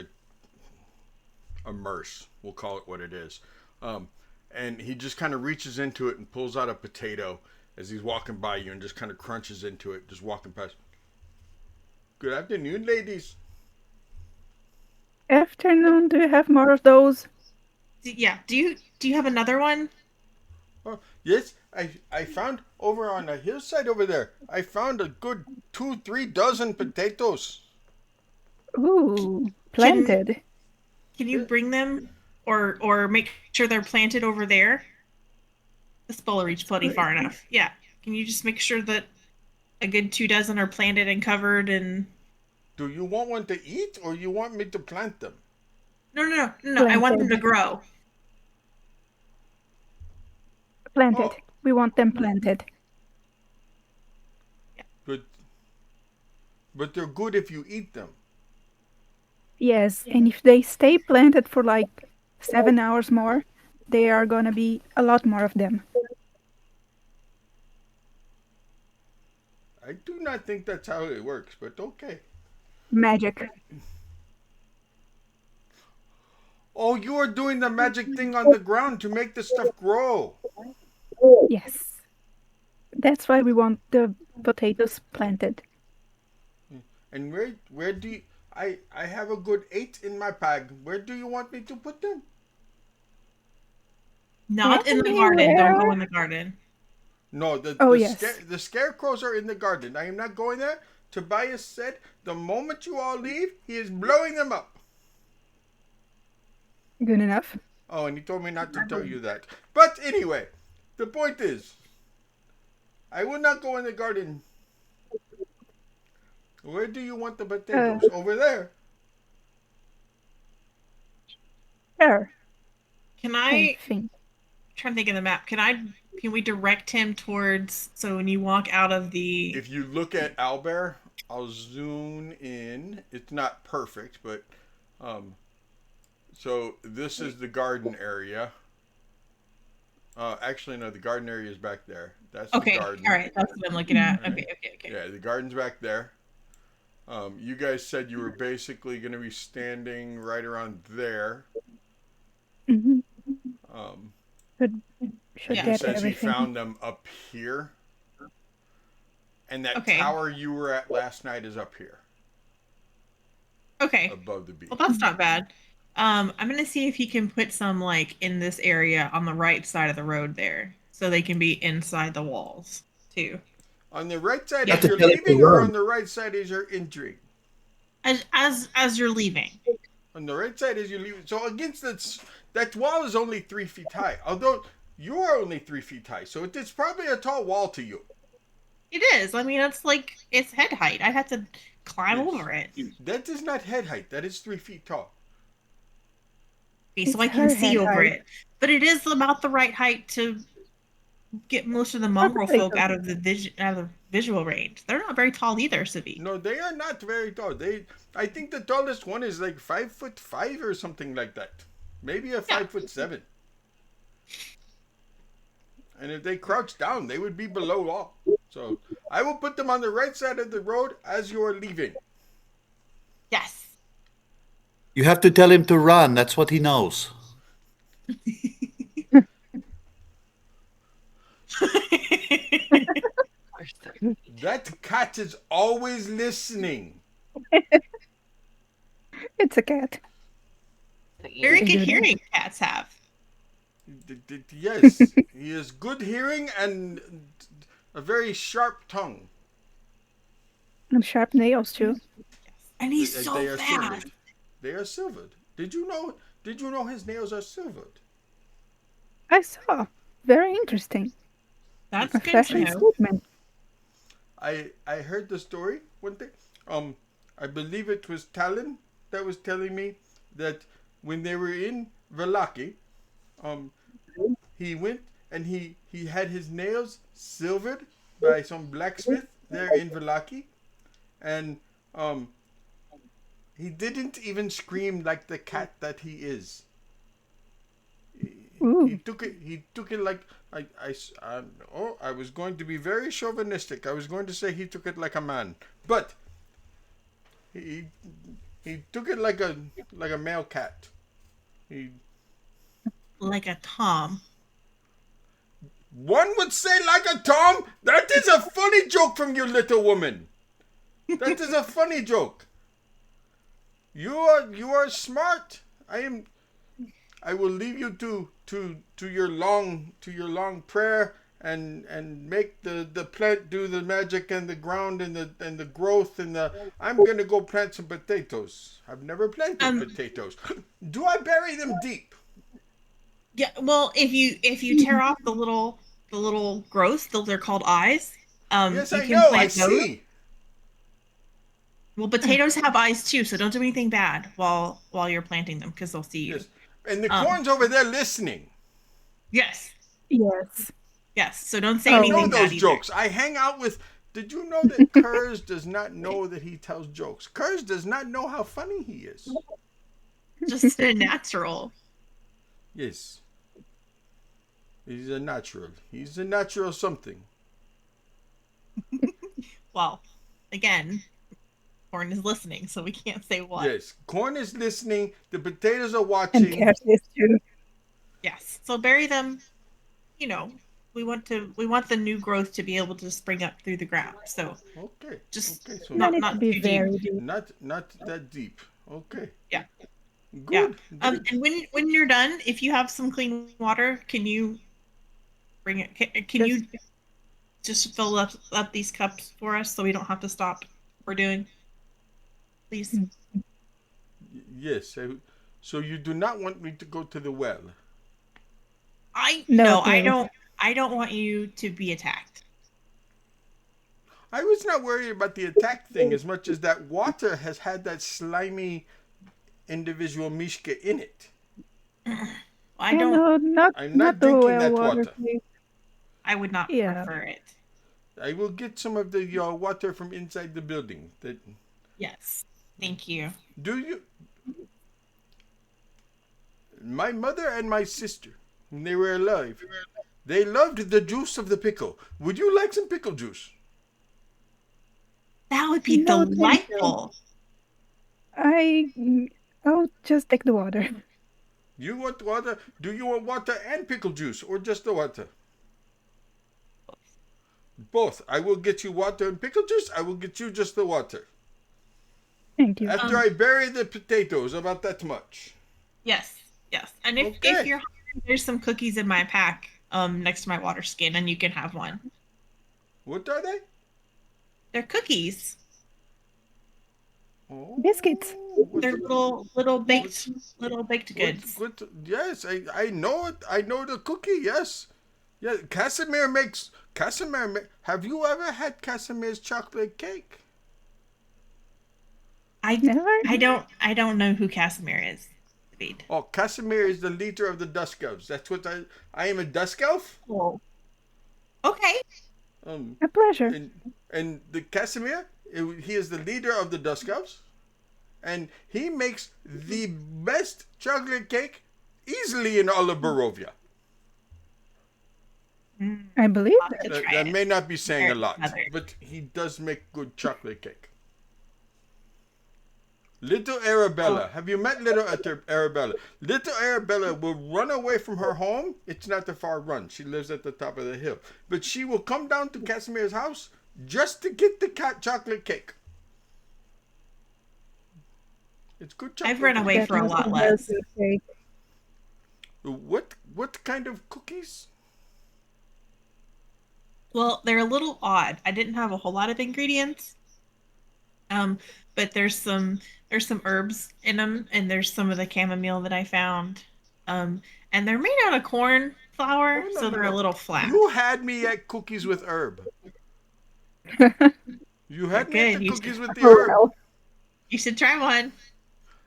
a merce. We'll call it what it is. And he just kind of reaches into it and pulls out a potato as he's walking by you, and just kind of crunches into it, just walking past. Good afternoon, ladies. Afternoon, do you have more of those? Yeah. Do you have another one? Oh, yes, I found over on the hillside over there. I found a good 2-3 dozen potatoes. Ooh, Can planted. can you bring them or make sure they're planted over there? This bowl will reach plenty far enough. Yeah. Can you just make sure that a good 2 dozen are planted and covered and Do you want one to eat, or you want me to plant them? No. I want them to grow. Planted. Oh. We want them planted. But they're good if you eat them. Yes, and if they stay planted for like 7 hours more, there are gonna be a lot more of them. I do not think that's how it works, but okay. Magic. Oh, you are doing the magic thing on the ground to make the stuff grow. Yes. That's why we want the potatoes planted. And where do you... I have a good 8 in my bag. Where do you want me to put them? Not in the garden. Don't go in the garden. No, Yes. The scarecrows are in the garden. I am not going there. Tobias said the moment you all leave, he is blowing them up. Good enough. Oh, and he told me not to tell you that. But anyway, the point is, I will not go in the garden. Where do you want the potatoes? Over there. Sure. Can I think. trying to think of the map. Can we direct him towards so when you walk out of the If you look at Albert, I'll zoom in. It's not perfect, but so this is the garden area. Actually, no, the garden area is back there. That's the garden. All right, that's what I'm looking at. Okay. Yeah, the garden's back there. You guys said you were basically going to be standing right around there. Should should Yeah. He get says he everything. found them up here, and that Okay. tower you were at last night is up here Okay. above the beach. Well, that's not bad. I'm gonna see if he can put some like in this area on the right side of the road there, so they can be inside the walls too. On the right side Yeah. as you're Tell him to leaving, or run. on the right side as you're entering? As you're leaving. On the right side as you're leaving. So against that wall is only 3 feet high. Although you are only 3 feet high, so it's probably a tall wall to you. It is. I mean, it's head height. I had to climb Yes. over it. That is not head height. That is 3 feet tall. Okay, so It's I can her see head over height. it. But it is about the right height to get most of the mongrel Probably folk so. out of the visual range. They're not very tall either, Sabi. No, they are not very tall. I think the tallest one is like 5'5" or something like that. Maybe a 5'7". And if they crouch down, they would be below wall. So I will put them on the right side of the road as you are leaving. Yes. You have to tell him to run. That's what he knows. That cat is always listening. It's a cat. Very They good do that. hearing cats have. Yes, he has good hearing and a very sharp tongue. And sharp nails too. And he's They so are fast. silvered. They are silvered. Did you know his nails are silvered? I saw. Very interesting. That's A good to fashion know. statement. I heard the story one day. I believe it was Talon that was telling me that when they were in Velaki, he went and he had his nails silvered by some blacksmith there in Velaki, and he didn't even scream like the cat that he is. Ooh. He took it like I was going to be very chauvinistic. I was going to say he took it like a man, but he took it like a male cat. Like a Tom. One would say like a Tom. That is a funny joke from you, little woman. That is a funny joke. You are smart. I will leave you to your long prayer and make the plant do the magic and the ground and the growth and I'm gonna go plant some potatoes. I've never planted potatoes. Do I bury them deep? Yeah, well, if you tear off the little growths, they're called eyes. Yes, You I can know. I plant those. see. Well, potatoes have eyes too, so don't do anything bad while you're planting them because they'll see you. Yes, and the corn's over there listening. Yes. Yes. Yes. So don't say Oh. I anything know bad those either. jokes. I hang out with. Did you know that Kurz does not know that he tells jokes? Kurz does not know how funny he is. Just a natural. Yes. He's a natural. He's a natural something. Well, again, Corn is listening, so we can't say what. Yes. Corn is listening. The potatoes are And watching. cat is too. Yes. So bury them. You know, we want the new growth to be able to spring up through the ground. So Okay. just Okay. So Not not it to be too very deep. deep. not that deep. Okay. Yeah. Good. Yeah. Good. And when you're done, if you have some clean water, can you bring it? Can you just fill up these cups for us so we don't have to stop what we're doing? Please. Yes. So you do not want me to go to the well. No, I please. don't want you to be attacked. I was not worried about the attack thing as much as that water has had that slimy individual Mishka in it. I Oh, don't. no, not I'm not the drinking well that water, water. please. I would not Yeah. prefer it. I will get some of the water from inside the building. Yes. Thank you. Do you? My mother and my sister, when they were alive, they loved the juice of the pickle. Would you like some pickle juice? That would be No, thank you. delightful. I'll just take the water. You want water? Do you want water and pickle juice, or just the water? Both. I will get you water and pickle juice. I will get you just the water. Thank you. After I bury the potatoes, about that much. Yes, yes. And if Okay. you're hungry, there's some cookies in my pack next to my water skin, and you can have one. What are they? They're cookies. Oh, Biscuits. They're little baked goods. Yes, I know it. I know the cookie. Yes, yeah. Casimir makes Have you ever had Casimir's chocolate cake? Never? I don't know who Casimir is, David. Oh, Casimir is the leader of the Dusk Elves. That's what I am a Dusk Elf. Oh. Okay. A pleasure. And the Casimir, he is the leader of the Dusk Elves, and he makes the best chocolate cake easily in all of Barovia. I believe I'll have that. to try That it. may not be saying a lot, Mother. but he does make good chocolate cake. Little Arabella. Have you met little Arabella? Little Arabella will run away from her home. It's not a far run. She lives at the top of the hill. But she will come down to Casimir's house just to get the chocolate cake. It's good chocolate. I've run away That for a must lot be less. very good. What kind of cookies? Well, they're a little odd. I didn't have a whole lot of ingredients. But there's some herbs in them, and there's some of the chamomile that I found. And they're made out of corn flour, Oh, no, so no, they're no. a little flat. You had me at cookies with herb. You had me at Good. the cookies with the Oh, herb. well. You should try one.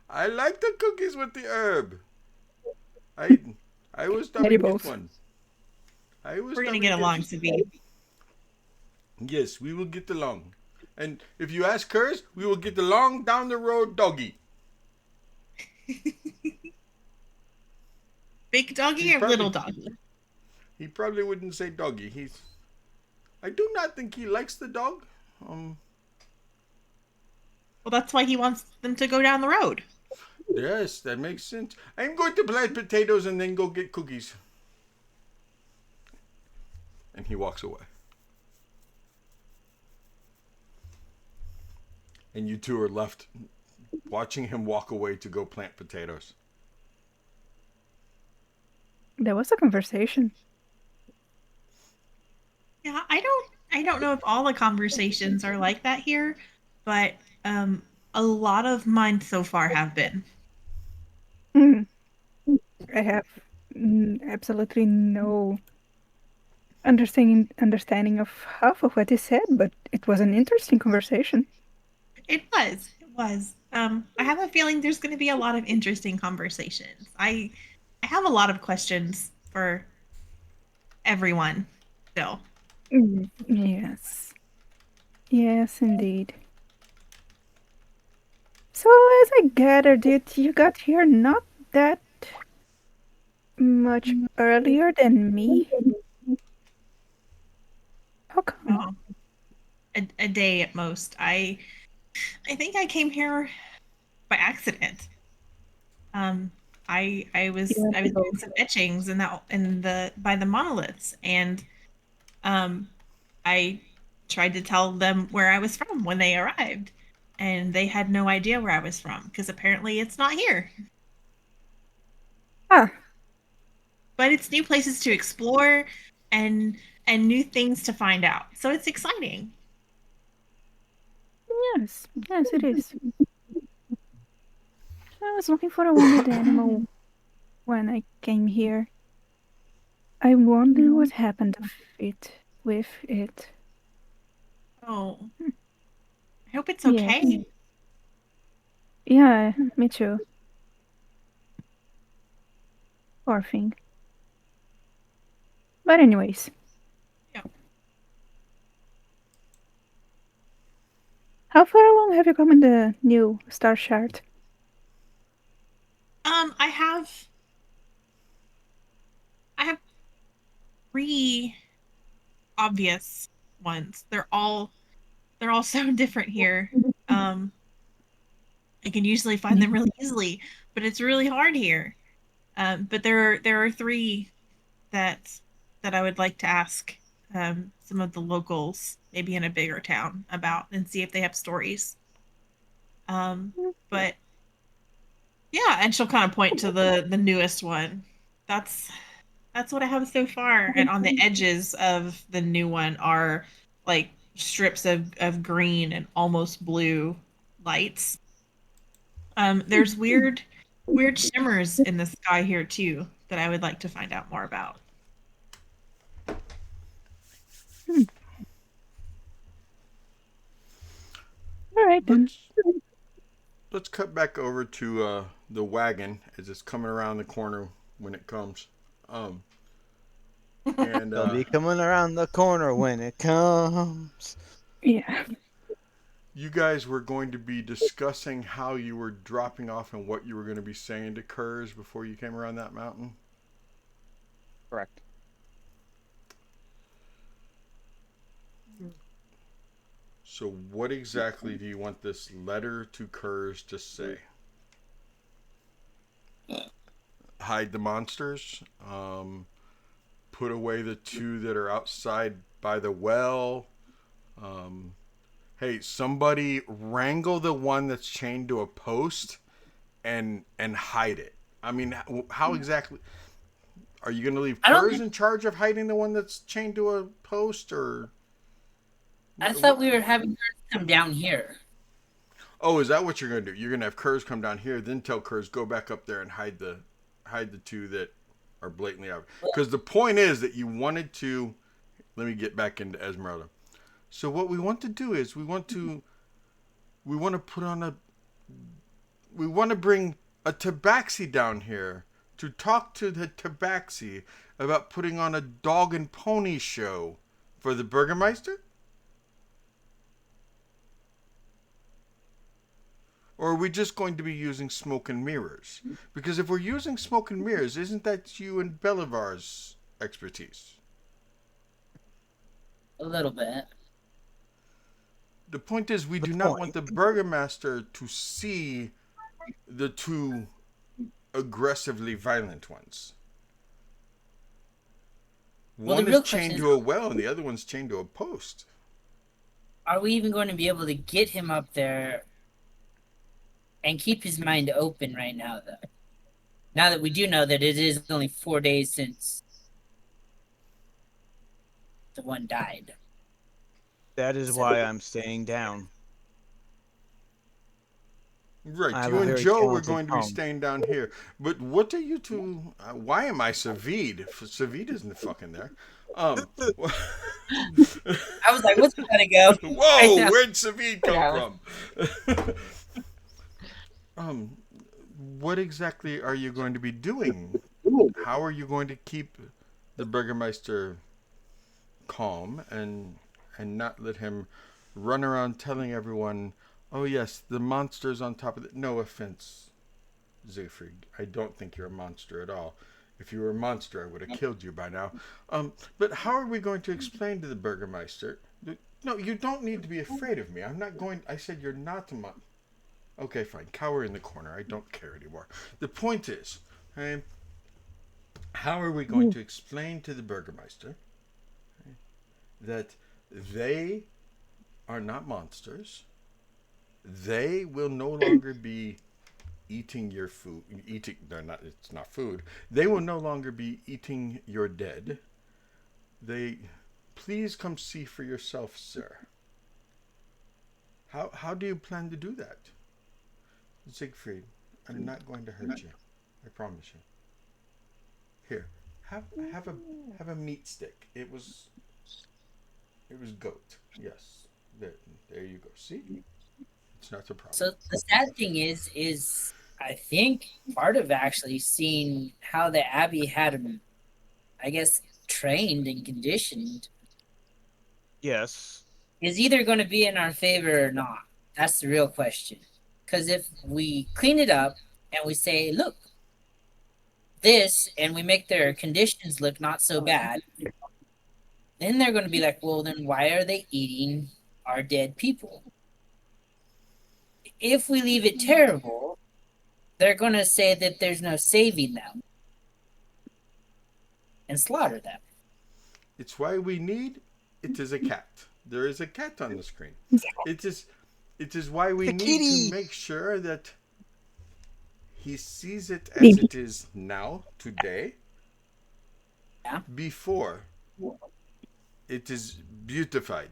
I like the cookies with the herb. I was stubborn to get Edibles. one. We're gonna get along, Sabi. Yes, we will get along. And if you ask hers, we will get along down the road doggy. Big doggy He or probably- little doggy? He probably wouldn't say doggy. I do not think he likes the dog. Well, that's why he wants them to go down the road. Yes, that makes sense. I'm going to plant potatoes and then go get cookies. And he walks away. And you two are left watching him walk away to go plant potatoes. There was a conversation. Yeah, I don't know if all the conversations are like that here, but a lot of mine so far have been. Mm. I have absolutely no understanding of half of what he said, but it was an interesting conversation. It was. It was. I have a feeling there's going to be a lot of interesting conversations. I have a lot of questions for everyone still. Yes. Yes, indeed. So, as I gathered it, you got here not that much earlier than me. How come? A day at most. I think I came here by accident. I was doing some etchings by the monoliths, and I tried to tell them where I was from when they arrived, and they had no idea where I was from because apparently it's not here. Ah, But it's new places to explore and new things to find out. So it's exciting. yes, it is. I was looking for a wounded animal when I came here. I wonder what happened with it. Oh. I hope it's okay. Yes. Yeah, me too. Poor thing. But anyways. Yeah. How far along have you come in the new star chart? I have 3 obvious ones. They're all so different here. I can usually find them really easily, but it's really hard here. But there are three that I would like to ask some of the locals, maybe in a bigger town, about and see if they have stories. But yeah, and she'll kind of point to the newest one. That's that's what I have so far. And on the edges of the new one are like strips of green and almost blue lights. There's weird shimmers in the sky here too that I would like to find out more about. All right then. Let's cut back over to the wagon as it's coming around the corner when it comes. And They'll be coming around the corner when it comes. Yeah. you guys were going to be discussing how you were dropping off and what you were going to be saying to Kurz before you came around that mountain. Correct. So, what exactly do you want this letter to Kurz to say? Hide the monsters. Put away the two that are outside by the well. Hey, somebody wrangle the one that's chained to a post and hide it. I mean, how exactly are you going to leave Kurz in charge of hiding the one that's chained to a post, or? I thought we were having Kurz come down here. Oh, is that what you're going to do? You're going to have Kurz come down here, then tell Kurz go back up there and hide the two that are blatantly out. Because the point is that you wanted to. Let me get back into Esmeralda. So what we want to do is we want to bring a tabaxi down here to talk to the tabaxi about putting on a dog and pony show for the Burgermeister? Or are we just going to be using smoke and mirrors? Because if we're using smoke and mirrors, isn't that you and Belivar's expertise? A little bit. The point is, we do not want the Burgermaster to see the two aggressively violent ones. One is chained to a well and the other one's chained to a post. Are we even going to be able to get him up there and keep his mind open right now, though? Now that we do know that it is only 4 days since the one died. That is why I'm staying down. Right, you and Joe were going to be staying down here. But what are you two... why am I Savid? Savid isn't fucking there. I was like, what's gonna go? Whoa, where'd Savid come from? What exactly are you going to be doing? How are you going to keep the Burgermeister calm and not let him run around telling everyone, oh yes, the monster's on top of it? No offense, Siegfried. I don't think you're a monster at all. If you were a monster, I would have killed you by now. But how are we going to explain to the Burgermeister? No, you don't need to be afraid of me. I'm not going... I said you're not a monster. Okay, fine. Cower in the corner. I don't care anymore. The point is, how are we going to explain to the Burgermeister that they are not monsters? They will no longer be eating your food. It's not food. They will no longer be eating your dead. Please come see for yourself, sir. How do you plan to do that? Siegfried, I'm not going to hurt you. I promise you. Here, have a meat stick. It was goat. Yes. There you go. See? It's not a problem. So the sad thing is I think part of actually seeing how the Abbey had him, I guess, trained and conditioned. Yes. Is either going to be in our favor or not. That's the real question. Because if we clean it up and we say, look, this, and we make their conditions look not so bad, then they're going to be like, well, then why are they eating our dead people? If we leave it terrible, they're going to say that there's no saving them. and slaughter them. It's why we need. It is a cat. There is a cat on the screen. It is. It is why we The need to kitty. make sure that he sees it as Baby. it is now, today, Yeah. before it is beautified.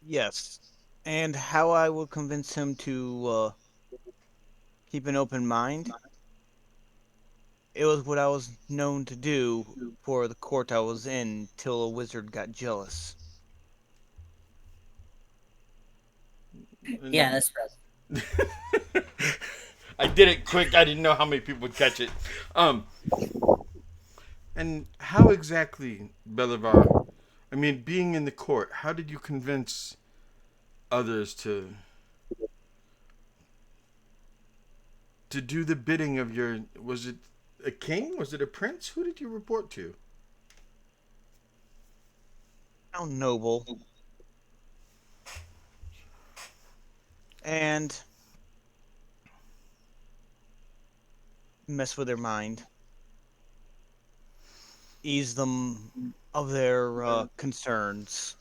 Yes. And how I will convince him to keep an open mind. It was what I was known to do for the court I was in till a wizard got jealous. Yeah, And that's right. I did it quick. I didn't know how many people would catch it. And how exactly, Belivar? I mean, being in the court, how did you convince others to do the bidding of your? Was it a king? Was it a prince? Who did you report to? How noble. And mess with their mind. Ease them of their concerns.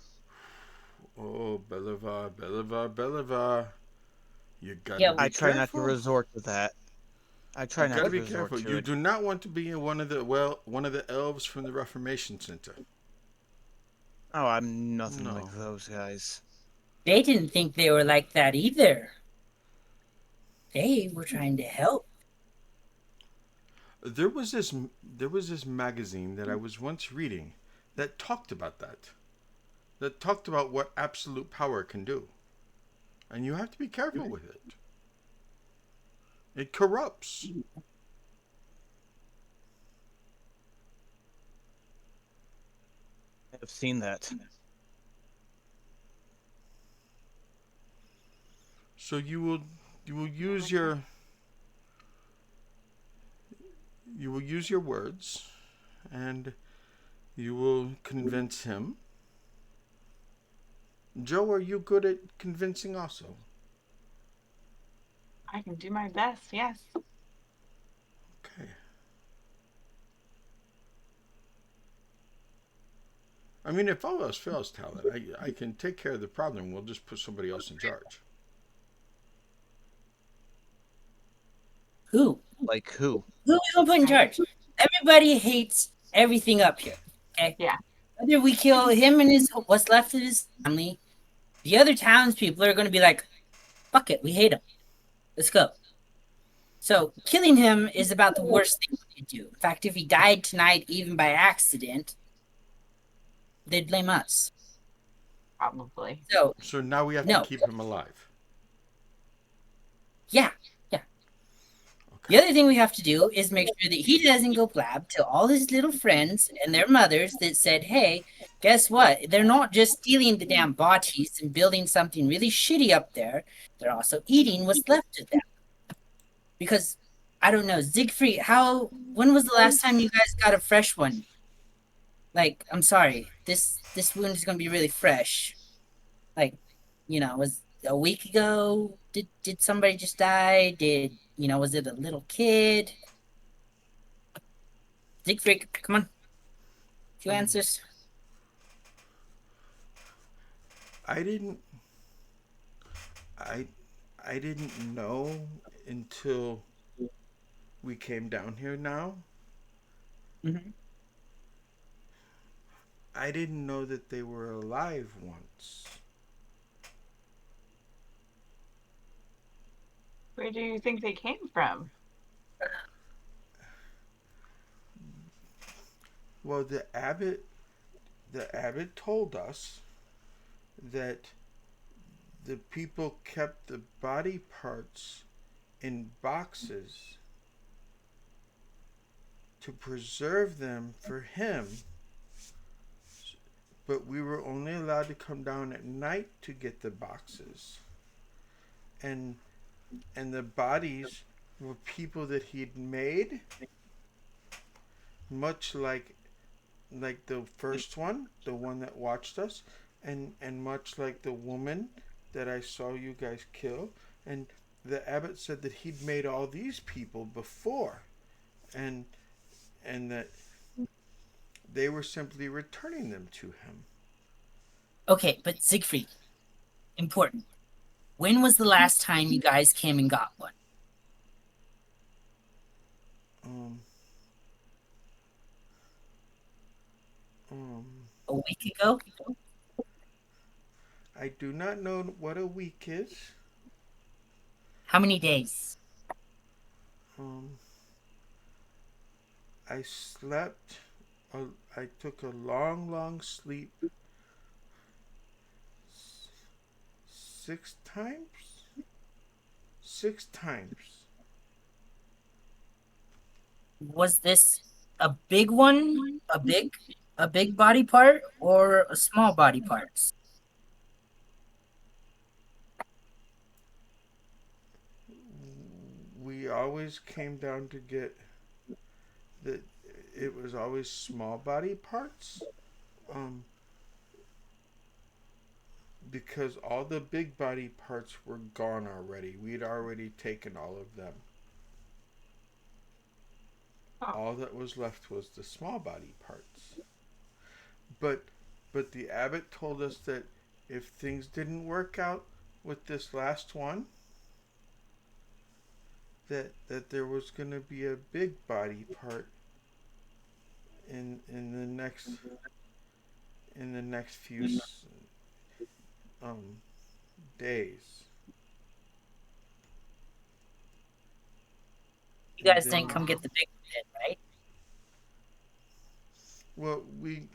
Oh, Belivar, Belivar, Belivar. You gotta Yeah, be I try not to careful. resort to that. I try You not gotta to be resort careful. to You it. do not want to be one of the elves from the Reformation Center. Oh, I'm nothing No. like those guys. they didn't think they were like that either. They were trying to help. There was this magazine that I was once reading that talked about that. That talked about what absolute power can do. And you have to be careful with it. It corrupts. I've seen that. So you will use your words, and you will convince him. Joe, are you good at convincing also? I can do my best, yes. Okay. I mean, if all else fails, Talon, I can take care of the problem. We'll just put somebody else in charge. Who? Like who? Who are we gonna put in charge? Everybody hates everything up here. Okay. Yeah. Whether we kill him and his what's left of his family, the other townspeople are gonna be like, "Fuck it, we hate him. Let's go." So killing him is about the worst thing we could do. In fact, if he died tonight, even by accident, they'd blame us. Probably. So So now we have to no, keep him alive. yeah. The other thing we have to do is make sure that he doesn't go blab to all his little friends and their mothers that said, hey, guess what? They're not just stealing the damn bodies and building something really shitty up there. They're also eating what's left of them. Because, I don't know, Siegfried, when was the last time you guys got a fresh one? Like, I'm sorry, this wound is going to be really fresh. Like, was a week ago? Did somebody just die? Was it a little kid? Siegfried, come on. A few answers. I didn't. I I didn't know until we came down here. Now Mm-hmm. I didn't know that they were alive once. Where do you think they came from? Well, the abbot told us that the people kept the body parts in boxes to preserve them for him, but we were only allowed to come down at night to get the boxes. And the bodies were people that he'd made, much like the first one, the one that watched us, and much like the woman that I saw you guys kill. And the abbot said that he'd made all these people before, and and that they were simply returning them to him. Okay, but Siegfried, important. When was the last time you guys came and got one? Um, um, A week ago? I do not know what a week is. How many days? Um, I slept. I took a long, long sleep. 6 times. 6 times. Was this a big one? A big body part or a small body parts? We always came down to get the. It was always small body parts. Um, because all the big body parts were gone already. We'd already taken all of them. Oh. All that was left was the small body parts. But the abbot told us that if things didn't work out with this last one, that there was going to be a big body part in the next few um days. You And guys didn't then, come get the big one, right? well, we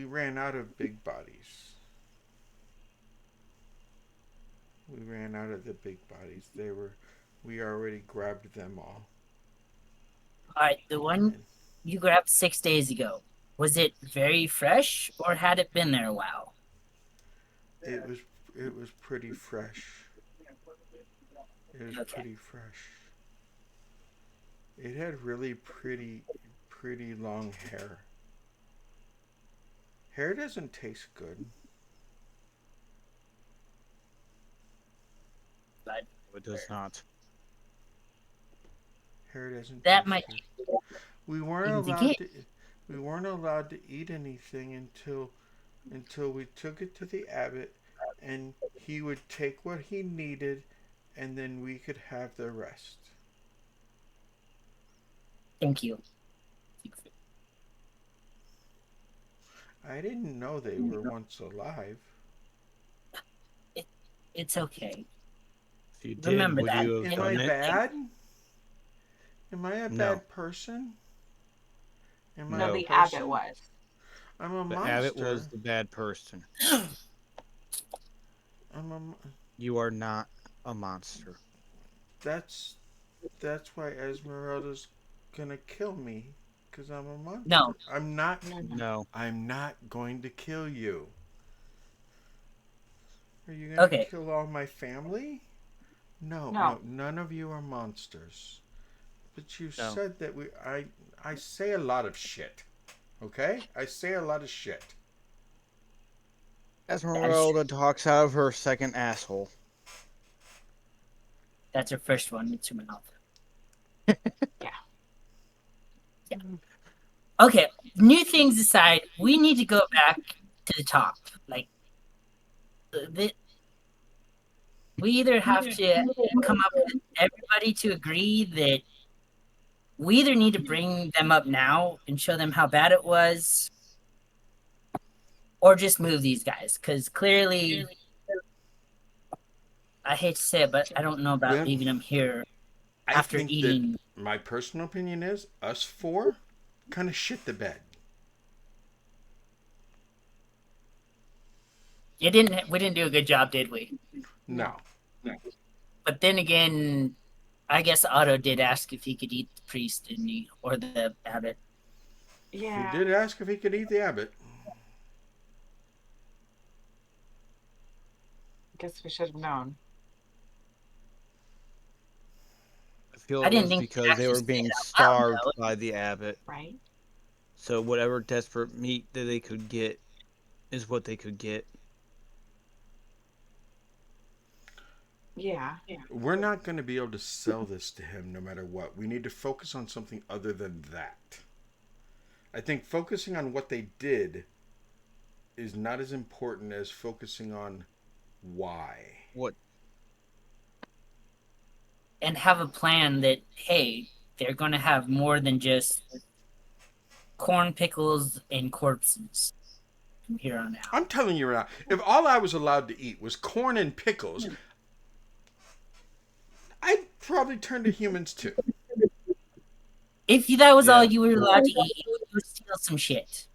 ran out of big bodies. We ran out of the big bodies. We already grabbed them all. Alright, the one And you grabbed 6 days ago. Was it very fresh or had it been there a while? it was it was pretty fresh. It was Okay. pretty fresh. It had really pretty long hair. Hair doesn't taste good. But It does not. Hair doesn't that taste might good. We weren't in the allowed game. to we weren't allowed to eat anything until we took it to the abbot and he would take what he needed and then we could have the rest. Thank you. I didn't know they were once alive. It's okay. If you did, Remember would that. you have Am I done it? bad? Am I a No. bad person? Am I No, a No. the person? abbot was. I'm a The abbot monster. was the bad person. I'm a. You are not a monster. That's why Esmeralda's gonna kill me, cause I'm a monster. No. I'm not. No. I'm not going to kill you. Are you gonna Okay. kill all my family? No, No. none of you are monsters. But you No. said that I say a lot of shit. Okay? I say a lot of shit. Esmeralda talks out of her second asshole. That's her first one. It's her mouth. Yeah. Yeah. Okay. New things aside, we need to go back to the top. Like, we either have to come up with everybody to agree that we either need to bring them up now and show them how bad it was, or just move these guys. Because clearly, I hate to say it, but I don't know about Well, leaving them here I after think eating. that my personal opinion is us four kind of shit the bed. We didn't do a good job, did we? No. But then again, I guess Otto did ask if he could eat the priest, didn't he? Or the abbot. Yeah. He did ask if he could eat the abbot. Guess we should have known. I feel I it didn't was think he'd because they actually were say being it out loud, starved though. by the abbot. Right? So whatever desperate meat that they could get is what they could get. Yeah. We're not going to be able to sell this to him no matter what. We need to focus on something other than that. I think focusing on what they did is not as important as focusing on why. What? And have a plan that, hey, they're going to have more than just corn, pickles, and corpses from here on out. I'm telling you right now, if all I was allowed to eat was corn and pickles, I'd probably turn to humans too. If that was all Yeah. you were allowed to eat, you would steal some shit.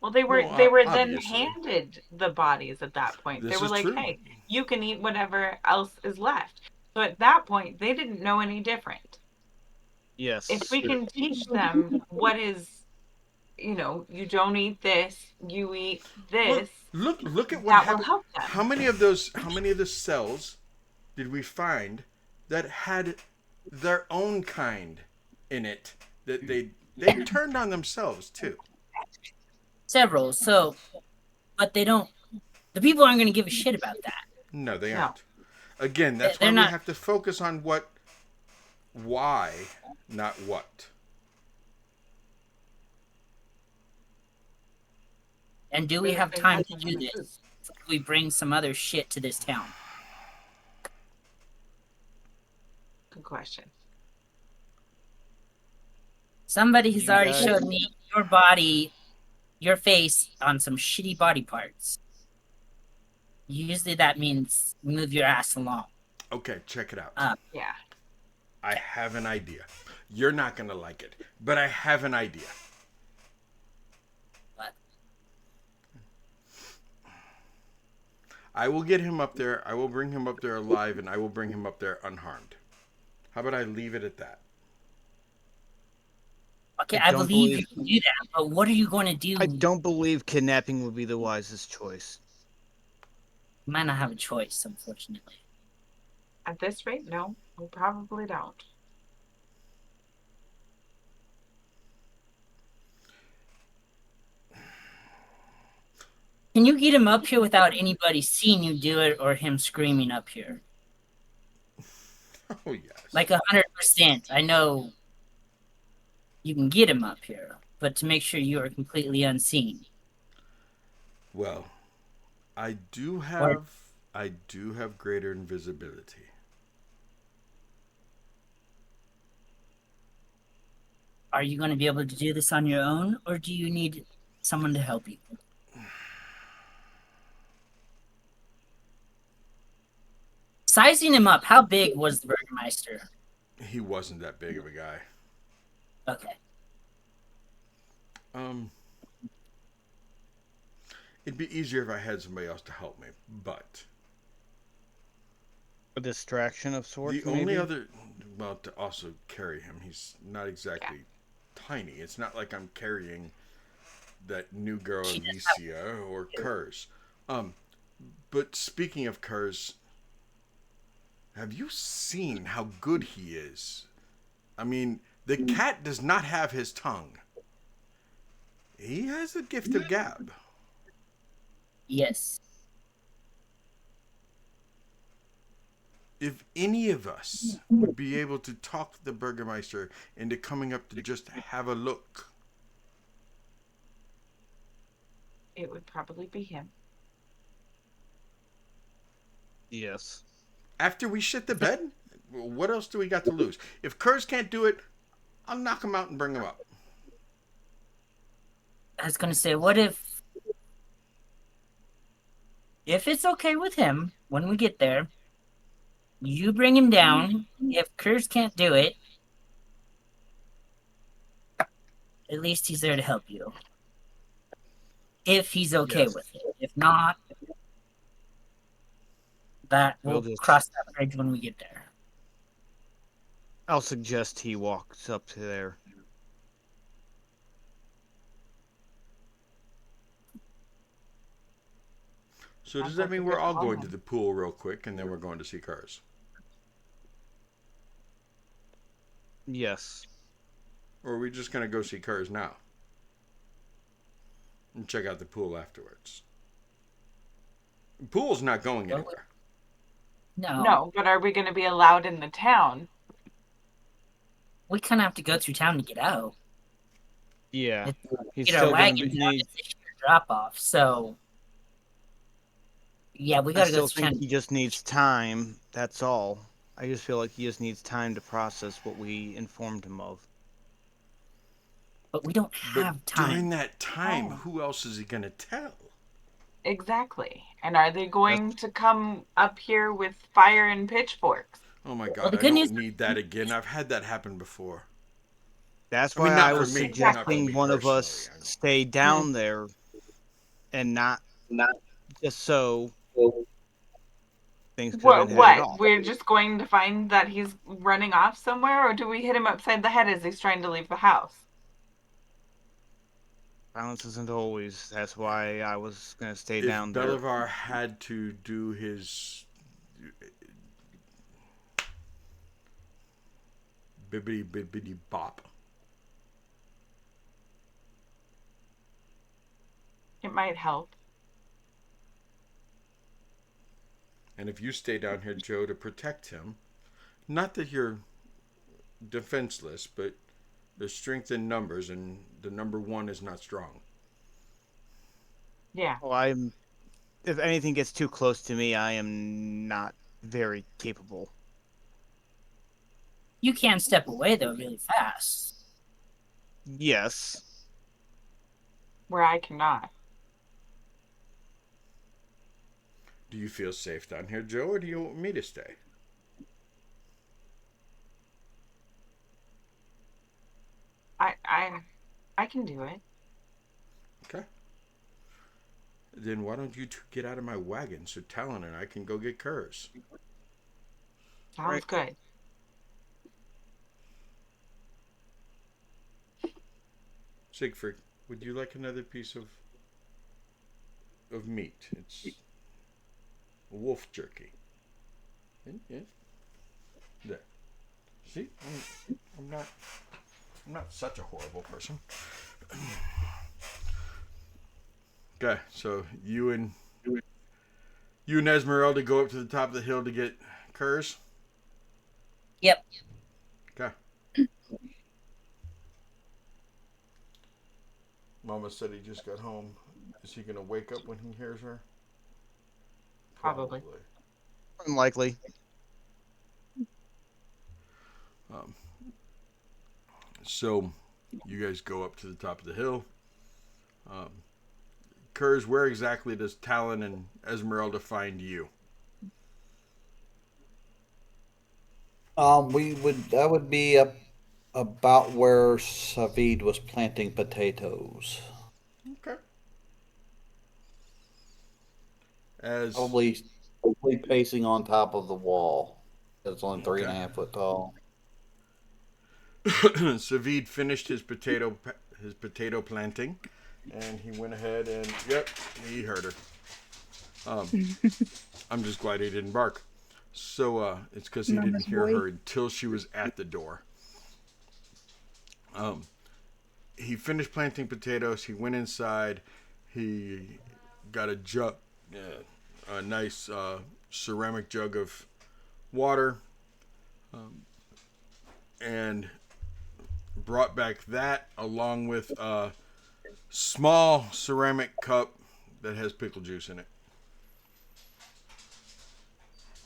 Well, they were Well, they were then obviously. handed the bodies at that point. This They were is like, true. "Hey, you can eat whatever else is left." So at that point, they didn't know any different. Yes. If we can teach them what is, you don't eat this, you eat this, Look at what that will happened. help them. How many of the cells did we find that had their own kind in it that they turned on themselves too? Several. So, but they don't. The people aren't going to give a shit about that. No, they No. aren't. Again, that's They're why not- we have to focus on why, not what. And do we have time to do this? If we bring some other shit to this town. Good question. Somebody has You already guys- showed me your body, your face on some shitty body parts. Usually that means move your ass along. Okay, check it out. Yeah. I have an idea. You're not going to like it, but I have an idea. What? I will get him up there. I will bring him up there alive, and I will bring him up there unharmed. How about I leave it at that? Okay, I I don't believe believe- you can do that, but what are you going to do? I don't believe kidnapping would be the wisest choice. You might not have a choice, unfortunately. At this rate, no, we probably don't. Can you get him up here without anybody seeing you do it or him screaming up here? Oh, yes. Like 100%. I know you can get him up here, but to make sure you are completely unseen. Well, I do have greater invisibility. Are you going to be able to do this on your own, or do you need someone to help you? Sizing him up, how big was the Burgermeister? He wasn't that big of a guy. Okay. It'd be easier if I had somebody else to help me, but A distraction of sorts. the only maybe? other, well, to also carry him, he's not exactly tiny. It's not like I'm carrying that new girl She does Alicia or Kurz. But speaking of Kurz, have you seen how good he is? I mean, the cat does not have his tongue. He has a gift of gab. Yes. If any of us would be able to talk the Burgermeister into coming up to just have a look, It would probably be him. Yes. after we shit the bed, what else do we got to lose? If Kurz can't do it, I'll knock him out and bring him up. I was going to say, what if it's okay with him, when we get there, you bring him down. If Kurz can't do it, at least he's there to help you. If he's okay Yes. with it. If not, that We'll we'll just- cross that bridge when we get there. I'll suggest he walks up to there. So does Sounds that like mean a we're good all going plan. to the pool real quick and then we're going to see Kurz? Yes. Or are we just going to go see Kurz now? And check out the pool afterwards? The pool's not going Well, anywhere. No, but are we going to be allowed in the town? We kind of have to go through town to get out. Yeah. He's Get our still going wagon to down need. to fish drop off. So yeah, we I gotta go still to think China. he just needs time. That's all. I just feel like he just needs time to process what we informed him of. But we don't But have during time. that time, Oh. who else is he gonna tell? Exactly. And are they going to come up here with fire and pitchforks? Oh my Well, God, the I good don't news. need that again. I've had that happen before. That's I mean, why I not for was me, not for suggesting me one of personally. us I know. stay down there and not just so things could have been headed What? off. We're just going to find that he's running off somewhere, or do we hit him upside the head as he's trying to leave the house? Violence isn't always. That's why I was going to stay If down there. Belivar had to do his bibbity bibbity bop, It might help. and if you stay down here, Joe, to protect him, not that you're defenseless, but there's strength in numbers, and the number one is not strong. Yeah. Well, if anything gets too close to me, I am not very capable. You can step away though really fast. Yes. Where I cannot. Do you feel safe down here, Joe, or do you want me to stay? I can do it. Okay. Then why don't you two get out of my wagon so Talon and I can go get Kurz? Sounds Right. good. Siegfried, would you like another piece of meat? It's wolf jerky. Yeah. There. See, I'm not such a horrible person. Okay, so you and Esmeralda go up to the top of the hill to get Kurz. Yep. Okay. Mama said he just got home. Is he gonna wake up when he hears her? Probably. Unlikely. Um, so you guys go up to the top of the hill. Kurz, where exactly does Talon and Esmeralda find you? That would be up about where Savid was planting potatoes. Okay. As Probably pacing on top of the wall. It's only 3.5 foot tall. Savid finished his potato planting, and he went ahead and yep, he heard her. I'm just glad he didn't bark. So it's because he didn't Mama's hear boy. her until she was at the door. He finished planting potatoes. He went inside. He got a jug, a nice ceramic jug of water, and brought back that along with a small ceramic cup that has pickle juice in it.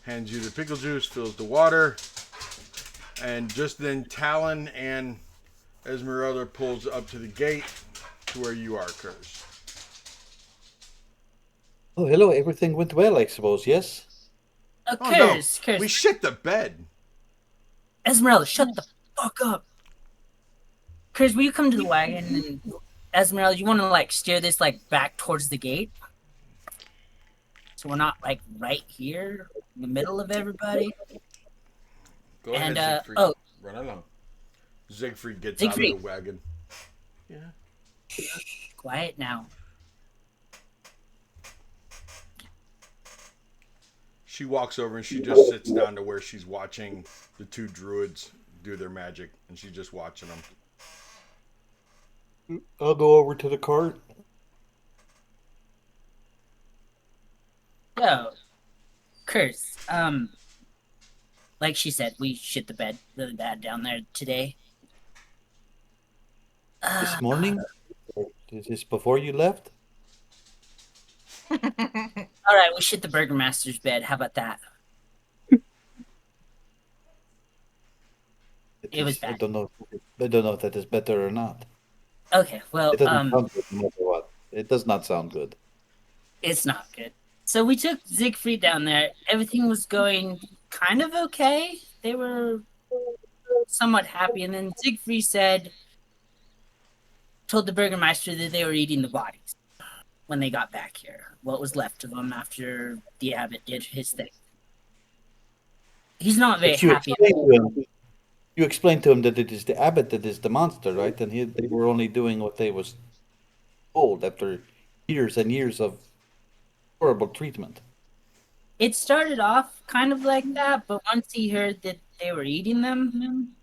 Hands you the pickle juice, fills the water, and just then Talon and Esmeralda pulls up to the gate to where you are, Kurz. Oh, hello. Everything went well, I suppose, yes? Oh, Oh no, Kurz, we shit the bed. Esmeralda, shut the fuck up. Kurz, will you come to the wagon and Esmeralda, you want to like steer this like back towards the gate, so we're not like right here in the middle of everybody. Go And ahead, Siegfried. oh, Run along. Siegfried gets Siegfried. out of the wagon. Yeah. Quiet now. She walks over and she just sits down to where she's watching the two druids do their magic, and she's just watching them. I'll go over to the cart. So, Kurz, like she said, we shit the bed really bad down there today. This morning? Or is this before you left? All right, we shit the Burgermaster's bed. How about that? It was I bad. don't know. I don't know if that is better or not. Okay, well, It doesn't sound good no matter what. It does not sound good. it's not good. So we took Siegfried down there. Everything was going kind of okay. They were somewhat happy, and then Siegfried told the Burgermeister that they were eating the bodies when they got back here. What was left of them after the abbot did his thing. He's not very But you happy. explained to him. You explained to him that it is the abbot that is the monster, right? And they were only doing what they was told after years and years of horrible treatment. It started off kind of like that, but once he heard that they were eating them,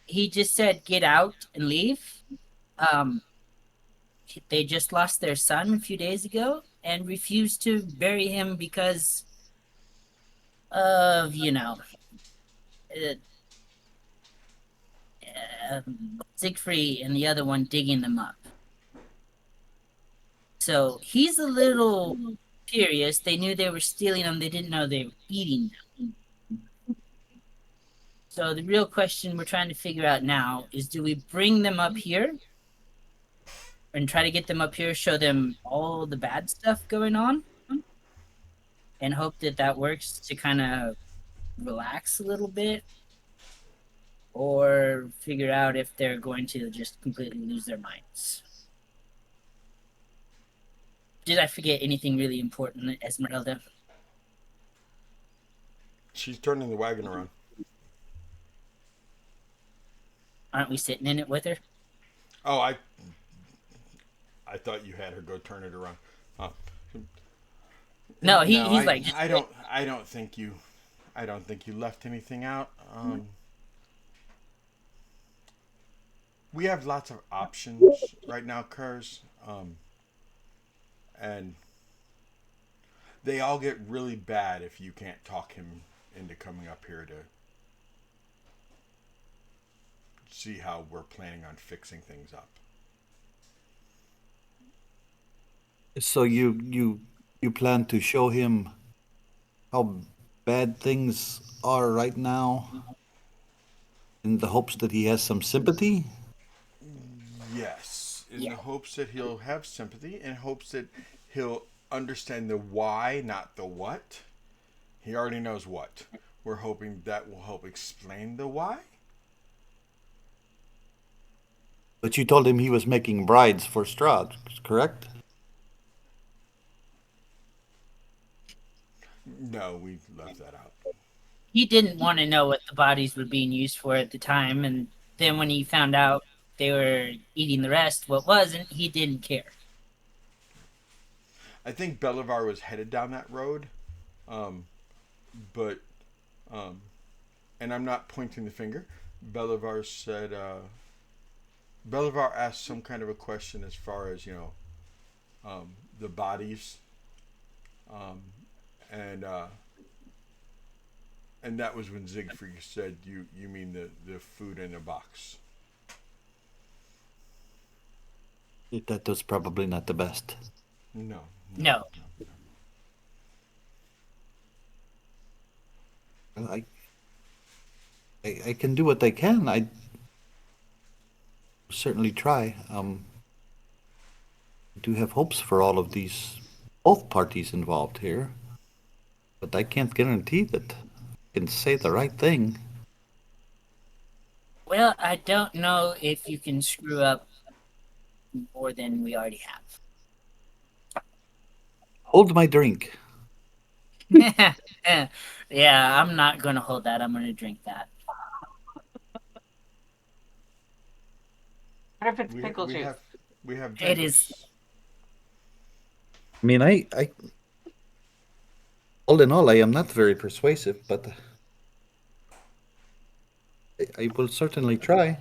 he just said, "Get out and leave." Um, they just lost their son a few days ago and refused to bury him because of, uh, Siegfried and the other one digging them up. So he's a little curious. They knew they were stealing them. They didn't know they were eating them. So the real question we're trying to figure out now is, do we bring them up here and try to get them up here, show them all the bad stuff going on, and hope that that works to kind of relax a little bit, or figure out if they're going to just completely lose their minds? Did I forget anything really important, Esmeralda? She's turning the wagon around. Aren't we sitting in it with her? Oh, I thought you had her go turn it around. Uh, No, he's I, like, I don't think you left anything out. We have lots of options right now, Kurz, and they all get really bad if you can't talk him into coming up here to see how we're planning on fixing things up. So you plan to show him how bad things are right now in the hopes that he has some sympathy? Yes, in Yeah. the hopes that he'll have sympathy, in hopes that he'll understand the why, not the what. He already knows what. We're hoping that will help explain the why. But you told him he was making brides for Strahd, correct? No, we left that out. He didn't want to know what the bodies were being used for at the time, and then when he found out they were eating the rest, what wasn't, he didn't care. I think Belivar was headed down that road, but and I'm not pointing the finger. Belivar said Belivar asked some kind of a question as far as the bodies, um, and and that was when Siegfried said, "You mean the food in a box?" That was probably not the best. No. No. Well, I can do what I can. I certainly try. I do have hopes for all of these, both parties involved here, but I can't guarantee that I can say the right thing. Well, I don't know if you can screw up more than we already have. Hold my drink. Yeah, I'm not going to hold that. I'm going to drink that. What if it's pickle juice? We have It is. I mean, I all in all, I am not very persuasive, but I will certainly try.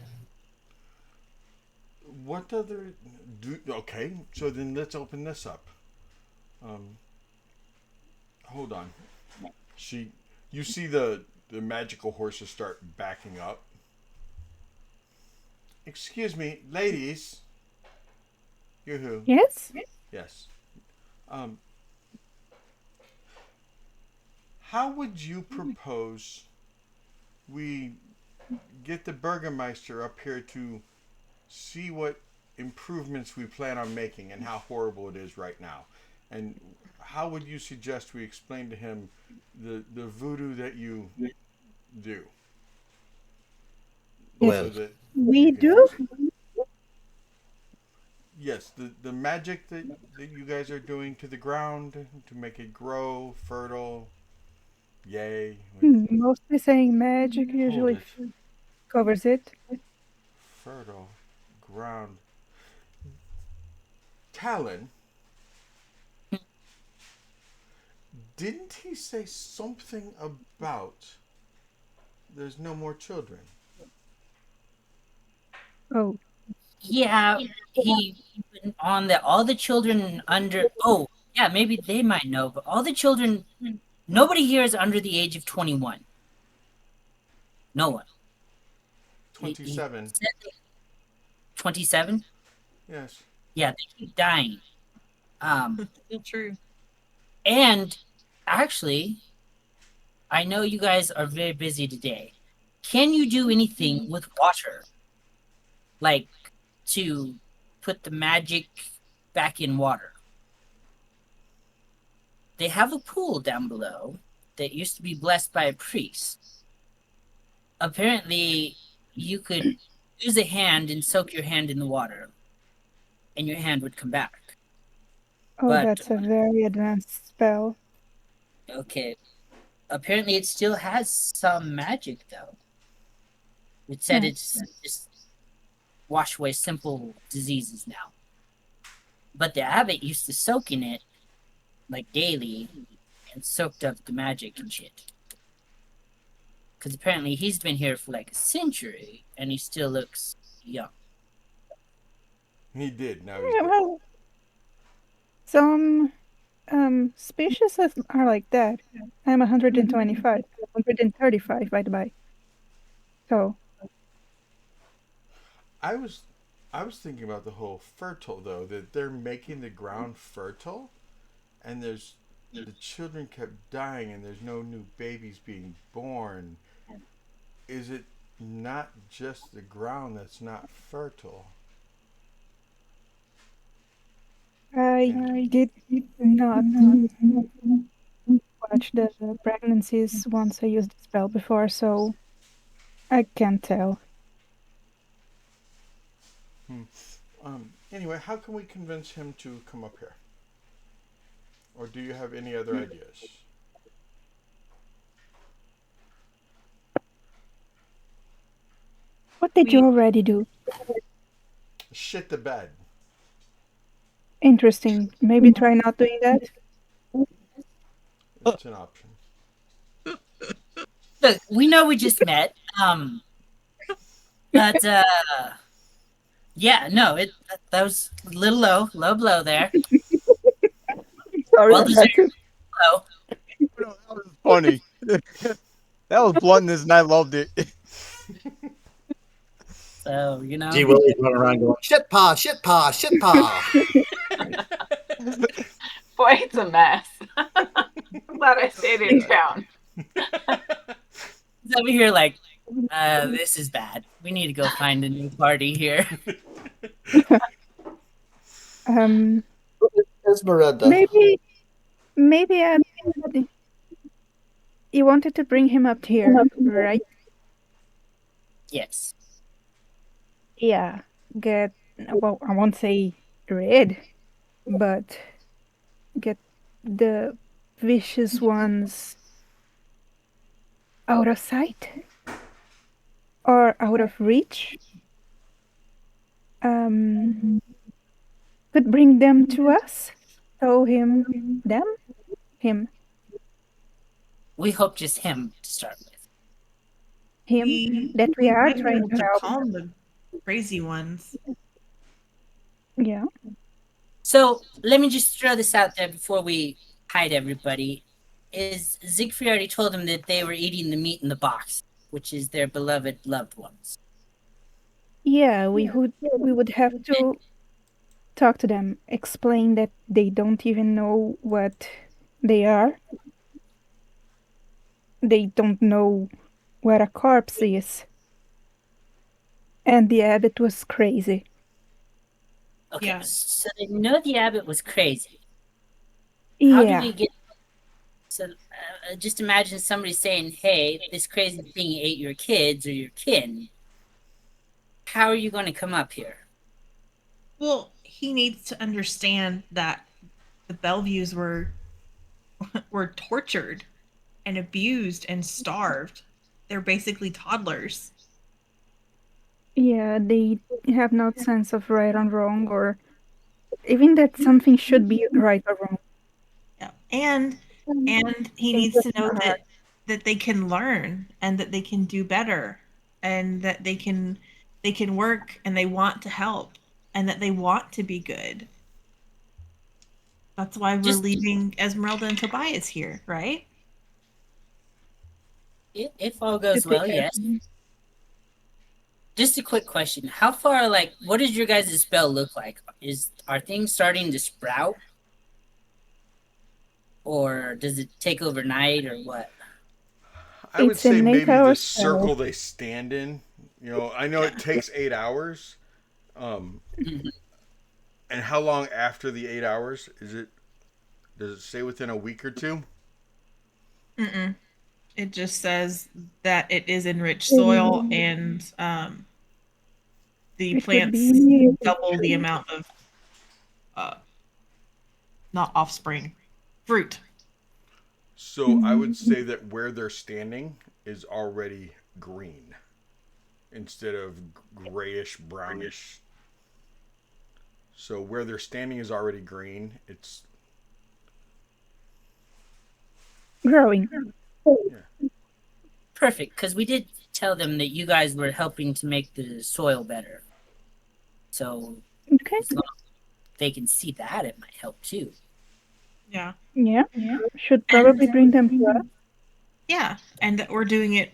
What other do? Okay, so then let's open this up. Hold on. You see the magical horses start backing up, Excuse me, ladies. Yoo-hoo. Yes? Yes. Um, how would you propose we get the Burgermeister up here to see what improvements we plan on making and how horrible it is right now? And how would you suggest we explain to him the voodoo that you do? Well, So that We you can do? fix it? Yes, the magic that you guys are doing to the ground to make it grow fertile. Yay. Mostly saying magic Hold usually it. covers it. Fertile ground. Talon, didn't he say something about there's no more children? Oh, Yeah, he went on that all the children under. Oh, yeah, maybe they might know, but all the children. Nobody here is under the age of 21. No one. He 27. said 27. Yes. Yeah, they keep dying. Still true. And actually, I know you guys are very busy today. Can you do anything with water? Like to put the magic back in water? They have a pool down below that used to be blessed by a priest. Apparently, you could use a hand and soak your hand in the water, and your hand would come back. oh, But, that's a very advanced spell. okay, apparently it still has some magic, though. It said it's just wash away simple diseases now. But the abbot used to soak in it, like daily, and soaked up the magic and shit. Because apparently he's been here for like a century, and he still looks young. He did. Now he's Yeah, dead. well, some species are like that. I'm 125, 135 by the by. So, I was I was thinking about the whole fertile though, that they're making the ground fertile and there's the children kept dying and there's no new babies being born. Is it not just the ground that's not fertile? I did not watch the pregnancies once I used the spell before, so I can't tell. Anyway, how can we convince him to come up here? Or do you have any other ideas? What did you already do? Shit the bed. Interesting. Maybe try not doing that. It's an option. Look, we know we just met. But yeah, no, that was a little low blow there. Sorry Well about deserved that. blow. That was funny. That was bluntness, and I loved it. So, you know. G. Willie's running around going, shit pa, shit pa, shit pa. Boy, it's a mess. I'm glad I stayed in town. He's over here like, this is bad. We need to go find a new party here. Esmeralda. Maybe you wanted to bring him up here, right? Yes. Yeah. Well, I won't say rid, but get the vicious ones out of sight or out of reach. Could bring them to us. Show him them. Him. We hope just him to start with. Him that we are might be trying able to to help. calm the crazy ones. Yeah. So let me just throw this out there before we hide everybody. Is Siegfried already told them that they were eating the meat in the box, which is their beloved loved ones? Yeah, we would have to talk to them, explain that they don't even know what they are. They don't know what a corpse is. And the abbot was crazy. Okay, Yeah. so they know the abbot was crazy. How do Yeah, we get? So just imagine somebody saying, "Hey, this crazy thing ate your kids or your kin." How are you going to come up here? Well, he needs to understand that the Bellevues were tortured and abused and starved. They're basically toddlers. yeah, they have no sense of right and wrong, or even that something should be right or wrong. Yeah. And he They needs just to know are. that they can learn and that they can do better and that they can work and they want to help and that they want to be good. That's why we're Just leaving Esmeralda and Tobias here, right? if all To goes take well, care of yes. them. Just a quick question: how far, like, what does your guys' spell look like? Are things starting to sprout, or does it take overnight, or what? I would It's say an eight maybe the hour spell. circle they stand in. I know it takes 8 hours. Um, Mhm. and how long after the 8 hours is it? Does it say within a week or two? Mm-mm. It just says that it is enriched soil and the It could plants be double the amount of uh, not offspring, fruit. So I would mm, say that where they're standing is already green instead of grayish brownish. So where they're standing is already green. It's growing. yeah. Perfect, because we did tell them that you guys were helping to make the soil better. So Okay. as long as they can see that, it might help too. Yeah. Yeah. Should And probably bring them to us. yeah, and that we're doing it,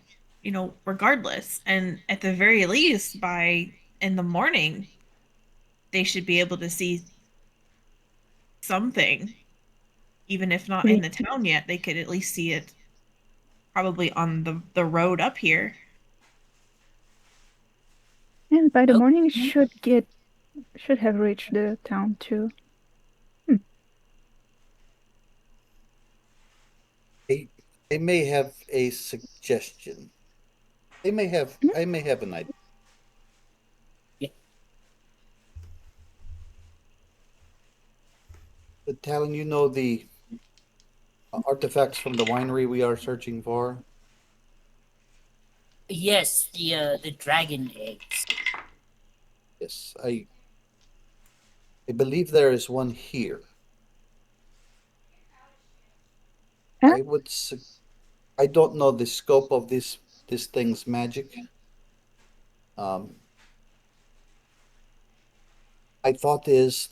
regardless. And at the very least, by in the morning, they should be able to see something, even if not Yeah. in the town yet. They could at least see it probably on the road up here. And by the Oh, morning, it should have reached the town too. Hmm. They, they may have a suggestion. Hmm. I may have an idea. yeah. But Talon, you know the artifacts from the winery we are searching for? Yes, the dragon eggs. Yes, I believe there is one here. Huh? I would I don't know the scope of this thing's magic. Um, my thought is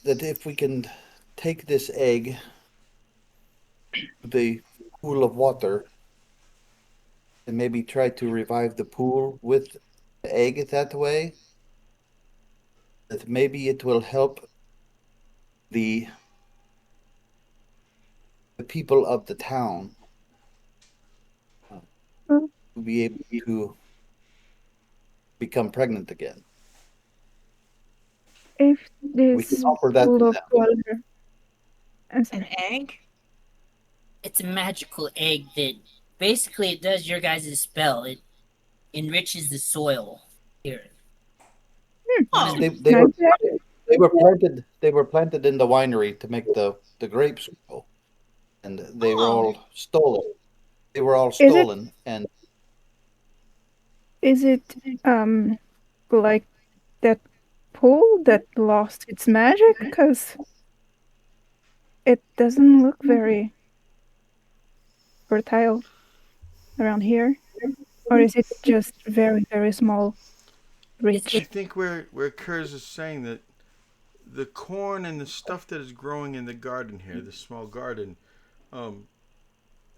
that if we can take this egg to the pool of water and maybe try to revive the pool with the egg that way, that maybe it will help the the people of the town uh, Well, to be able to become pregnant again. if We can this offer that pool to of them. water, I'm An sorry. egg? It's a magical egg that basically it does your guys' spell. It enriches the soil here. Hmm. One of Oh, the Nice idea. They were planted in the winery to make the grapes grow, and they were oh, all stolen. They were all Is it stolen, and is it like that pool that lost its magic? Because it doesn't look very fertile around here. Or is it just very, very small, it's I it rich? think where Kurz is saying that the corn and the stuff that is growing in the garden here, the small garden, um,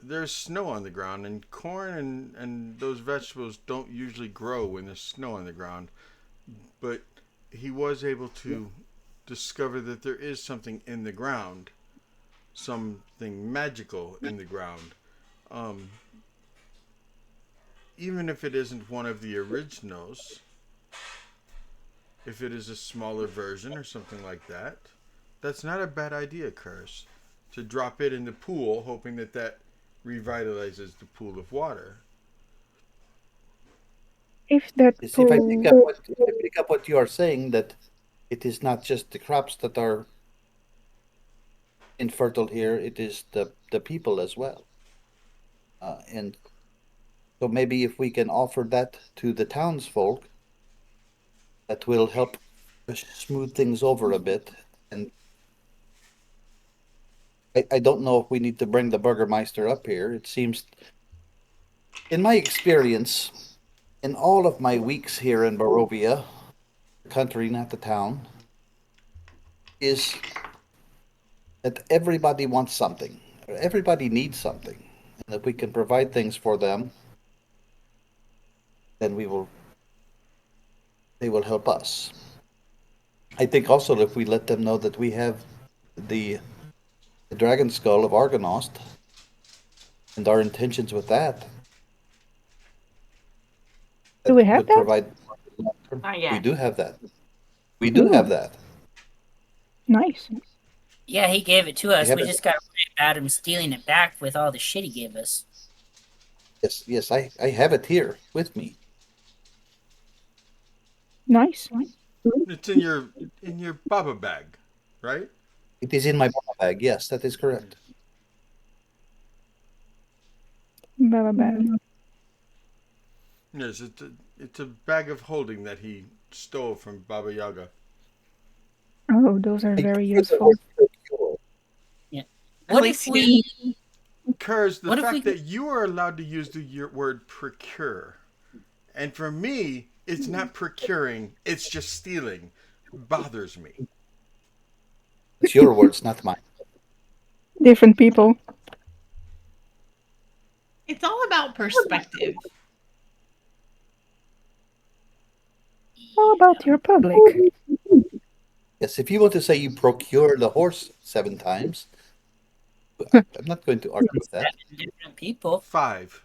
there's snow on the ground, and corn and those vegetables don't usually grow when there's snow on the ground. But he was able to discover that there is something in the ground, something magical in the ground. Um, Even if it isn't one of the originals, if it is a smaller version or something like that, that's not a bad idea, Curse. To drop it in the pool, hoping that that revitalizes the pool of water. If that Yes, pool, if I pick up what you are saying, that it is not just the crops that are infertile here; it is the people as well. And so maybe if we can offer that to the townsfolk, that will help smooth things over a bit. And I don't know if we need to bring the Burgermeister up here. It seems, in my experience, in all of my weeks here in Barovia, the country, not the town, is that everybody wants something. Everybody needs something. And if we can provide things for them, then they will help us. I think also if we let them know that we have the, the dragon skull of Argonost and our intentions with that, do we have would that? provide. Not We yet. do have that. We do have that. Nice. Yeah, he gave it to us. have We it. just got worried about him stealing it back with all the shit he gave us. Yes, I have it here with me. Nice. It's in your baba bag, right? It is in my bag. Yes, that is correct. Baba bag. Yes, it's a bag of holding that he stole from Baba Yaga. Oh, those are I very prefer the useful. word procure. What if least we? Curse, the What if fact we- that you are allowed to use the word procure, and for me, it's not procuring, it's just stealing, bothers me. It's your words, not mine. Different people. It's all about perspective. How about your public? Yes, if you want to say you procure the horse 7 times, I'm not going to argue with that. 7 different people. 5.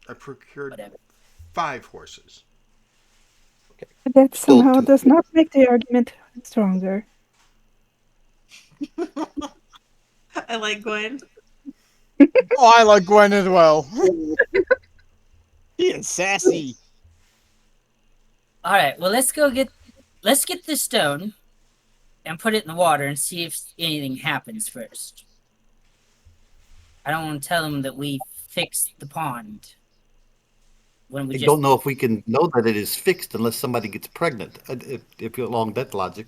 I procured Whatever. 5 horses. That Still somehow 2. does not make the argument stronger. I like Gwen. Oh, I like Gwen as well. Being sassy. All right. Well, let's get this stone and put it in the water and see if anything happens first. I don't want to tell them that we fixed the pond when we I just. don't know if we can know that it is fixed unless somebody gets pregnant. If you're along that logic.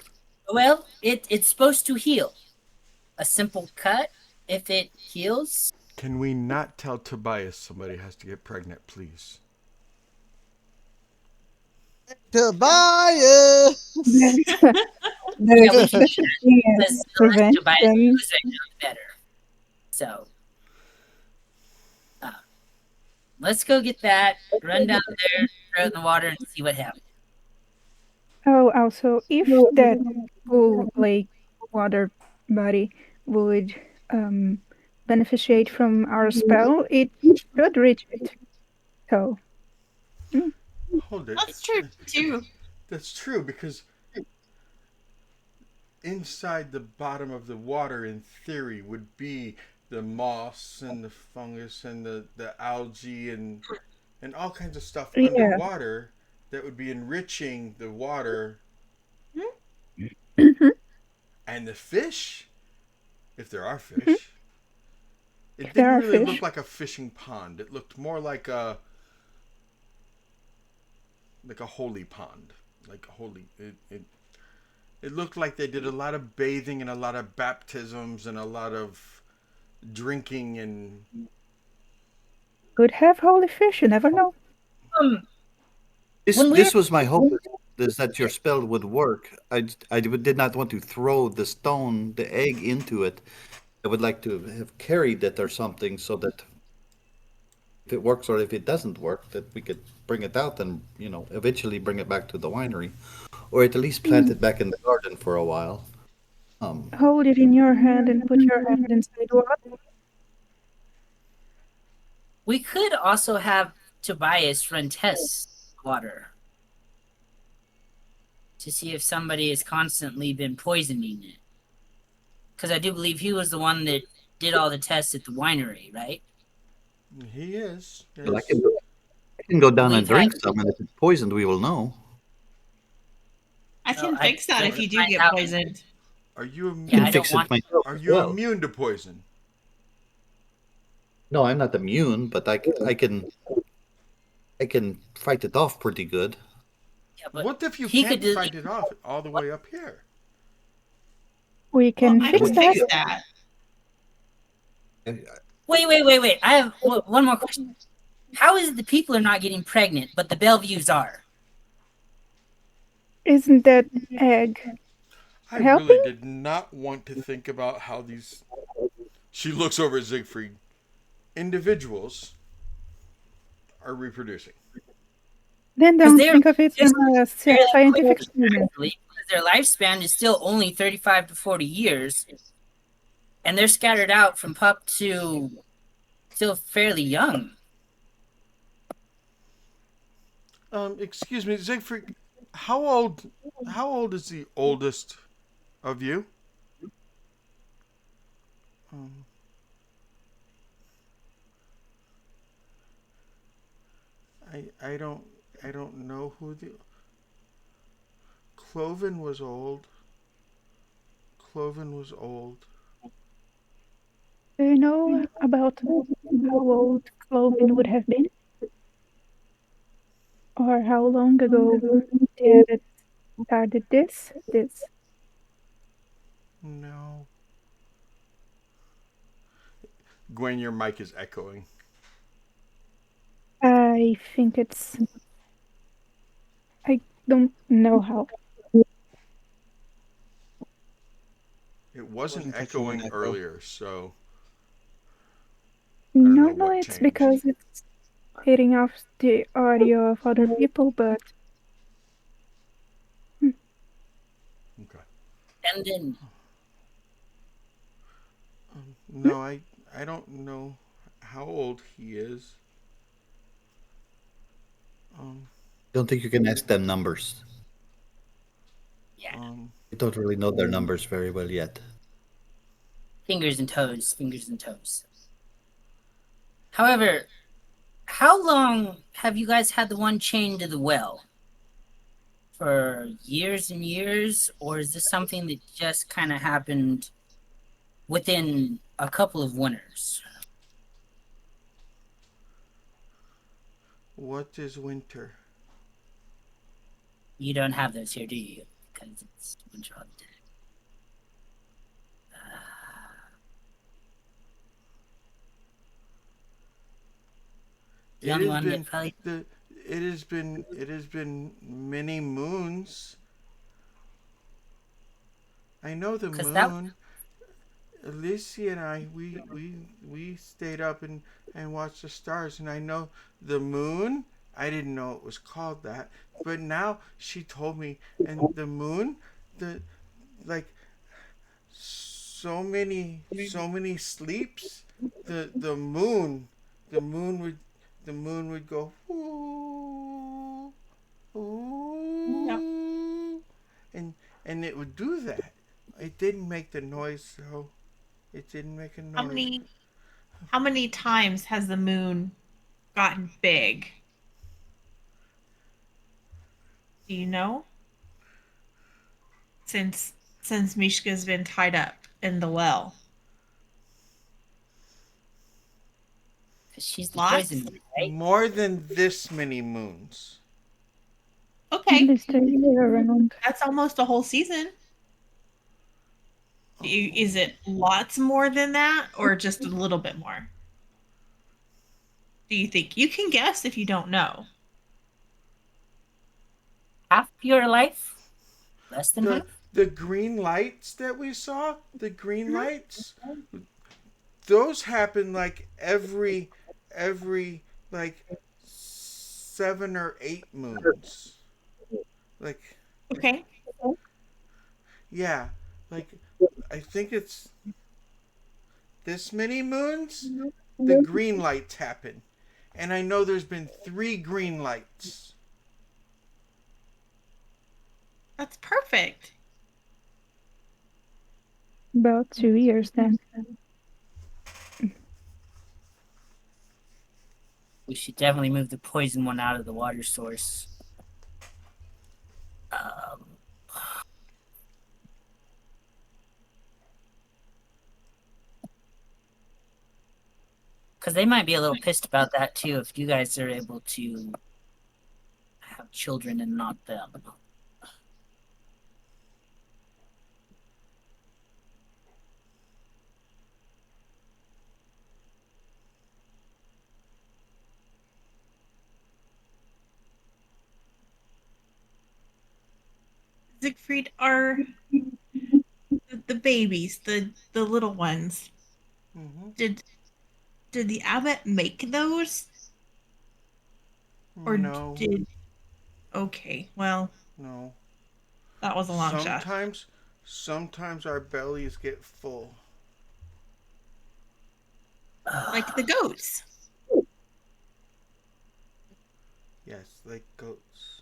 Well, it's supposed to heal. A simple cut, if it heals. Can we not tell Tobias somebody has to get pregnant, please? Tobias! There's Yeah, we such should. a thing as Because the less Tobias prevention. knows, I know the better. So, let's go get that, run down there, throw it in the water, and see what happens. Oh, also, if that pool, lake, water body would beneficiate from our spell, it should reach it. So, Hold it. That's true too. That's true because inside the bottom of the water, in theory, would be the moss and the fungus and the algae and all kinds of stuff Yeah. underwater that would be enriching the water mhm. and the fish, if there are fish. It If there didn't are really fish. look like a fishing pond. It looked more like a holy pond, like a holy. It looked like they did a lot of bathing and a lot of baptisms and a lot of drinking and Could have holy fish, you never know. When This was my hope, is that your spell would work. I did not want to throw the stone, the egg into it, I would like to have carried it or something so that if it works or if it doesn't work, that we could bring it out and, eventually bring it back to the winery. Or at least plant it back in the garden for a while. Hold it in your hand and put your hand inside water. We could also have Tobias run tests water to see if somebody has constantly been poisoning it. Because I do believe he was the one that did all the tests at the winery, right? He is. Well, Yes. I can go down and We've drink had- some, and if it's poisoned, we will know. I Well, can fix that if you do find get out. poisoned. Are you I Yeah, can I fix don't want. it myself are as you well. immune to poison? No, I'm not immune, but I can fight it off pretty good. Yeah, but What if you he could can't do. fight it off all the way up here? We Well, can I fix can that. fix that. Wait. I have one more question. How is it the people are not getting pregnant, but the Belleviews are? Isn't that egg I really helping? did not want to think about how these. She looks over at Siegfried. Individuals are reproducing. Then Because don't they're think of it just from a fairly scientific quick, student. actually, because their lifespan is still only 35 to 40 years, and they're scattered out from pup to still fairly young. Excuse me, Siegfried. How old? How old is the oldest of you? Um, I don't know who the Cloven was old. Cloven was old. Do you know about how old Cloven would have been? Or how long ago the abbot started this? No. Gwen, your mic is echoing. I think it's... I don't know how. It wasn't echoing earlier, so I don't know what Normally it's changed. because it's hitting off the audio of other people, but Okay. And then, No, I don't know how old he is. Don't think you can ask them numbers. yeah, I don't really know their numbers very well yet. fingers and toes. However, how long have you guys had the one chained to the well? For years and years, or is this something that just kind of happened within a couple of winters? What is winter? You don't have those here, do you? Because it's winter all the time. The It only has one been that probably it has been many moons. I know the because that moon. Alicia and I we stayed up and watched the stars, and I know the moon. I didn't know it was called that, but now she told me. And the moon, the like so many sleeps. The moon would go ooh Yep. ooh, and it would do that. It didn't make the noise though. It didn't make a How noise. many times has the moon gotten big? Do you know? Since Mishka's been tied up in the well. because she's the Lots? poison one, right? More than this many moons. at Okay. least a year around. That's almost a whole season. Is it lots more than that or just a little bit more? Do you think? You can guess if you don't know. Half your life, less than The half. the green lights that we saw, the green lights, those happen like every like 7 or 8 moons. Like, Okay. yeah, like I think it's this many moons the green lights happen. And I know there's been 3 green lights. That's perfect. About 2 years then. We should definitely move the poison one out of the water source. Because they might be a little pissed about that too if you guys are able to have children and not them. Siegfried, are the babies, the little ones. Mm-hmm. Did the abbot make those, or No, did? Okay, well, no. that was a long shot. Sometimes our bellies get full. Like the goats. Yes, like goats.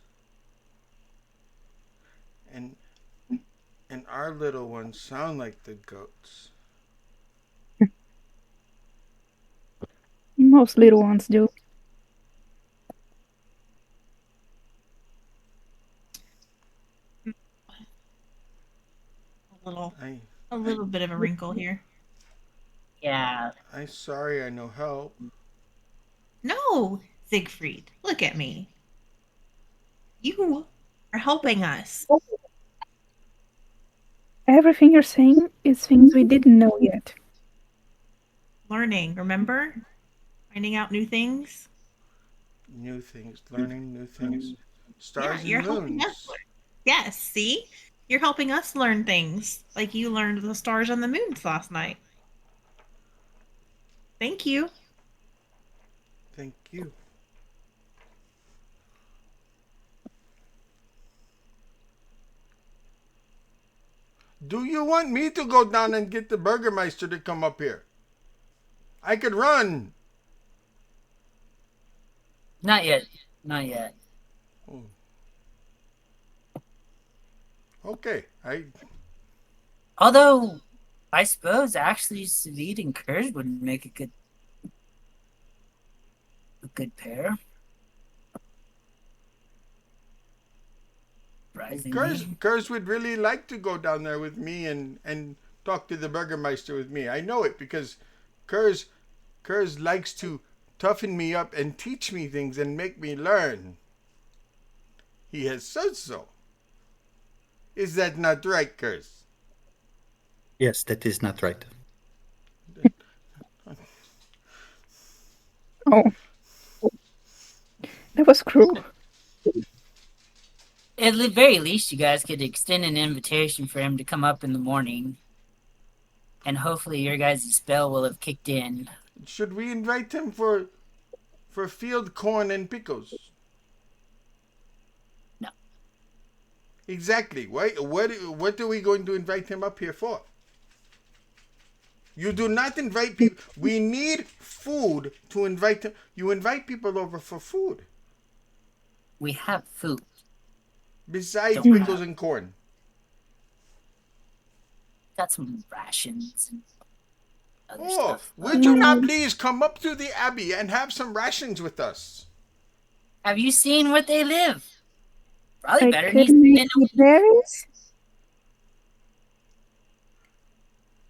And our little ones sound like the goats. Most little ones do. A little, I a little bit of a wrinkle here. Yeah. I'm sorry I no help. No, Siegfried, look at me. You are helping us. Everything you're saying is things we didn't know yet. Learning, remember? Finding out new things. New things, learning new things. Yeah, Stars you're and helping us moons. learn. Yes, see? You're helping us learn things like you learned the stars and the moons last night. Thank you. Thank you. Do you want me to go down and get the Burgermeister to come up here? I could run. Not yet. Not yet. Oh. Okay, Although, I suppose actually Savid and Kurz would make a good pair. Surprisingly. Kurs would really like to go down there with me and talk to the Burgermeister with me. I know it because Kurs likes to toughen me up and teach me things and make me learn. He has said so. Is that not right, Kurs? Yes, that is not right. Oh. That was cruel. At the very least, you guys could extend an invitation for him to come up in the morning. And hopefully your guys' spell will have kicked in. Should we invite him for field corn and pickles? No. Exactly. What are we going to invite him up here for? You do not invite people. We need food to invite them. You invite people over for food. We have food. Besides Don't pickles have. and corn. Got some rations and other Oh, stuff. would you not please come up to the Abbey and have some rations with us? Have you seen where they live? Probably I better could than make you berries.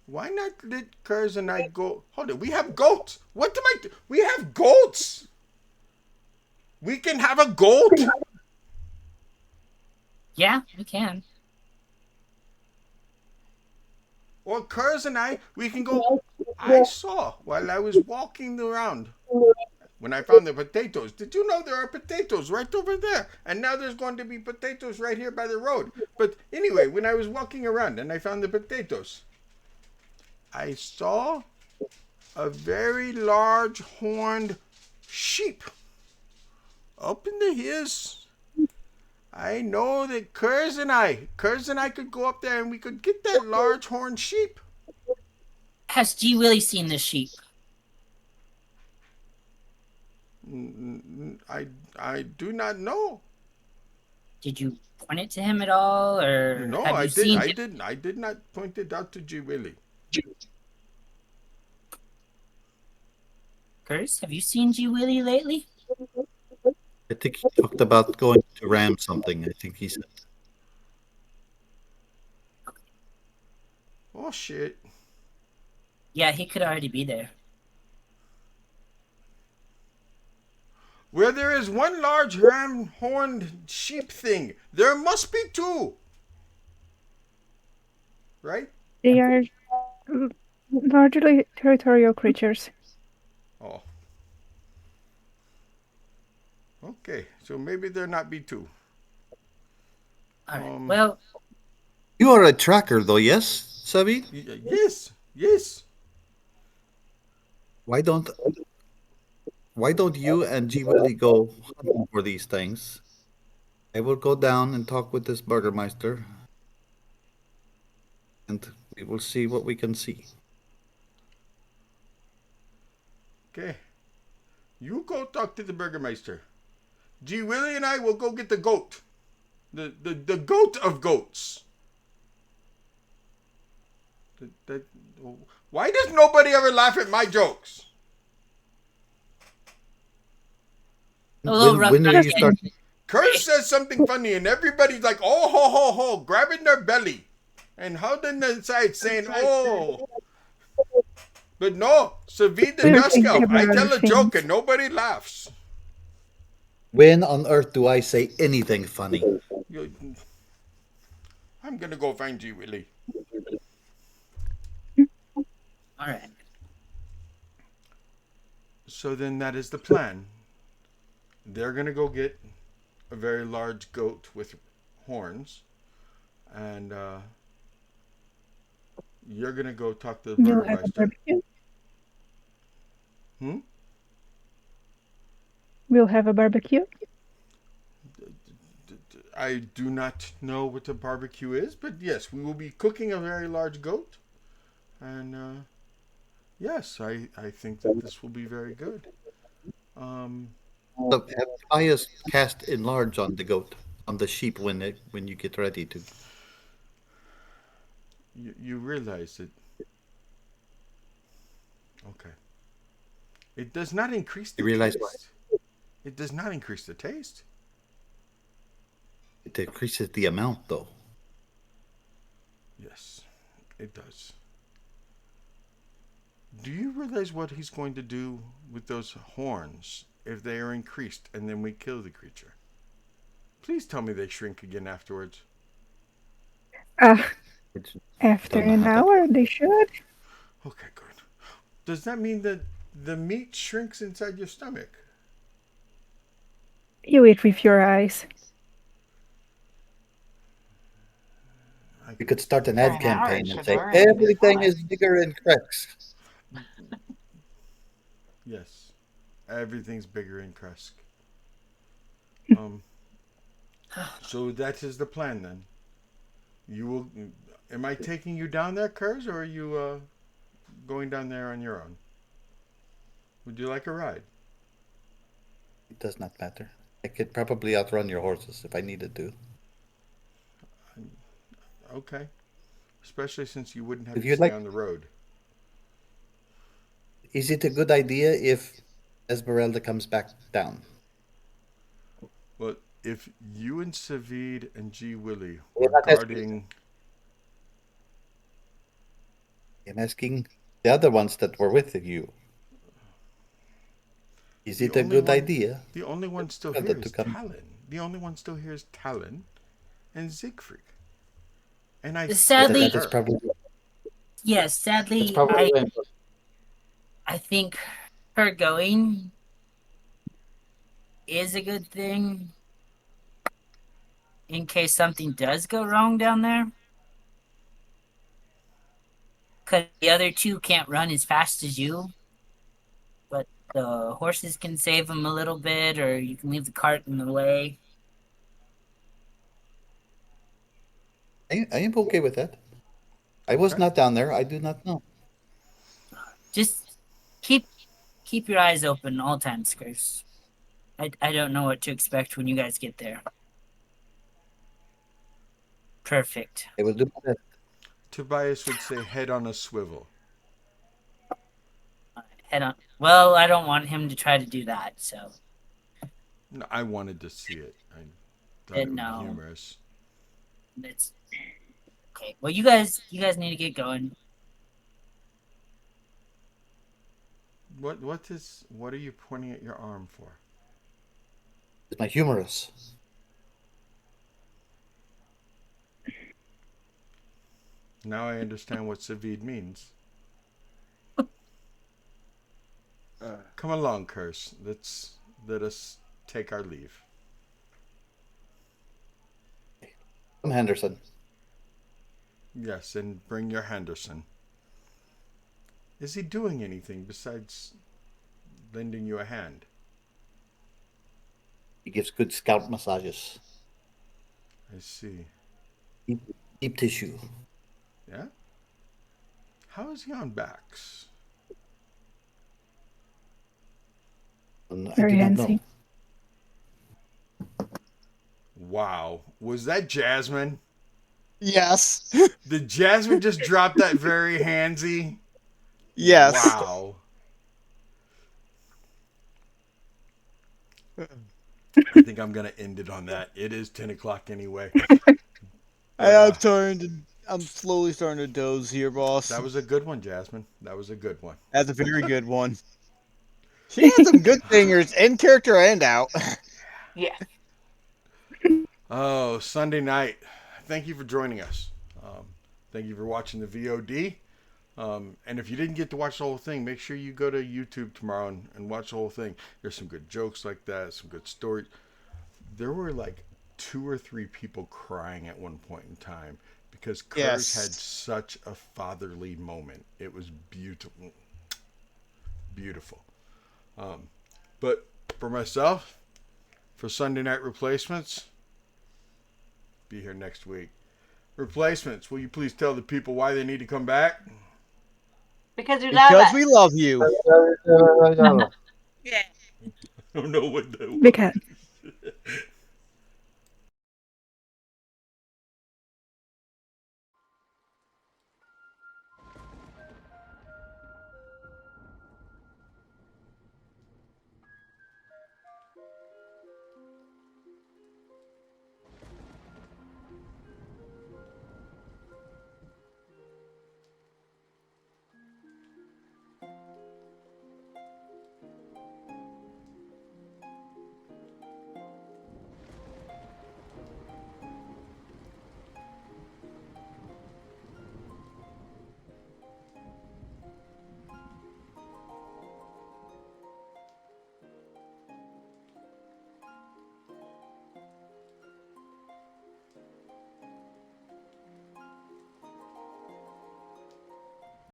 Why not let Kurz and I go? Hold on, we have goats. What am I do? We have goats. We can have a goat. Yeah, we can. Or Kurz and I, we can go. I saw while I was walking around when I found the potatoes. Did you know there are potatoes right over there? And now there's going to be potatoes right here by the road. But anyway, when I was walking around and I found the potatoes, I saw a very large horned sheep up in the hills. I know that Kurz and I could go up there and we could get that large horned sheep. Has G Willie seen the sheep? I do not know. Did you point it to him at all, or No, have I you did. seen I it? didn't. I did not point it out to G Willie. Curtis, have you seen G Willie lately? I think he talked about going to ram something. I think he said. Oh shit! Yeah, he could already be there. Where there is one large ram-horned sheep thing, there must be two. Right? They are largely territorial creatures. Oh. Okay, so maybe there not be two. All right. Well, You are a tracker, though, yes, Savi? Yes, yes. Why don't you and G Willie go hunting for these things? I will go down and talk with this Burgermeister, and we will see what we can see. Okay. You go talk to the Burgermeister. G. Willie and I will go get the goat. The goat of goats. Why does nobody ever laugh at my jokes? When did you start? Kurt says something funny and everybody's like, oh, ho, ho, ho, grabbing their belly. And how then the side saying, oh. But no, Savid the Dusk Elf, I tell a joke and nobody laughs. When on earth do I say anything funny? I'm going to go find G. Willie. all right. So then that is the plan. They're going to go get a very large goat with horns. And you're going to go talk to the Burgermeister. We'll have a barbecue. I do not know what a barbecue is, but yes, we will be cooking a very large goat. And yes, I think that this will be very good. So have Tobias cast enlarge on the goat, on the sheep when you get ready to. You realize it. Okay. It does not increase the taste. What? It does not increase the taste. It increases the amount, though. Yes, it does. Do you realize what he's going to do with those horns if they are increased and then we kill the creature? Please tell me they shrink again afterwards. After an hour, they should. Okay, good. Does that mean that the meat shrinks inside your stomach? You eat with your eyes. You could start an ad campaign and say, Shadora, everything is bigger in Kresk. Yes. Everything's bigger in Kresk. So that is the plan then. You will. Am I taking you down there, Kurz, or are you going down there on your own? Would you like a ride? It does not matter. I could probably outrun your horses if I needed to. Okay. Especially since you wouldn't have If to you'd stay like- on the road. Is it a good idea if Esmeralda comes back down? Well, if you and Savid and G. Willie We're were not asking- guarding... I'm asking the other ones that were with you. Is it a good idea? The only one still for here them is to come? Talon. The only one still here is Talon and Siegfried. And I Sadly- think That is probably, Yes, sadly, that's probably I think her going is a good thing. in case something does go wrong down there. Because the other two can't run as fast as you. But the horses can save them a little bit, or you can leave the cart in the way. I am okay with that. I was Okay. not down there. I do not know. Just keep your eyes open all times, Chris. I don't know what to expect when you guys get there. Perfect. I will do my best. Tobias would say head on a swivel. Head on. Well, I don't want him to try to do that, so No, I wanted to see it. I thought it would no. be humorous. It's okay. Well, you guys need to get going. What are you pointing at your arm for? It's my humorous. Now I understand what Savid means. Come along, Curse. Let us take our leave. I'm Henderson. Yes, and bring your Henderson. Is he doing anything besides lending you a hand? He gives good scalp massages. I see. Deep tissue. Yeah? How is he on backs? And I Very do not fancy. know. Wow. Was that Jasmine? Yes. Did Jasmine just drop that very handsy? Yes. Wow. I think I'm going to end it on that. It is 10 o'clock anyway. I'm slowly starting to doze here, boss. That was a good one, Jasmine. That was a good one. That's a very good one. She had some good singers in character and out. Yeah. Oh, Sunday night. Thank you for joining us. Thank you for watching the VOD. And if you didn't get to watch the whole thing, make sure you go to YouTube tomorrow and watch the whole thing. There's some good jokes like that, some good stories. There were like 2 or 3 people crying at one point in time because Kurz Yes. had such a fatherly moment. It was beautiful. Beautiful. But for myself, for Sunday Night Replacements, be here next week. Replacements, will you please tell the people why they need to come back? Because you love Because us. we love you. Yeah. I don't know what the Because